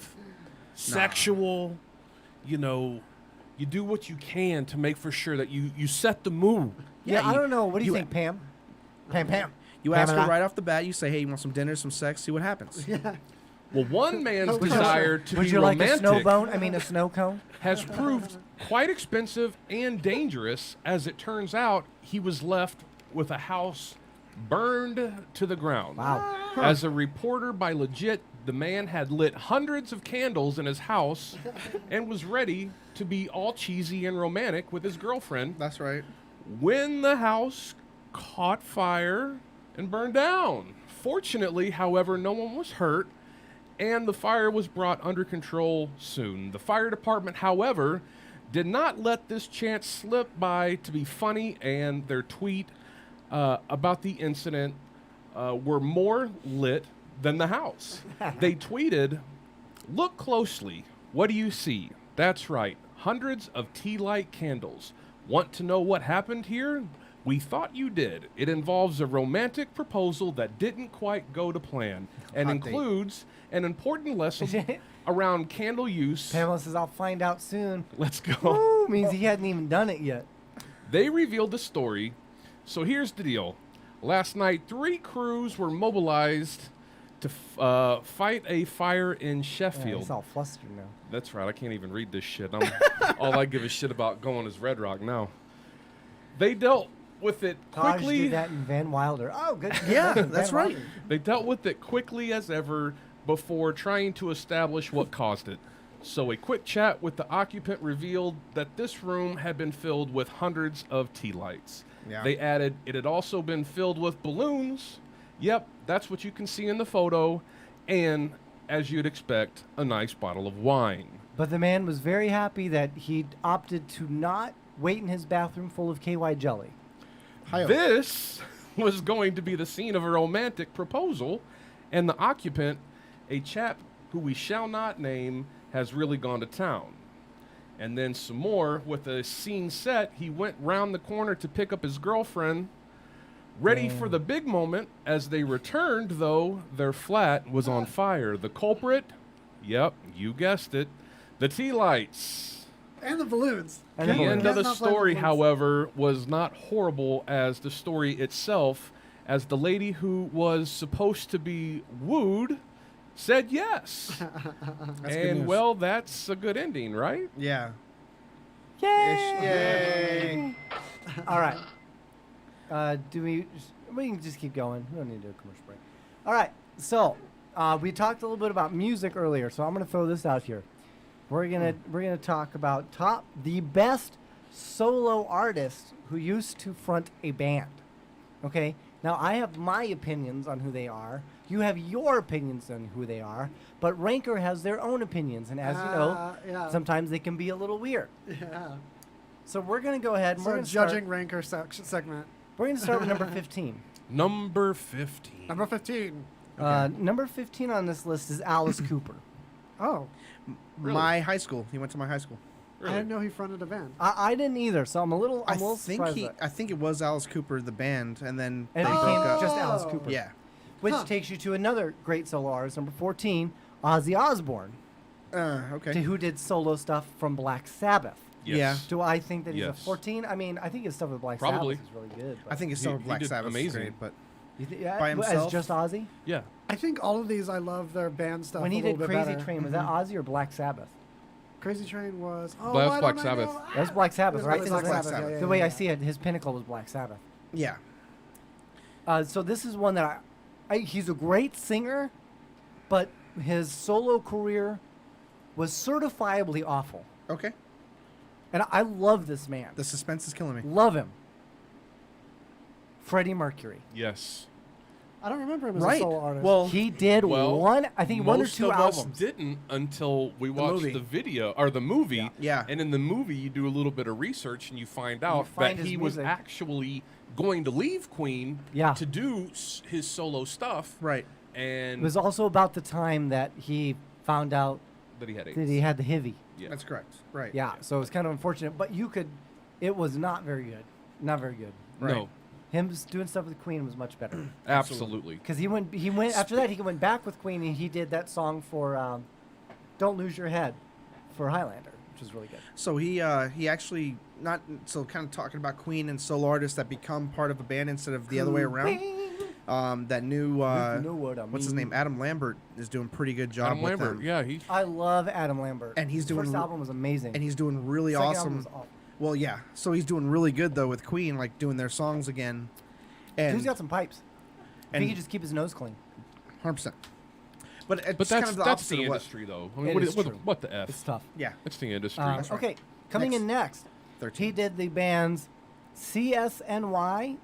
sexual. You know, you do what you can to make for sure that you set the mood. Yeah, I don't know. What do you think, Pam? Pam. You ask her right off the bat. You say, "Hey, you want some dinner, some sex? See what happens." Yeah. Well, one man's desire to Would be you like romantic a snow bone? I mean, a snow cone? has proved quite expensive and dangerous. As it turns out, he was left with a house burned to the ground. Wow. As a reporter by Legit, the man had lit hundreds of candles in his house and was ready to be all cheesy and romantic with his girlfriend. That's right. When the house caught fire and burned down. Fortunately, however, no one was hurt, and the fire was brought under control soon. The fire department, however, did not let this chance slip by to be funny, and their tweet about the incident were more lit than the house. They tweeted, "Look closely. What do you see? That's right. Hundreds of tea light candles. Want to know what happened here? We thought you did. It involves a romantic proposal that didn't quite go to plan and includes an important lesson around candle use." Pamela says, "I'll find out soon." Let's go. Woo, means he hadn't even done it yet. They revealed the story. So here's the deal. Last night, 3 crews were mobilized to fight a fire in Sheffield. He's all flustered now. That's right. I can't even read this shit. All I give a shit about going is Red Rock now. They dealt with it Taj quickly. did that in Van Wilder. Oh, good. Yeah, Van that's right. Wilder. They dealt with it quickly as ever before trying to establish what caused it. So a quick chat with the occupant revealed that this room had been filled with hundreds of tea lights. Yeah. They added it had also been filled with balloons. Yep, that's what you can see in the photo. And, as you'd expect, a nice bottle of wine. But the man was very happy that he'd opted to not wait in his bathroom full of KY jelly. This was going to be the scene of a romantic proposal, and the occupant, a chap who we shall not name, has really gone to town. And then some more, with the scene set, he went round the corner to pick up his girlfriend, ready for the big moment. As they returned, though, their flat was on fire. The culprit, yep, you guessed it, the tea lights. And the balloons. The end of the story, however, was not horrible as the story itself, as the lady who was supposed to be wooed said yes. That's good And, news. well, that's a good ending, right? Yeah. Yay! All right. We can just keep going. We don't need to do a commercial break. All right. So we talked a little bit about music earlier, so I'm going to throw this out here. We're gonna talk about the best solo artist who used to front a band. Okay. Now I have my opinions on who they are. You have your opinions on who they are. But Ranker has their own opinions, and as you know, yeah. sometimes they can be a little weird. Yeah. So we're gonna go ahead and So we're gonna judging start, ranker segment. We're gonna start with number 15. Number 15. Number 15. Number 15 on this list is Alice Cooper. Oh. Really? My high school. He went to my high school. I didn't know he fronted a band. I didn't either, so I'm a little surprised. I think it was Alice Cooper, the band, and then And they it broke became up. just Alice Cooper. Yeah. Which takes you to another great solo artist, number 14, Ozzy Osbourne. Okay. Who did solo stuff from Black Sabbath. Yes. Yeah. Do I think that he's a Yes. 14? I mean, I think his stuff with Black Probably. Sabbath is really good. I think his stuff with Black Sabbath is great, but by As himself. just Ozzy? Yeah. I think all of these, I love their band stuff. When he a little did bit Crazy better. Train, was that Mm-hmm. Ozzy or Black Sabbath? Crazy Train was. Oh, That was why Black don't I know? Sabbath. That was Black Sabbath, It right? was Black Black Sabbath. Sabbath. Yeah, The way yeah, I see it, his pinnacle was Black Sabbath. Yeah. So this is one that he's a great singer, but his solo career was certifiably awful. Okay. And I love this man. The suspense is killing me. Love him. Freddie Mercury. Yes. I don't remember him as Right. a solo artist. Well, He did one, I think one or two most of us albums. didn't until we watched movie. the video or the movie. Yeah. And in the movie, you do a little bit of research and you find out find that his he was music. actually going to leave Queen Yeah. to do his solo stuff. Right. And It was also about the time that he found out that he had AIDS. that he had the HIV. Yeah. That's correct. Right. Yeah, so it was kind of unfortunate, but it was not very good. Not very good. No. Him just doing stuff with Queen was much better. Absolutely. Because he went after that. He went back with Queen and he did that song for "Don't Lose Your Head" for Highlander, which was really good. So he actually kind of talking about Queen and solo artists that become part of a band instead of the other way around. That new You know what I what's his mean. name? Adam Lambert is doing a pretty good job Adam with Lambert, them. yeah, he. I love Adam Lambert, And he's His doing first re- album was amazing, And he's doing really Second album awesome. was awful. Well, yeah. So he's doing really good though with Queen, like doing their songs again. And Dude's got some pipes. and he could just keep his nose clean. 100%. But it's But kind that's of the that's opposite the of what- industry, though. I mean, It what, is true. what the f? It's tough. Yeah. It's the industry. That's right. Okay, coming in next, 13. he did the bands CSNY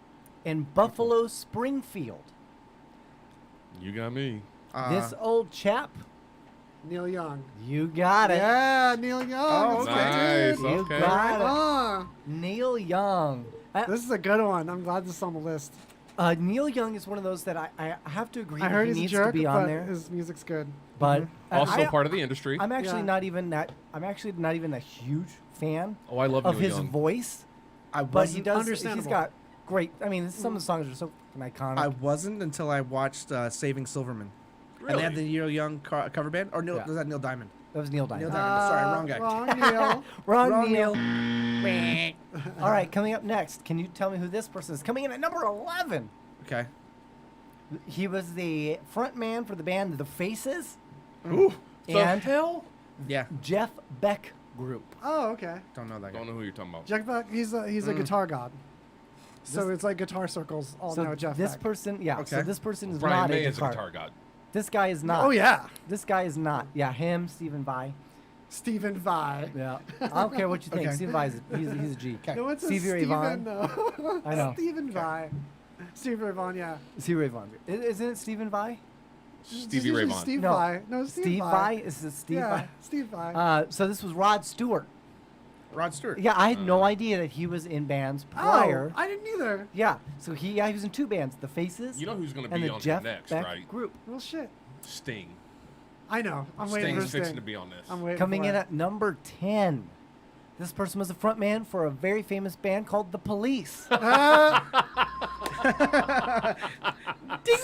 and Buffalo Springfield. You got me. This old chap, Neil Young. you got it. Yeah, Neil Young. Oh, That's Nice. good, dude. You Okay. got it. Ah, Neil Young. this is a good one. I'm glad this is on the list. Neil Young is one of those that I have to agree I that heard he he's a needs jerk, to be but on there. his music's good. But Also part of the industry. I'm actually Yeah. not even that. I'm actually not even a huge fan Oh, I love of Neil his Young. voice. I But he wasn't. does. He's Understandable. got great. I mean, some of the songs are so fucking iconic. I wasn't until I watched Saving Silverman. And they had the Neil Young cover band, or Neil? Yeah. Was that Neil Diamond? that was Neil Diamond. Neil Diamond. Sorry, wrong guy. Wrong Neil. Wrong Wrong Neil. All right, coming up next, can you tell me who this person is? Coming in at number 11. Okay. He was the front man for the band The Faces Ooh, the and hell? Yeah. Jeff Beck Group. Oh, okay. Don't know that guy. Don't know who you're talking about. Jack Beck, he's a guitar god. So it's like guitar circles all know Jeff this Beck. person, yeah. So Okay. this person is Brian not May a is a guitar. guitar god. This guy is not. Oh, yeah. This guy is not. Yeah, him, Stephen Vai. Stephen Vai. Yeah. I don't care what you think. Okay. Stephen Vai, he's a G. No, it's Stevie a Ray Stephen, Vaughan. I know. Stephen Vai. Stevie Ray Vaughan, yeah. Stevie Ray Vaughan. Isn't it Stephen Vai? Stevie Ray Vaughan. Steve No. Vai. No, Steve, Steve Vai. Vai? Is it Steve Yeah, Vai? Steve Vai. So this was Rod Stewart. Rod Stewart. Yeah, I had no idea that he was in bands prior. Oh, I didn't either. Yeah, so he was in two bands, The Faces. You know who's going to and be the on Jeff here next, Beck right? Group. Well, shit. Sting. I know. I'm waiting for Sting's fixing Sting. to be on this. I'm waiting Coming for in it. at number 10. This person was a front man for a very famous band called The Police.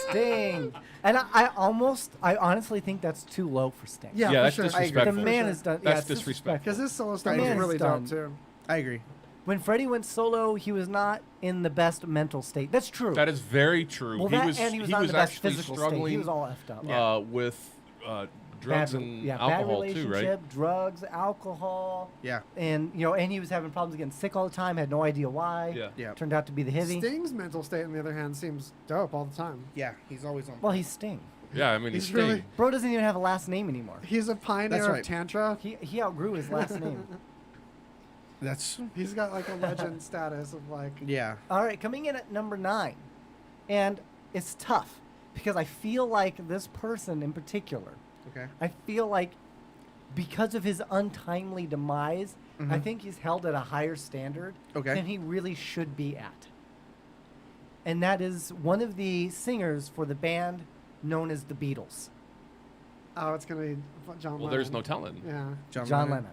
Sting. And I honestly think that's too low for Sting. Yeah, Yeah, for that's sure. disrespectful. The man is done. That's yeah, it's disrespectful. Because his solo stuff The is man really is dope, done. too. I agree. When Freddie went solo, he was not in the best mental state. That's true. That is very true. Well, he that was and he was not in the best actually physical struggling state. He was all effed up. with drugs and bad alcohol too, relationship, right? drugs, alcohol. Yeah. And and he was having problems getting sick all the time. Had no idea why. Yeah. Yeah. Turned out to be the heavy. Sting's mental state, on the other hand, seems dope all the time. Yeah. He's always on. Well, he's Sting. Yeah, I mean, He's he's really- Sting. Bro doesn't even have a last name anymore. He's a pioneer That's of right. Tantra. He outgrew his last name. That's. He's got like a legend status of like. Yeah. All right, coming in at number 9, and it's tough because I feel like this person in particular. Okay. I feel like because of his untimely demise, I Mhm. think he's held at a higher standard Okay. than he really should be at. And that is one of the singers for the band known as the Beatles, Oh, it's gonna be John Lennon. Well, there's no telling. Yeah. John Lennon.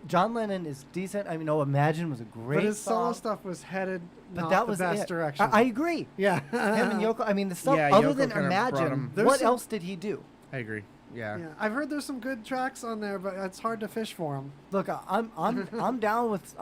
John Lennon is decent. I mean, Imagine was a great But his solo song. stuff was headed But not that the was best it. direction. I agree. Yeah. Him and Yoko. I mean, the stuff Yeah, other Yoko than kinda brought Imagine. him- There's What some- else did he do? I agree. Yeah. Yeah, I've heard there's some good tracks on there, but it's hard to fish for them. Look, I'm down with the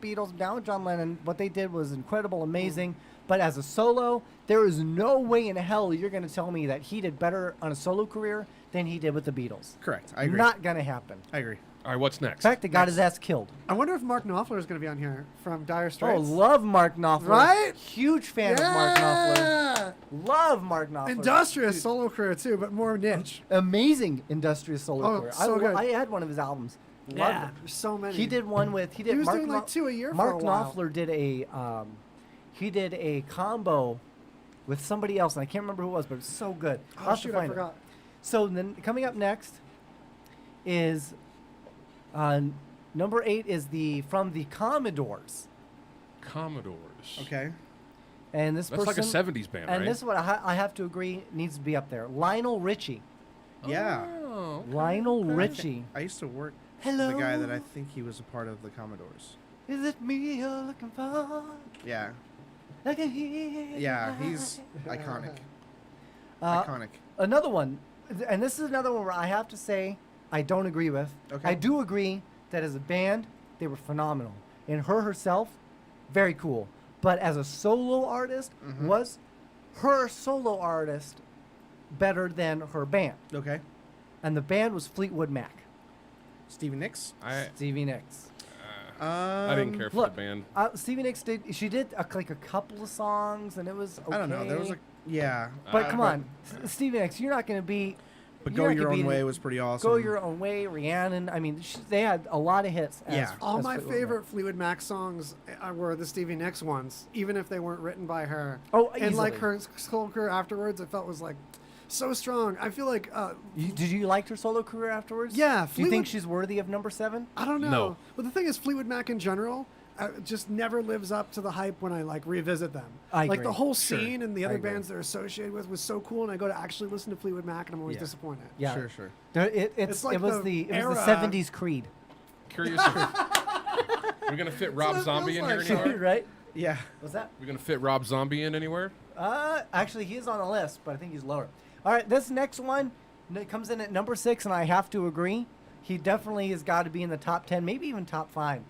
Beatles. I'm down with John Lennon. What they did was incredible, amazing. But as a solo, there is no way in hell you're going to tell me that he did better on a solo career than he did with the Beatles. Correct. I agree. Not going to happen. I agree. All right, what's In next? fact, they got his ass killed. I wonder if Mark Knopfler is going to be on here from Dire Oh, Straits. love Mark Knopfler. Right? Huge fan of Mark Knopfler. Yeah! Love Mark Knopfler. Industrious solo career too, but more niche. Amazing industrious solo Oh, career. so good. I had one of his albums. Loved Yeah, it. there's so many. He did one with He was doing like 2 a year Mark for a while. Knopfler did a he did a combo with somebody else, and I can't remember who it was, but it was so good. Oh, I'll have to shoot, I find it. forgot. So then coming up next is number 8 is from the Commodores. Commodores. Okay. And this That's like a person, 70s band, and right? this is what I have to agree needs to be up there. Lionel Richie. Yeah. Oh, Lionel Richie. I used to work Hello. with the guy that I think he was a part of the Commodores. Is it me you're looking for? Yeah. I can hear Yeah, your he's iconic. Uh, Iconic. Another one, and this is another one where I have to say I don't agree with. Okay. I do agree that as a band, they were phenomenal. And her herself, very cool. But as a solo artist, was her solo artist better than her band? Okay. And the band was Fleetwood Mac. Stevie Nicks? Stevie Nicks. I didn't care for Look, the band. Stevie Nicks did like a couple of songs, and it was okay. I don't know. There was yeah. But come on, Stevie Nicks, you're not going to be. But you're Go not Your gonna Own be- Way was pretty awesome. Go Your Own Way, Rhiannon. I mean, they had a lot of hits. Yeah. All as my Fleetwood favorite Fleetwood Mac songs were the Stevie Nicks ones, even if they weren't written by her. Oh, and like easily. her solo career afterwards, I felt was like so strong. I feel like. Did you like her solo career afterwards? Yeah. Do you think Fleetwood- she's worthy of number 7? I don't know. No. But the thing is, Fleetwood Mac in general just never lives up to the hype when I like revisit them. I like agree. the whole Sure. scene and the I other agree. bands they're associated with was so cool, and I go to actually listen to Fleetwood Mac, and I'm always Yeah. disappointed. Yeah. Sure, sure. It's like it was the the era- 70s Creed. Curious. We're gonna fit Rob what it Zombie in feels here like. anywhere? Right? Yeah. What's that? We're gonna fit Rob Zombie in anywhere? Actually, he is on the list, but I think he's lower. All right, this next one comes in at number 6, and I have to agree. He definitely has got to be in the top 10, maybe even top 5.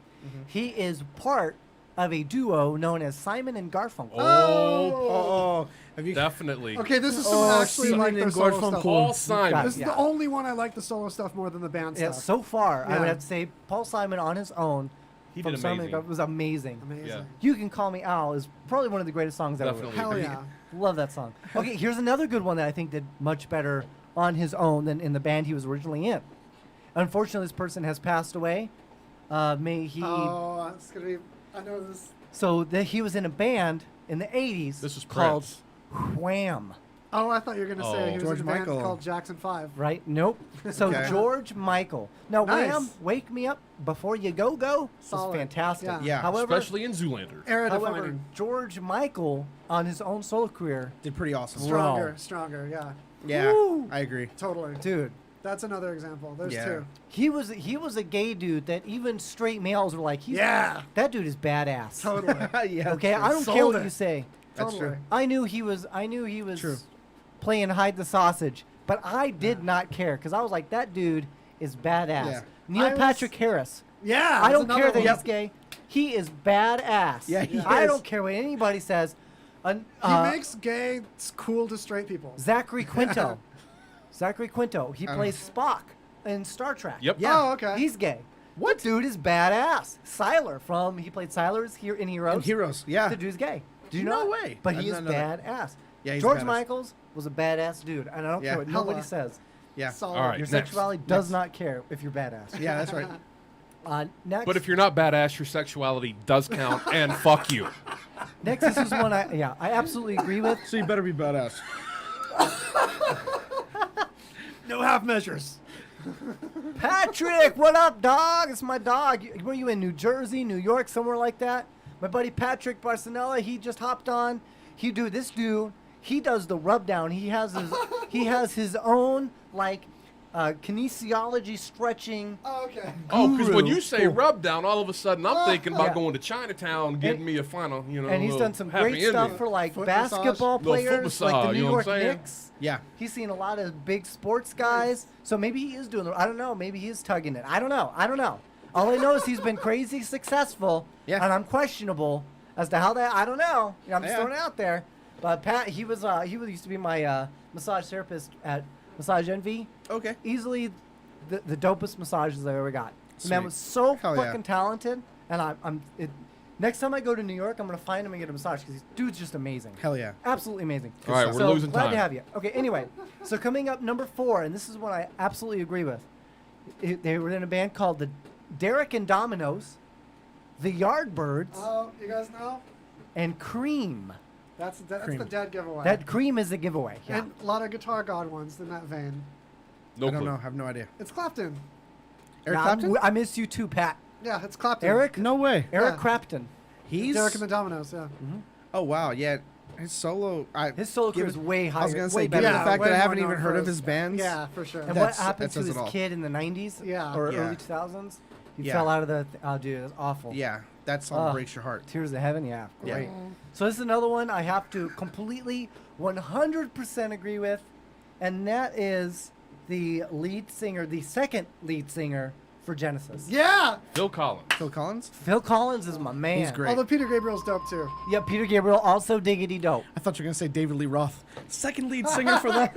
He is part of a duo known as Simon and Garfunkel. Oh. Have you? Definitely. Okay, this is someone actually Simon like their and solo Garfunkel. stuff. Paul Simon. This is the only one I like the solo stuff more than the band Yeah, stuff. so far, I Yeah. would have to say Paul Simon on his own. He from did Simon amazing. and Garfunkel was amazing. Amazing. Yeah. You Can Call Me Al is probably one of the greatest songs ever. Definitely. Hell agree. yeah. Love that song. Okay, here's another good one that I think did much better on his own than in the band he was originally in. Unfortunately, this person has passed away. May he. Oh, it's gonna be. I know this. So he was in a band in the 80s This was called Prince. Wham. Oh, I thought you were gonna say he was George in a band Michael. called Jackson 5. Right? Nope. So Okay. George Michael. Now, Nice. Wham, Wake Me Up Before You Go was Solid. fantastic. Yeah. Yeah. However, Especially in Zoolander. Era however, defining. George Michael on his own solo career, Did pretty awesome. Stronger, stronger. Yeah, Yeah. Woo. I agree. totally. dude. That's another example. There's Yeah. two. He was a gay dude that even straight males were like, Yeah. that dude is badass. Totally. Yeah. Okay, I don't Sold care what it. you say. That's Totally. true. I knew he was True. playing hide the sausage, but I did not care because I was like, that dude is badass. Yeah. Neil I was- Patrick Harris. Yeah. I that's don't care another that one. he's gay. He is badass. Yeah, he I is. don't care what anybody says. He makes gay cool to straight people. Zachary Quinto. Zachary Quinto. He plays Spock in Star Trek. Yep. Yeah. Oh, okay. He's gay. What dude is badass? Siler he played Siler here in Heroes. And Heroes. Yeah. The dude's gay. Do you No know? way. But I he did is not know that. badass. Yeah, he's George badass. Michaels was a badass dude, and I don't Yeah. care what nobody Hella. says. Yeah. Solid. All right. Your next. sexuality does not care if you're badass. Yeah, that's right. Next, But if you're not badass, your sexuality does count, and fuck you. next, this is one I absolutely agree with. So you better be badass. No half measures. Patrick, what up, dog? It's my dog. Were you in New Jersey, New York, somewhere like that? My buddy Patrick Barcinella, he just hopped on. He does the rub down. He has his own like kinesiology stretching. Oh, okay. Oh, because when Guru. you say rub down, all of a sudden I'm thinking about Yeah. going to Chinatown, getting me a final, And he's done some happy great stuff ending. for like Foot basketball massage. Little foot players, like massage, the New you know York what I'm saying? Knicks. Yeah. He's seen a lot of big sports guys, so maybe he is doing. I don't know. Maybe he is tugging it. I don't know. All I know is he's been crazy successful, Yeah. and I'm questionable as to how that. I don't know. I'm just Yeah. throwing it out there. But Pat, he used to be my massage therapist at Massage Envy. Okay. Easily the dopest massages I've ever got. The man Sweet. was so Hell yeah. fucking talented, and next time I go to New York, I'm gonna find him and get a massage because dude's just amazing. Hell yeah. Absolutely amazing. All right, we're So, losing glad time. to have you. Okay, anyway, so coming up number 4, and this is what I absolutely agree with. They were in a band called the Derek and Dominoes, the Yardbirds, Oh, you guys know? and Cream. That's the dead giveaway. That Cream is the giveaway. Yeah. And a lot of Guitar God ones in that vein. No I don't clue. know. I have no idea. It's Clapton. Eric Nah, Clapton? I miss you too, Pat. Yeah, it's Clapton. Eric? No way. Eric Yeah. Clapton. He's Derek and the Dominoes, yeah. Oh wow, yeah. His solo career is way higher. I was gonna way say, better. given the fact way that I more haven't even known heard for of his bands. Yeah, for sure. And what happened to his all. kid in the 90s? Yeah. Or Yeah. early 2000s? He Yeah. fell out of the... Oh, dude, that's awful. Yeah, that song breaks your heart. Tears of Heaven, yeah. Yeah. Great. So this is another one I have to completely 100% agree with, and that is the lead singer, the second lead singer for Genesis. Yeah! Phil Collins. Phil Collins? Phil Collins is my man. He's great. Although Peter Gabriel's dope too. Yeah, Peter Gabriel, also diggity dope. I thought you were gonna say David Lee Roth, second lead singer for that.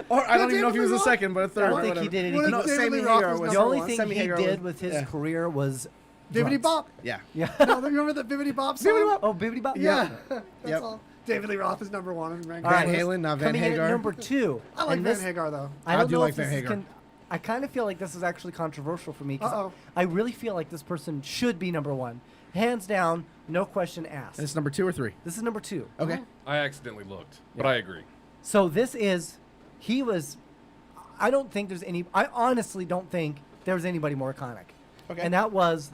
Or I don't even know if he was a second, but a third. I don't or think he whatever. did anything. No, David Sammy Lee Roth Hagar was was The number only one. thing Sammy he Hagar did was- with his yeah. career was Bibbidi drugs. Bop. Yeah. Yeah. No, remember the Bibbidi Bop song? Bibbidi Bop. Oh, Bibbidi Bop? Yeah. That's Yep. all. David Lee Roth is number one in ranking. All right, Van Halen, not Van coming in Hagar. at number 2. I like and Van this- Hagar though. I don't do know like if this Van is Hagar. I kind of feel like this is actually controversial for me. 'Cause Uh-oh. I really feel like this person should be number 1. Hands down, no question asked. And it's number 2 or 3. This is number 2. Okay. I accidentally looked, but I agree. So this is, I don't think there's I honestly don't think there's anybody more iconic. Okay. And that was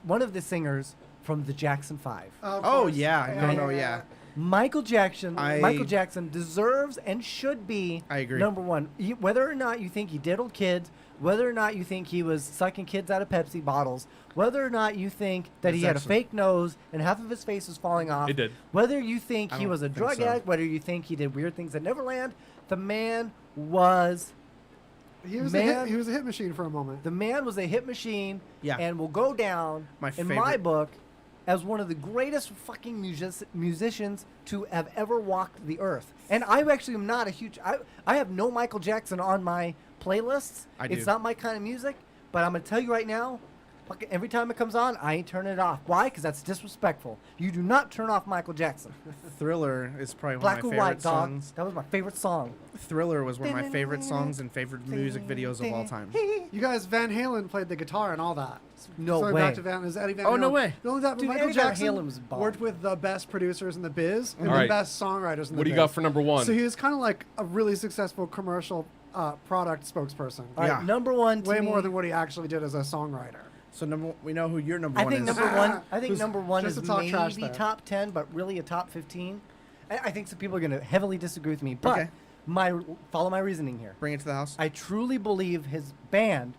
one of the singers from the Jackson 5. Of Oh course. yeah. No, yeah. Michael Jackson. I- Michael Jackson deserves and should be I agree. number 1. Whether or not you think he diddled kids, whether or not you think he was sucking kids out of Pepsi bottles, whether or not you think that he had a Exactly. fake nose and half of his face was falling off, It did. whether you think I he don't was a think drug so. addict, whether you think he did weird things at Neverland, the man was He was Man. he was a hit machine for a moment. a hit machine Yeah. and will go down My in my favorite. book as one of the greatest fucking musicians to have ever walked the earth. And I actually am not a huge... I have no Michael Jackson on my playlists. I do. It's not my kind of music, but I'm going to tell you right now, fucking every time it comes on, I ain't turning it off. Why? Because that's disrespectful. You do not turn off Michael Jackson. Thriller is probably one Black of or my White, favorite dog. songs. That was my favorite song. Thriller was one of my favorite songs and favorite music videos of all time. You guys, Van Halen played the guitar and all that. No so way. Back to Van, is Eddie Van Oh, Halen. no way. Not only that, but Dude, Michael Eddie Van Jackson Halen was bomb. worked with the best producers in the biz and All the right. best songwriters in the biz. What do you got for number 1? So he was kind of like a really successful commercial product spokesperson. All right, Yeah. number 1 to Way me, more than what he actually did as a songwriter. So we know who your number I one think is. number 1. I think Who's- number 1 just is to talk trash maybe there. top 10, but really a top 15. I think some people are going to heavily disagree with me, but Okay. follow my reasoning here. Bring it to the house. I truly believe his band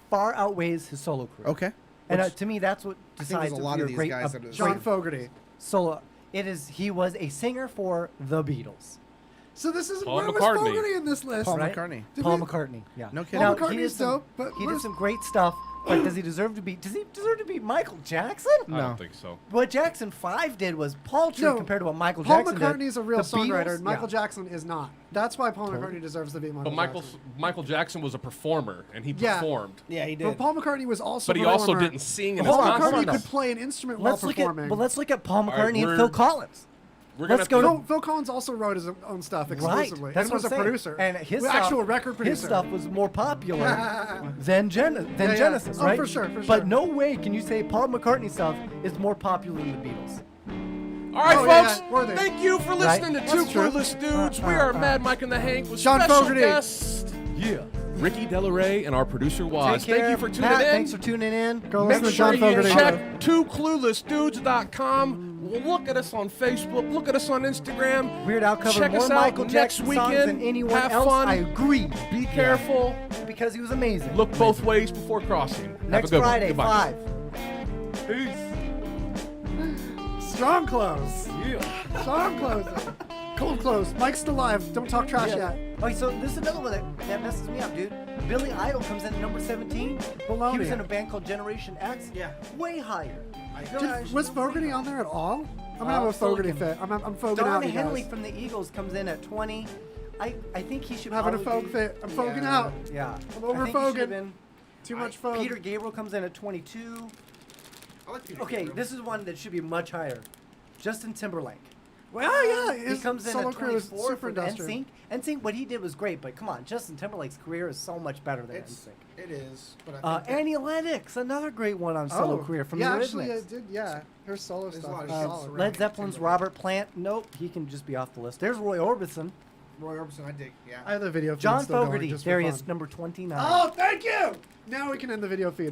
far outweighs his solo career. Okay. And Which- to me, that's what I think decides there's a if lot you're of these great, guys a that is- John great Fogerty. solo. He was a singer for the Beatles. So this is Paul where was McCartney. Fogerty in this list? Paul right? McCartney. Paul we- McCartney. Yeah. No kidding. Now, Paul he McCartney's did some, dope, but he did where's- some great stuff. But does he deserve to be? Does he deserve to be Michael Jackson? I No. don't think so. What Jackson 5 did was paltry No, compared to what Michael Paul Jackson did. McCartney is a real The songwriter, Beatles- and Michael yeah. Jackson is not. That's why Paul McCartney deserves to be Michael But Jackson. Michael Jackson was a performer, and he Yeah. performed. Yeah, he did. But Paul McCartney was also But he a also performer. didn't sing in Paul his McCartney concert. could play an instrument Let's while look performing. at. But let's look at Paul All right, McCartney and we're- Phil Collins. We're gonna Let's go to. Phil Collins also wrote his own stuff exclusively. Right. That's and what was I'm a saying. producer. And his Well, stuff, actual record producer. His stuff was more popular than Yeah. Genesis, Oh, right? for sure, for But sure. no way can you say Paul McCartney stuff is more popular than the Beatles. All right, Oh, yeah, folks. yeah, worthy. Thank you for listening Right? to Two That's true. Clueless Dudes. We are Mad Mike and the Hank with John special Fogerty. guest Ricky Delaray and our producer Waz. Take care. Thank you for tuning Pat, in. Thanks for tuning in. Go Make listen to sure John you Fogerty. check twocluelessdudes.com. Look at us on Facebook. Look at us on Instagram. Weird Al covered Check more us out Michael next Jackson songs weekend. than anyone Have else. fun. I agree. Be careful. Because he was amazing. Look both ways before crossing. Have Next a good Friday, one. Goodbye. 5. Peace. Strong close. Yeah. Strong close. Cold close. Mike's still alive. Don't talk trash yet. Okay, so this is another one that messes me up, dude. Billy Idol comes in at number 17. Baloney. He was in a band called Generation X. Yeah. Way higher. Was Fogerty on there at all? I'm gonna have a Fogerty fit. I'm fogging Don out, you Henley guys. from the Eagles comes in at 20. I think he should I'm having a probably fog be- fit. I'm fogging Yeah, out. Yeah. I'm over I think he should have fogging. been- Too much fog. Peter Gabriel comes in at 22. I like Peter Okay, Gabriel. this is one that should be much higher. Justin Timberlake. Well, yeah, he his comes in solo at career is 24 super for industrial. NSYNC. NSYNC, what he did was great, but come on, Justin Timberlake's career is so much better than NSYNC. It is. But I think Annie Lennox, another great one on solo career from the actually, Eurythmics. I did. Yeah, her solo There's a stuff lot is of solid. Led Zeppelin's Robert Plant. Nope, he can just be off the list. There's Roy Orbison. Roy Orbison, I dig. Yeah. I have the video feed John still going Fogerty, just for there he fun. is, number 29. Oh, thank you! Now we can end the video feed.